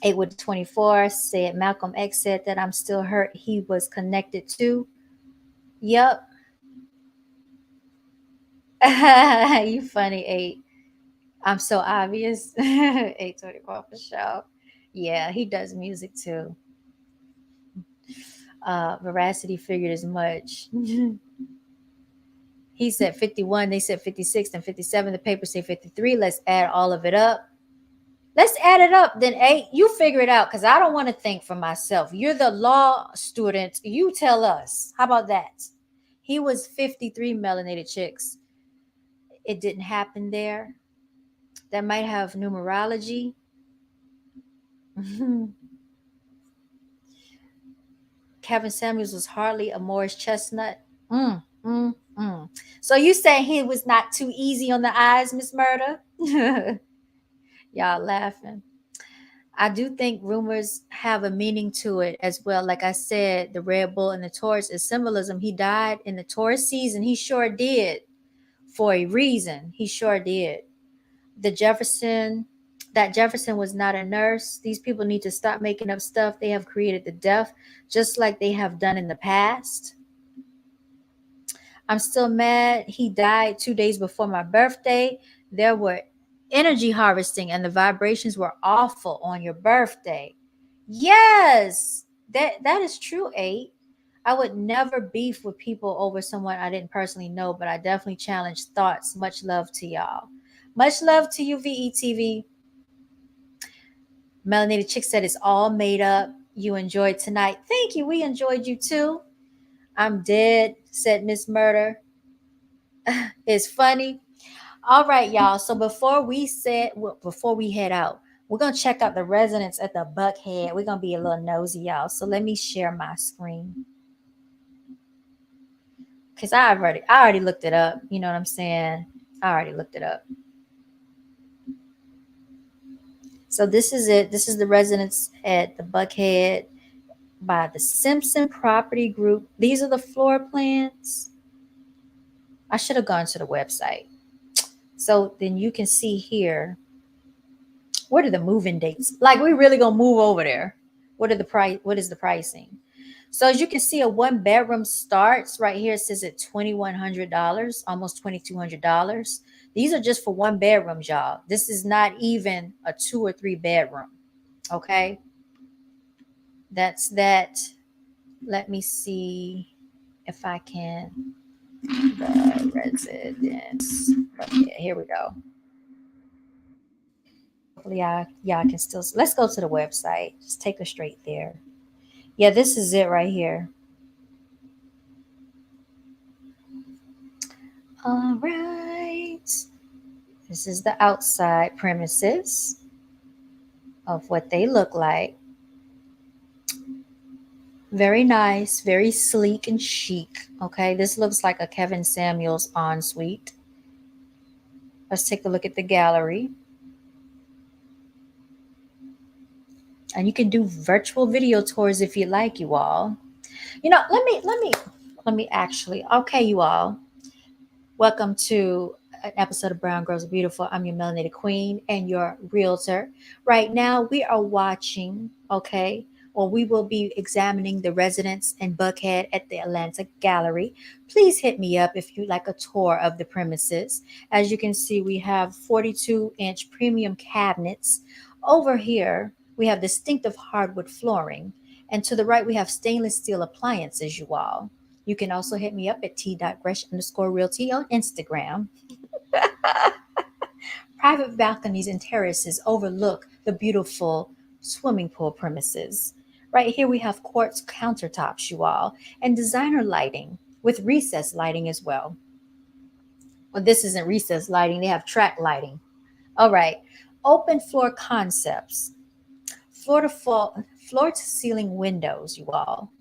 8 with 24 said Malcolm X said that I'm still hurt. He was connected to. Yep. You funny, 8. I'm so obvious. 824 for sure. Yeah, he does music too. Veracity figured as much. He said 51, they said 56, and 57. The paper say 53. Let's add all of it up. Let's add it up. Then 8, you figure it out because I don't want to think for myself. You're the law student. You tell us. How about that? He was 53 melanated chicks. It didn't happen there. That might have numerology. Kevin Samuels was hardly a Morris chestnut. Mm, mm, mm. So you say he was not too easy on the eyes, Miss Murder? Y'all laughing. I do think rumors have a meaning to it as well. Like I said, the Red Bull and the Taurus is symbolism. He died in the Taurus season. He sure did. For a reason. He sure did. The that Jefferson was not a nurse. These people need to stop making up stuff. They have created the death just like they have done in the past. I'm still mad. He died 2 days before my birthday. There were energy harvesting and the vibrations were awful on your birthday. Yes, that is true, 8. I would never beef with people over someone I didn't personally know, but I definitely challenge thoughts. Much love to y'all. Much love to you, VETV. Melanated Chick said it's all made up. You enjoyed tonight. Thank you. We enjoyed you too. I'm dead, said Miss Murder. It's funny. All right, y'all. So before we head out, we're gonna check out the residents at the Buckhead. We're gonna be a little nosy, y'all. So let me share my screen. because I already looked it up. You know what I'm saying? I already looked it up. So this is it. This is the residence at the Buckhead by the Simpson Property Group. These are the floor plans. I should have gone to the website. So then you can see here, what are the moving dates? Like we really gonna move over there. What are the price? What is the pricing? So as you can see, a one bedroom starts right here. It says at $2,100, almost $2,200. These are just for one bedrooms, y'all. This is not even a 2 or 3 bedroom. Okay, that's that. Let me see if I can. The residence. Okay, here we go. Hopefully, y'all can still. Let's go to the website. Just take us straight there. Yeah, this is it right here. All right. This is the outside premises of what they look like. Very nice, very sleek and chic. Okay, this looks like a Kevin Samuels ensuite. Let's take a look at the gallery. And you can do virtual video tours if you like, you all. You know, let me actually. Okay, you all. Welcome to an episode of Brown Girls Are Beautiful. I'm your melanated queen and your realtor. Right now, we are watching, okay, or we will be examining the residence in Buckhead at the Atlantic Gallery. Please hit me up if you'd like a tour of the premises. As you can see, we have 42-inch premium cabinets. Over here, we have distinctive hardwood flooring. And to the right, we have stainless steel appliances, you all. You can also hit me up at t.gresh_realty on Instagram. Private balconies and terraces overlook the beautiful swimming pool premises. Right here we have quartz countertops, you all, and designer lighting with recessed lighting as well. Well, this isn't recessed lighting, they have track lighting. All right, open floor concepts, floor to ceiling windows, you all,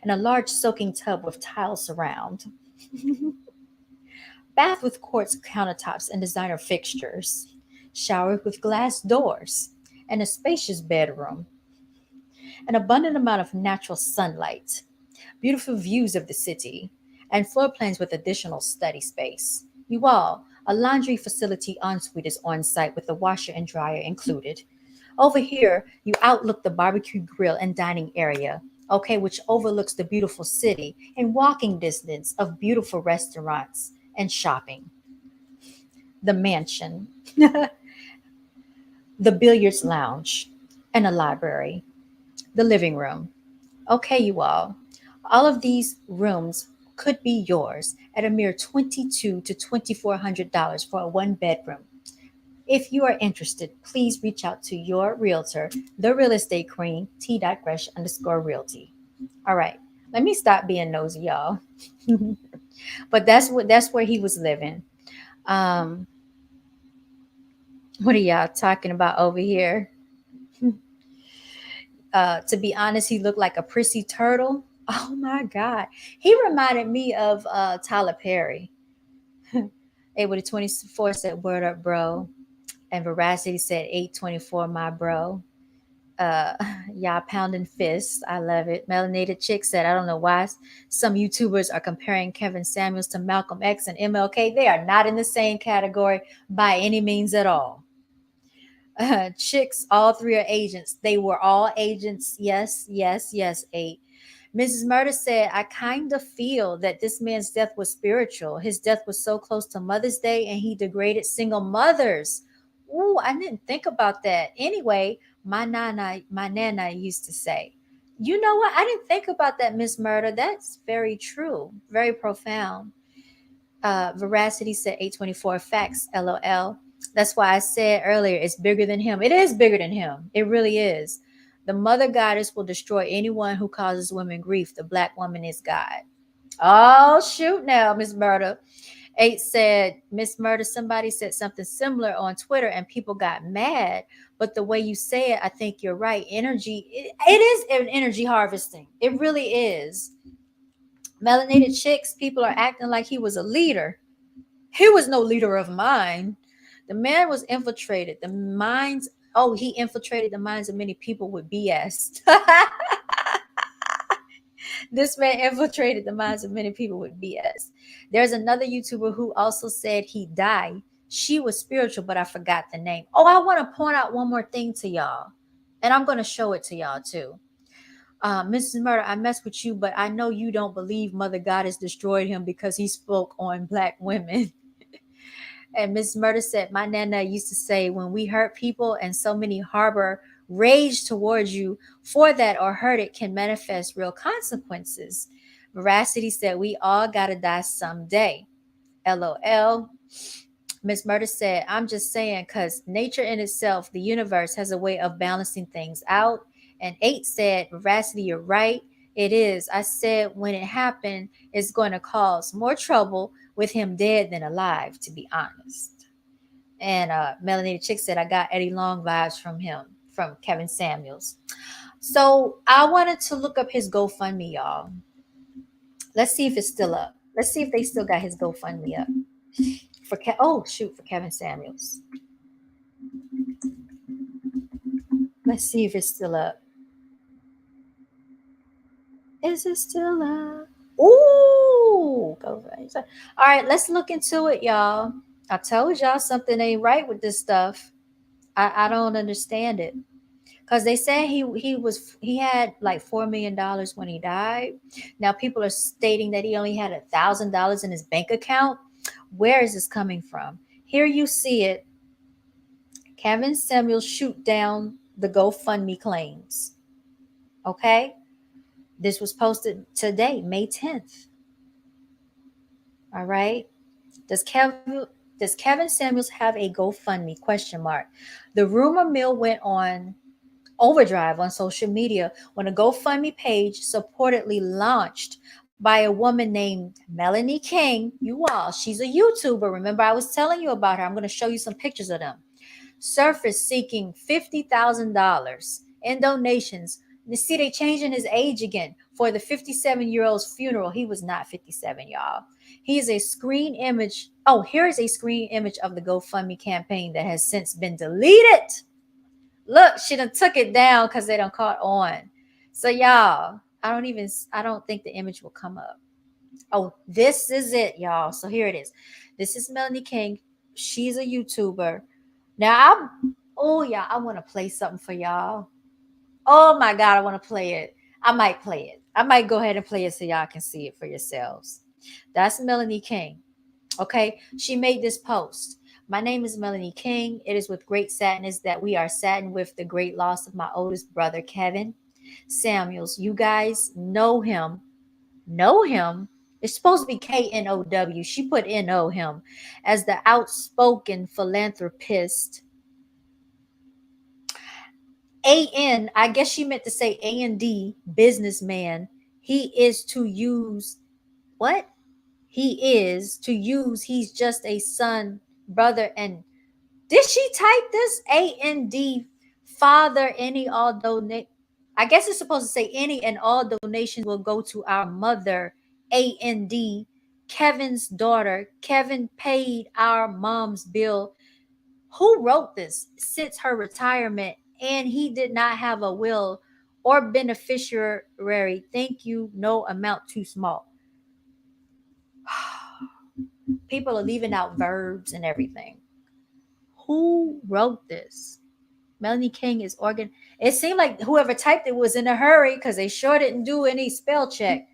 and a large soaking tub with tile surround. Bath with quartz countertops and designer fixtures, shower with glass doors, and a spacious bedroom. An abundant amount of natural sunlight, beautiful views of the city, and floor plans with additional study space. You all, a laundry facility ensuite is on site with the washer and dryer included. Over here, you outlook the barbecue grill and dining area, okay, which overlooks the beautiful city in walking distance of beautiful restaurants and shopping. The mansion, the billiards lounge, and a library, the living room. Okay, you all of these rooms could be yours at a mere $2,200 to $2,400 for a one bedroom. If you are interested, please reach out to your realtor, the real estate queen, t.gresh_realty. All right, let me stop being nosy, y'all. But that's where he was living. Um, what are y'all talking about over here? To be honest, he looked like a prissy turtle. Oh my God. He reminded me of Tyler Perry. Able to 24 said, "Word up, bro." And Veracity said, 824, my bro. Uh, y'all pounding fists. I love it. Melanated Chick said, I don't know why some YouTubers are comparing Kevin Samuels to Malcolm X and MLK. They are not in the same category by any means at all. Chicks, all three are agents. They were all agents. Yes, yes, yes. 8. Mrs. Murder said, I kind of feel that this man's death was spiritual. His death was so close to Mother's Day and he degraded single mothers. Ooh, I didn't think about that. Anyway, my nana used to say, you know what? I didn't think about that, Miss Murder. That's very true. Very profound. Veracity said 824 facts, LOL. That's why I said earlier it's bigger than him. It is bigger than him. It really is. The mother goddess will destroy anyone who causes women grief. The black woman is God. Oh, shoot now, Miss Murder. 8 said, Miss Murder, somebody said something similar on Twitter and people got mad. But the way you say it, I think you're right. Energy, it is an energy harvesting. It really is. Melanated chicks, people are acting like he was a leader. He was no leader of mine. The man was infiltrated. The minds, oh, he infiltrated the minds of many people with BS. This man infiltrated the minds of many people with BS. There's another YouTuber who also said he died. She was spiritual, but I forgot the name. Oh, I want to point out one more thing to y'all. And I'm going to show it to y'all too. Mrs. Murder, I mess with you, but I know you don't believe Mother Goddess destroyed him because he spoke on black women. And Mrs. Murder said, my nana used to say, when we hurt people and so many harbor rage towards you for that or hurt it can manifest real consequences. Veracity said, we all gotta die someday. LOL. Miss Murder said, I'm just saying, because nature in itself, the universe, has a way of balancing things out. And 8 said, Veracity, you're right. It is. I said when it happened, it's going to cause more trouble with him dead than alive, to be honest. And Melanated Chick said, I got Eddie Long vibes from him, from Kevin Samuels. So I wanted to look up his GoFundMe, y'all. Let's see if it's still up. Let's see if they still got his GoFundMe up. For Kevin Samuels. Let's see if it's still up. Is it still up? Ooh, go right. All right, let's look into it, y'all. I told y'all something ain't right with this stuff. I don't understand it. Because they said he had like $4 million when he died. Now people are stating that he only had $1,000 in his bank account. Where is this coming from? Here you see it. Kevin Samuels shoot down the GoFundMe claims. Okay? This was posted today, May 10th. All right? Does Kevin Samuels have a GoFundMe? Question mark. The rumor mill went on overdrive on social media when a GoFundMe page supportedly launched by a woman named Melanie King. You all, she's a YouTuber. Remember, I was telling you about her. I'm going to show you some pictures of them. Surfaced seeking $50,000 in donations. You see, they changing his age again for the 57-year-old's funeral. He was not 57, y'all. He is a screen image. Oh, here is a screen image of the GoFundMe campaign that has since been deleted. Look, she done took it down because they done caught on. So y'all, I don't think the image will come up. Oh, this is it, y'all. So here it is. This is Melanie King. She's a YouTuber. Now, I want to play something for y'all. Oh my God, I want to play it. I might play it. I might go ahead and play it so y'all can see it for yourselves. That's Melanie King. Okay, she made this post. My name is Melanie King. It is with great sadness that we are saddened with the great loss of my oldest brother, Kevin Samuels. You guys know him. Know him? It's supposed to be KNOW. She put NO him as the outspoken philanthropist. AN, I guess she meant to say AND, businessman. He is to use what? He's just a son, brother, and did she type this? AND, father, any all donate. I guess it's supposed to say any and all donations will go to our mother, AND, Kevin's daughter. Kevin paid our mom's bill. Who wrote this since her retirement? And he did not have a will or beneficiary. Thank you. No amount too small. People are leaving out verbs and everything. Who wrote this? Melanie King is organ. It seemed like whoever typed it was in a hurry because they sure didn't do any spell check.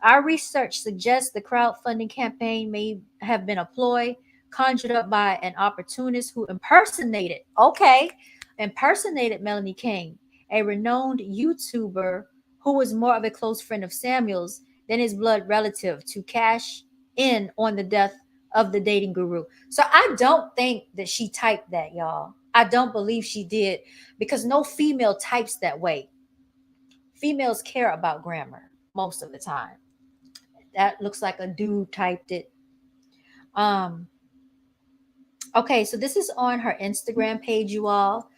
Our research suggests the crowdfunding campaign may have been a ploy conjured up by an opportunist who impersonated Melanie King, a renowned YouTuber who was more of a close friend of Samuel's than his blood relative, to cash in on the death of the dating guru. So I don't think that she typed that, y'all. I don't believe she did, because no female types that way. Females care about grammar most of the time. That looks like a dude typed it. Okay, so this is on her Instagram page, you all.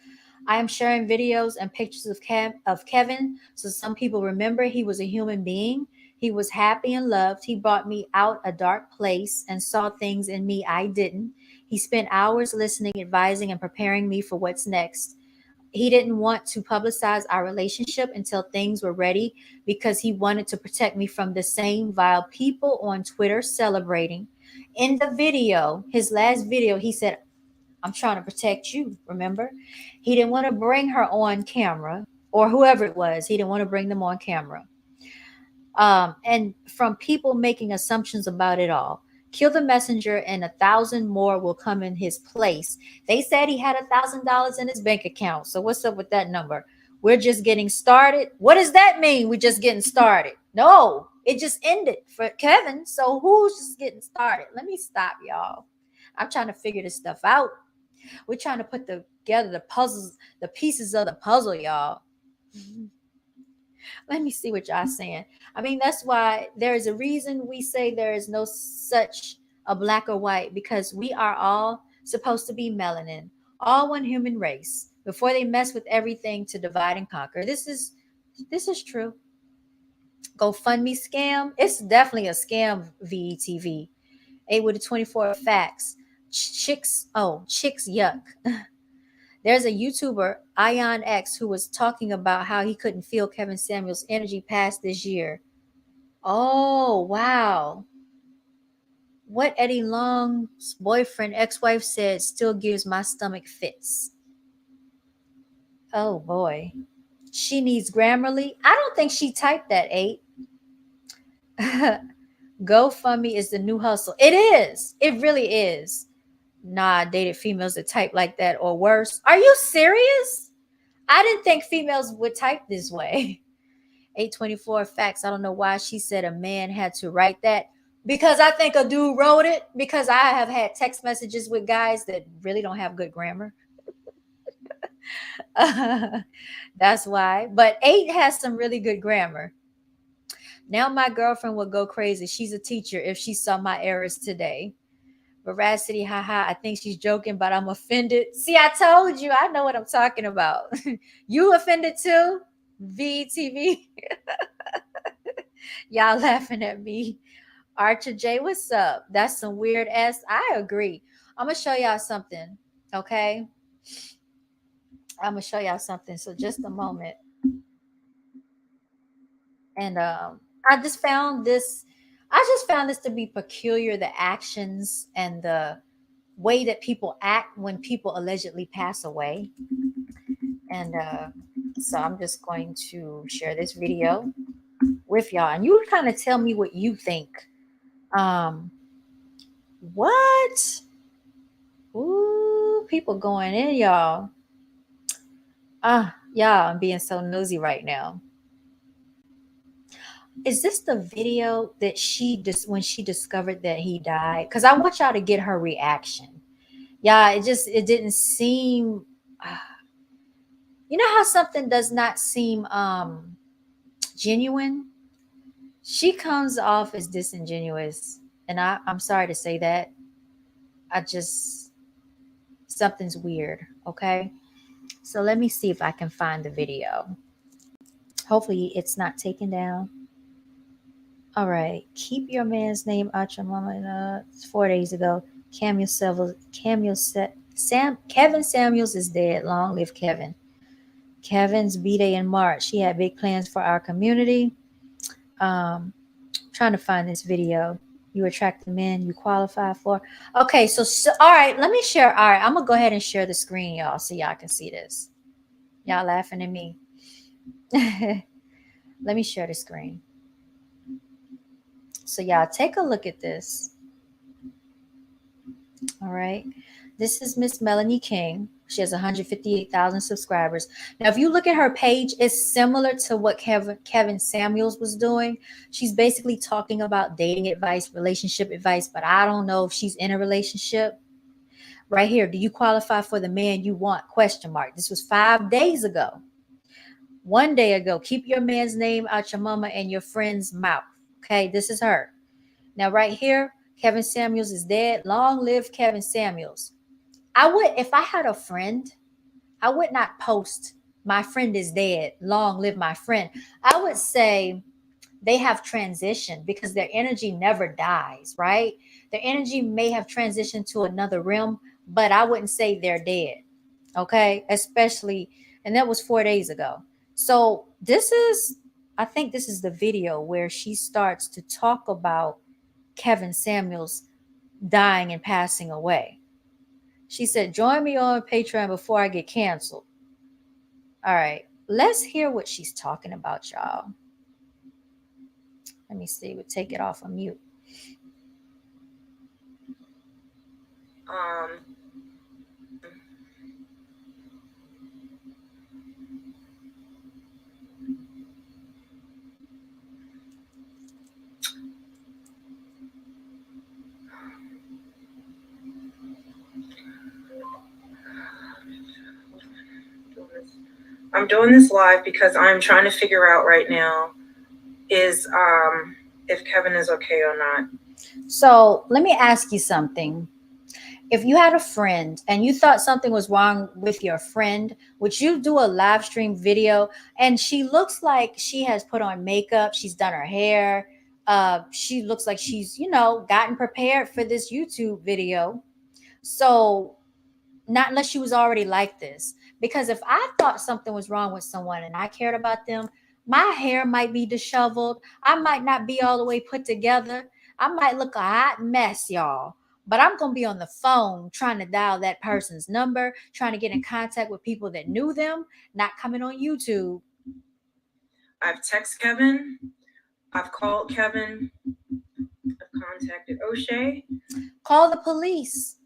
I am sharing videos and pictures of Kevin, so some people remember he was a human being. He was happy and loved. He brought me out a dark place and saw things in me I didn't. He spent hours listening, advising, and preparing me for what's next. He didn't want to publicize our relationship until things were ready because he wanted to protect me from the same vile people on Twitter celebrating. In the video, his last video, he said, I'm trying to protect you, remember? He didn't want to bring her on camera, or whoever it was, he didn't want to bring them on camera. And from people making assumptions about it all. Kill the messenger, and 1,000 more will come in his place. They said he had $1,000 in his bank account. So what's up with that number? We're just getting started. What does that mean? We're just getting started. No, it just ended for Kevin. So who's just getting started? Let me stop, y'all. I'm trying to figure this stuff out. We're trying to put together the puzzles, the pieces of the puzzle, y'all. Let me see what y'all saying. I mean, that's why there is a reason we say there is no such a black or white, because we are all supposed to be melanin, all one human race. Before they mess with everything to divide and conquer. This is true. GoFundMe scam. It's definitely a scam. VETV. 8 with the 24 facts. Chicks. Oh, chicks. Yuck. There's a YouTuber, Ion X, who was talking about how he couldn't feel Kevin Samuels' energy past this year. Oh, wow. What Eddie Long's boyfriend, ex-wife said still gives my stomach fits. Oh, boy. She needs Grammarly. I don't think she typed that, 8. GoFundMe is the new hustle. It is. It really is. Nah, I dated females that type like that or worse. Are you serious? I didn't think females would type this way. 824 facts. I don't know why she said a man had to write that. Because I think a dude wrote it. Because I have had text messages with guys that really don't have good grammar. That's why. But 8 has some really good grammar. Now my girlfriend would go crazy. She's a teacher if she saw my errors today. Veracity, haha. I think she's joking, but I'm offended. See, I told you. I know what I'm talking about. You offended too? VTV. Y'all laughing at me. Archer J, what's up? That's some weird ass. I agree. I'm going to show y'all something. Okay. I'm going to show y'all something. So just a moment. And I just found this. I just found this to be peculiar, the actions and the way that people act when people allegedly pass away. And so I'm just going to share this video with y'all, and you kind of tell me what you think. What? Ooh, people going in, y'all. Y'all, I'm being so nosy right now. Is this the video that when she discovered that he died? Because I want y'all to get her reaction. Yeah, it didn't seem. You know how something does not seem genuine? She comes off as disingenuous, and I'm sorry to say that. Something's weird. Okay, so let me see if I can find the video. Hopefully, it's not taken down. All right, keep your man's name out your mama. 4 days ago, Kevin Samuels is dead. Long live Kevin. Kevin's B-Day in March. He had big plans for our community. Trying to find this video. You attract the men you qualify for. Okay, so all right, let me share. All right, I'm gonna go ahead and share the screen, y'all, so y'all can see this. Y'all laughing at me. Let me share the screen. So y'all take a look at this. All right. This is Miss Melanie King. She has 158,000 subscribers. Now, if you look at her page, it's similar to what Kevin Samuels was doing. She's basically talking about dating advice, relationship advice, but I don't know if she's in a relationship. Right here, do you qualify for the man you want? Question mark. This was 5 days ago. 1 day ago, keep your man's name out your mama and your friend's mouth. Okay, this is her. Now, right here, Kevin Samuels is dead. Long live Kevin Samuels. If I had a friend, I would not post, my friend is dead. Long live my friend. I would say, they have transitioned because their energy never dies, right? Their energy may have transitioned to another realm, but I wouldn't say they're dead. Okay. Especially, and that was 4 days ago. So I think this is the video where she starts to talk about Kevin Samuels dying and passing away. She said, join me on Patreon before I get canceled. All right. Let's hear what she's talking about, y'all. Let me see. We'll take it off of mute. I'm doing this live because I'm trying to figure out right now is if Kevin is okay or not. So let me ask you something. If you had a friend and you thought something was wrong with your friend, would you do a live stream video? And she looks like she has put on makeup, she's done her hair, she looks like she's, gotten prepared for this YouTube video. So not unless she was already like this. Because if I thought something was wrong with someone and I cared about them, my hair might be disheveled. I might not be all the way put together. I might look a hot mess, y'all. But I'm going to be on the phone trying to dial that person's number, trying to get in contact with people that knew them, not coming on YouTube. I've texted Kevin. I've called Kevin. I've contacted O'Shea. Call the police.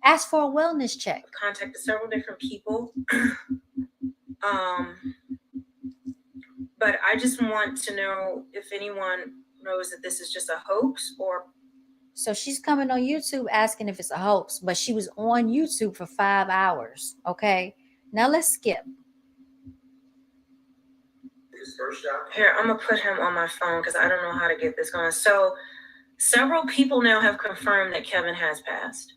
Ask for a wellness check. I've contacted several different people. But I just want to know if anyone knows that this is just a hoax or... So she's coming on YouTube asking if it's a hoax, but she was on YouTube for 5 hours. Okay. Now let's skip. Here, I'm going to put him on my phone because I don't know how to get this going. So several people now have confirmed that Kevin has passed.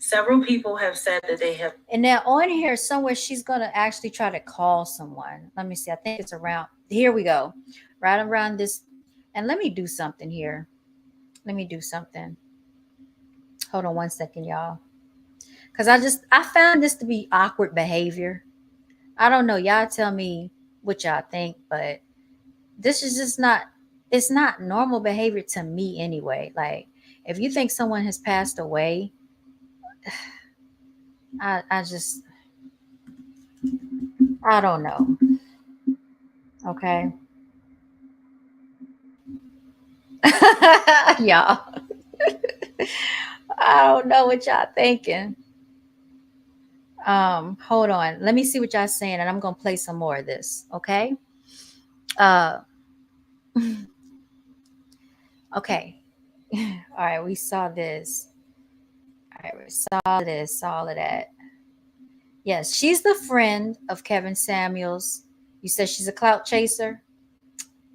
Several people have said that they have. And now on here somewhere, she's going to actually try to call someone. Let me see. I think it's around. Here we go. Right around this. And let me do something here. Let me do something. Hold on 1 second, y'all. Because I found this to be awkward behavior. I don't know. Y'all tell me what y'all think, but this is just not, it's not normal behavior to me anyway. Like, if you think someone has passed away, I don't know. Okay. Y'all. I don't know what y'all thinking. Hold on. Let me see what y'all saying, and I'm gonna play some more of this. Okay. Okay. All right, we saw this. All right, we saw this, all of that. Yes, she's the friend of Kevin Samuels. You said she's a clout chaser.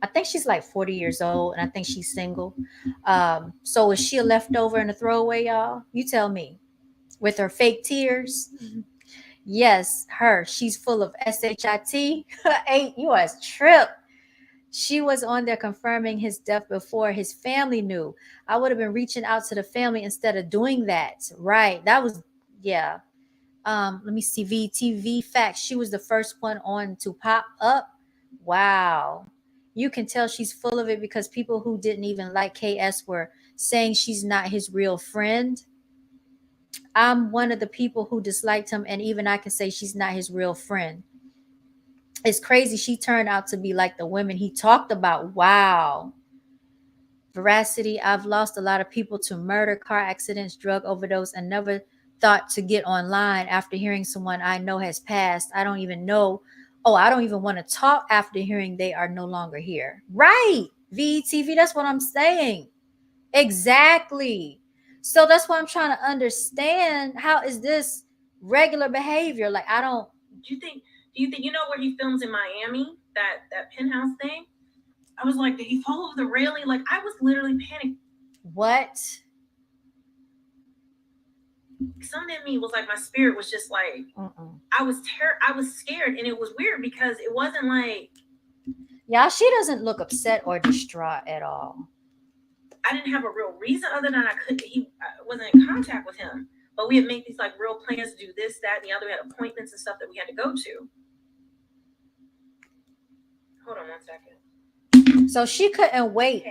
I think she's like 40 years old, and I think she's single. So is she a leftover and a throwaway, y'all? You tell me. With her fake tears. Yes, her. She's full of shit. Ain't you a trip? She was on there confirming his death before his family knew. I would have been reaching out to the family instead of doing that. Right. That was, yeah. Let me see. VTV facts. She was the first one on to pop up. Wow. You can tell she's full of it because people who didn't even like KS were saying she's not his real friend. I'm one of the people who disliked him, and even I can say she's not his real friend. It's crazy. She turned out to be like the women he talked about. Wow. Veracity. I've lost a lot of people to murder, car accidents, drug overdose, and never thought to get online after hearing someone I know has passed. I don't even know. Oh, I don't even want to talk after hearing they are no longer here. Right. VTV. That's what I'm saying. Exactly. So that's why I'm trying to understand, how is this regular behavior? Like, I don't. Do you think you know where he films in Miami? That penthouse thing? I was like, did he fall over the railing? Like, I was literally panicked. What? something in me was like, my spirit was just like, I was scared, and it was weird because it wasn't like, yeah, she doesn't look upset or distraught at all. I didn't have a real reason other than I wasn't in contact with him. But we had made these like real plans to do this, that, and the other. We had appointments and stuff that we had to go to. Hold on 1 second. So she couldn't wait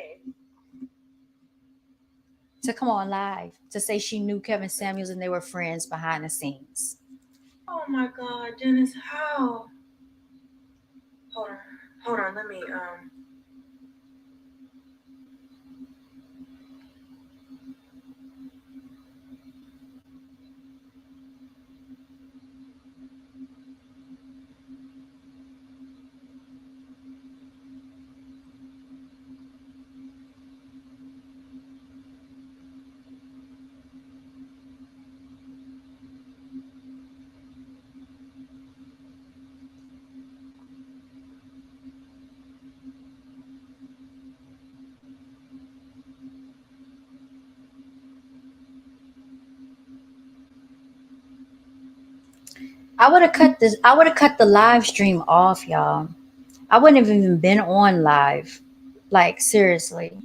to come on live to say she knew Kevin Samuels and they were friends behind the scenes. Oh my God, Dennis, how? Hold on, let me I would have cut this. I would have cut the live stream off, y'all. I wouldn't have even been on live. Like, seriously.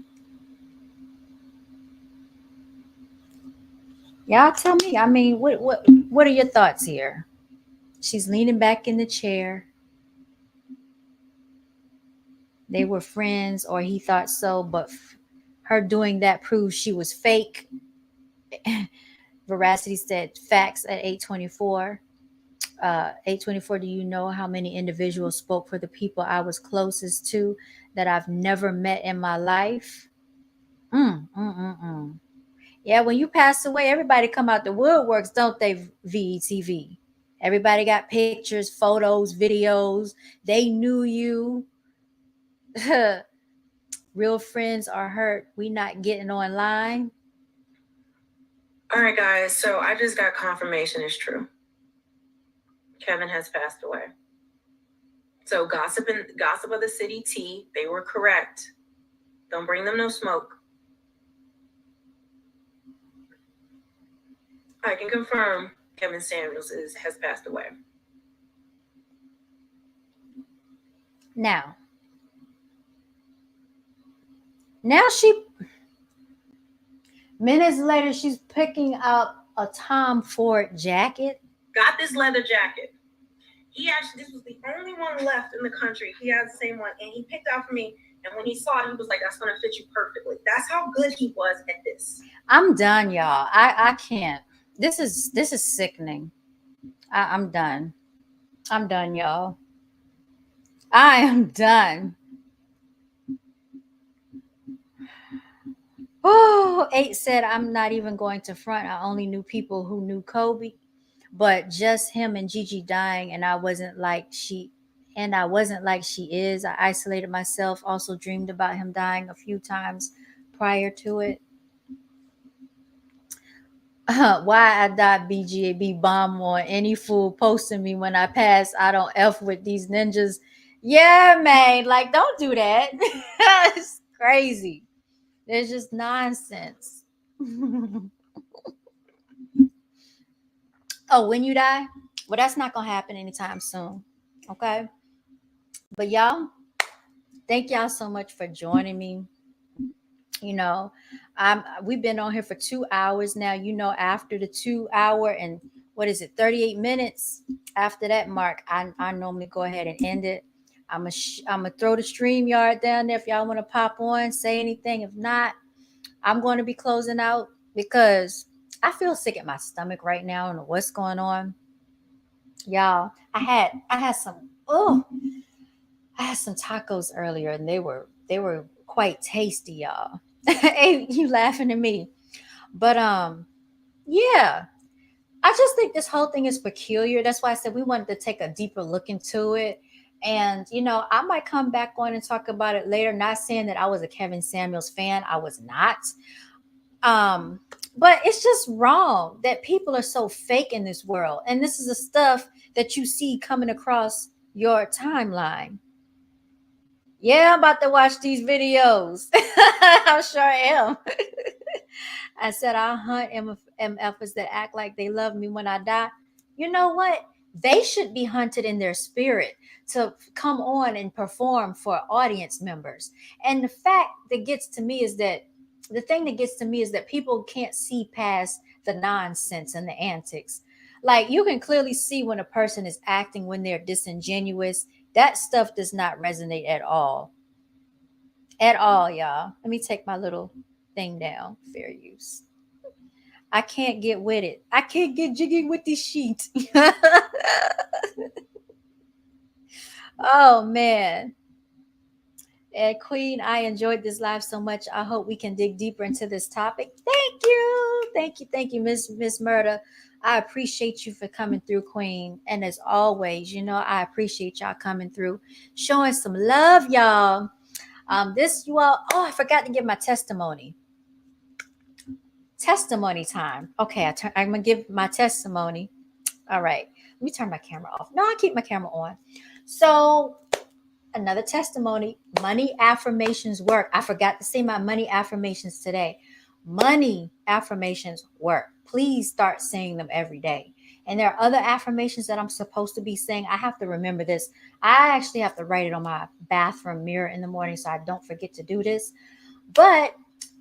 Y'all tell me. I mean, what are your thoughts here? She's leaning back in the chair. They were friends, or he thought so, but her doing that proves she was fake. Veracity said facts at 8:24. 8:24. Do you know how many individuals spoke for the people I was closest to that I've never met in my life? Yeah, when you pass away, everybody come out the woodworks, don't they? VETV. Everybody got pictures, photos, videos. They knew you. Real friends are hurt. We not getting online. All right, guys. So I just got confirmation it's true. Kevin has passed away. So gossip of the city tea, they were correct. Don't bring them no smoke. I can confirm Kevin Samuels has passed away. Now minutes later, she's picking up a Tom Ford jacket. Got this leather jacket. This was the only one left in the country. He had the same one, and he picked out for me. And when he saw it, he was like, "That's gonna fit you perfectly." That's how good he was at this. I'm done, y'all. I can't. This is sickening. I'm done. I'm done, y'all. I am done. Oh, 8 said, I'm not even going to front. I only knew people who knew Kobe, but just him and Gigi dying, and I wasn't like she is. I isolated myself, also dreamed about him dying a few times prior to it. Why I died BGAB bomb on any fool posting me when I pass. I don't F with these ninjas. Yeah, man. Like, don't do that. It's crazy. It's just nonsense. Oh, when you die? Well, that's not gonna happen anytime soon. Okay. But y'all, thank y'all so much for joining me. You know, we've been on here for 2 hours now. You know, after the 2 hour and 38 minutes after that mark, I normally go ahead and end it. I'm gonna throw the StreamYard down there if y'all want to pop on, say anything. If not, I'm going to be closing out because I feel sick at my stomach right now. I don't know what's going on. Y'all, I had some tacos earlier and they were quite tasty, y'all. Hey, you laughing at me. But yeah. I just think this whole thing is peculiar. That's why I said we wanted to take a deeper look into it. And, you know, I might come back on and talk about it later. Not saying that I was a Kevin Samuels fan. I was not. But it's just wrong that people are so fake in this world. And this is the stuff that you see coming across your timeline. Yeah, I'm about to watch these videos. I sure am. I said I'll hunt MFers that act like they love me when I die. You know what? They should be hunted in their spirit to come on and perform for audience members. And the fact that gets to me is that the thing that gets to me is that people can't see past the nonsense and the antics. Like you can clearly see when a person is acting when they're disingenuous. That stuff does not resonate at all. At all, y'all. Let me take my little thing down. Fair use. I can't get with it. I can't get jiggy with this sheet. Oh man. And Queen, I enjoyed this live so much. I hope we can dig deeper into this topic. Thank you. Thank you. Thank you, Miss Murda. I appreciate you for coming through, Queen. And as always, I appreciate y'all coming through, showing some love, y'all. This you all, I forgot to give my testimony. Testimony time. Okay, I'm gonna give my testimony. All right. Let me turn my camera off. No, I keep my camera on. So another testimony, money affirmations work. I forgot to say my money affirmations today. Money affirmations work. Please start saying them every day. And there are other affirmations that I'm supposed to be saying. I have to remember this. I actually have to write it on my bathroom mirror in the morning so I don't forget to do this. But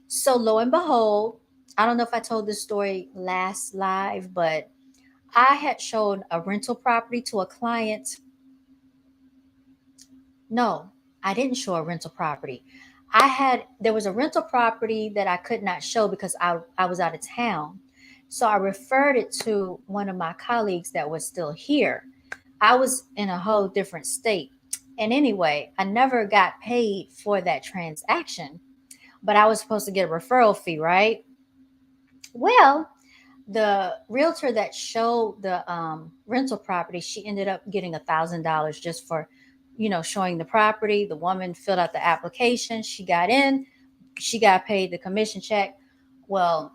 so lo and behold, I don't know if I told this story last live, but I had shown a rental property to a client. No, I didn't show a rental property. There was a rental property that I could not show because I was out of town. So I referred it to one of my colleagues that was still here. I was in a whole different state. And anyway, I never got paid for that transaction, but I was supposed to get a referral fee, right? Well, the realtor that showed the rental property, she ended up getting $1,000 just for, showing the property. The woman filled out the application. She got in. She got paid the commission check. Well,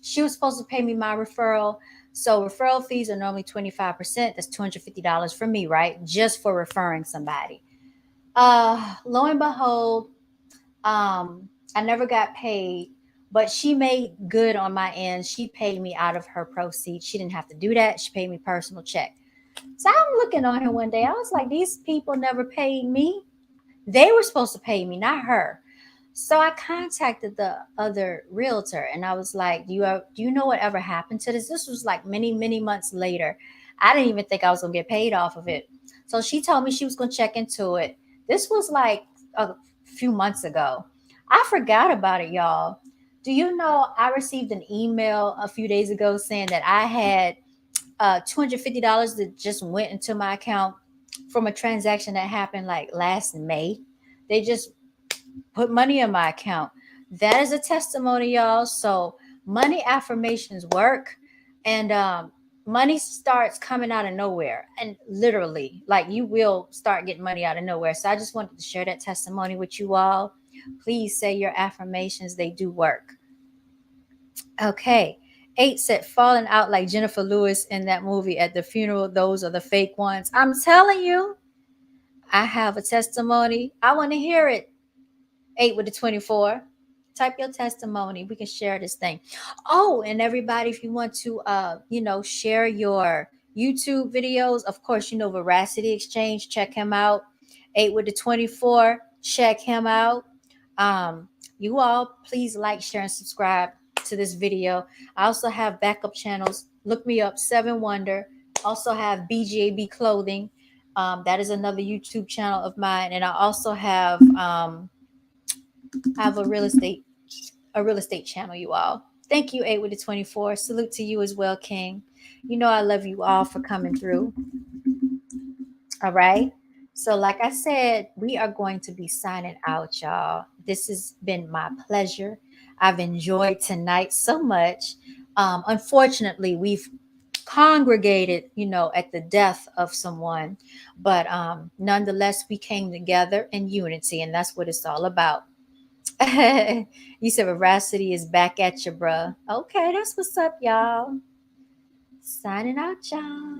she was supposed to pay me my referral. So referral fees are normally 25%. That's $250 for me, right? Just for referring somebody. Lo and behold, I never got paid, but she made good on my end. She paid me out of her proceeds. She didn't have to do that. She paid me personal check. So I'm looking on her one day. I was like, these people never paid me. They were supposed to pay me, not her. So I contacted the other realtor and I was like, do you know whatever happened to this? This was like many, many months later. I didn't even think I was going to get paid off of it. So she told me she was going to check into it. This was like a few months ago. I forgot about it, y'all. Do you know I received an email a few days ago saying that I had $250 that just went into my account from a transaction that happened like last May. They just put money in my account. That is a testimony, y'all. So money affirmations work, and money starts coming out of nowhere, and literally, like you will start getting money out of nowhere. So I just wanted to share that testimony with you all. Please say your affirmations; they do work. Okay. 8 said falling out like Jennifer Lewis in that movie at the funeral. Those are the fake ones. I'm telling you, I have a testimony. I want to hear it. 8 with the 24. Type your testimony. We can share this thing. Oh, and everybody, if you want to, share your YouTube videos, of course, Veracity Exchange. Check him out. 8 with the 24. Check him out. You all, please like, share, and subscribe to this video. I also have backup channels. Look me up, 7 Wonder. Also have BJB Clothing. That is another YouTube channel of mine. And I also have a real estate channel, you all. Thank you, 8 with the 24. Salute to you as well, King. I love you all for coming through. All right. So like I said, we are going to be signing out, y'all. This has been my pleasure. I've enjoyed tonight so much. Unfortunately, we've congregated, at the death of someone, but nonetheless, we came together in unity, and that's what it's all about. You said Veracity is back at you, bruh. Okay, that's what's up, y'all. Signing out, y'all.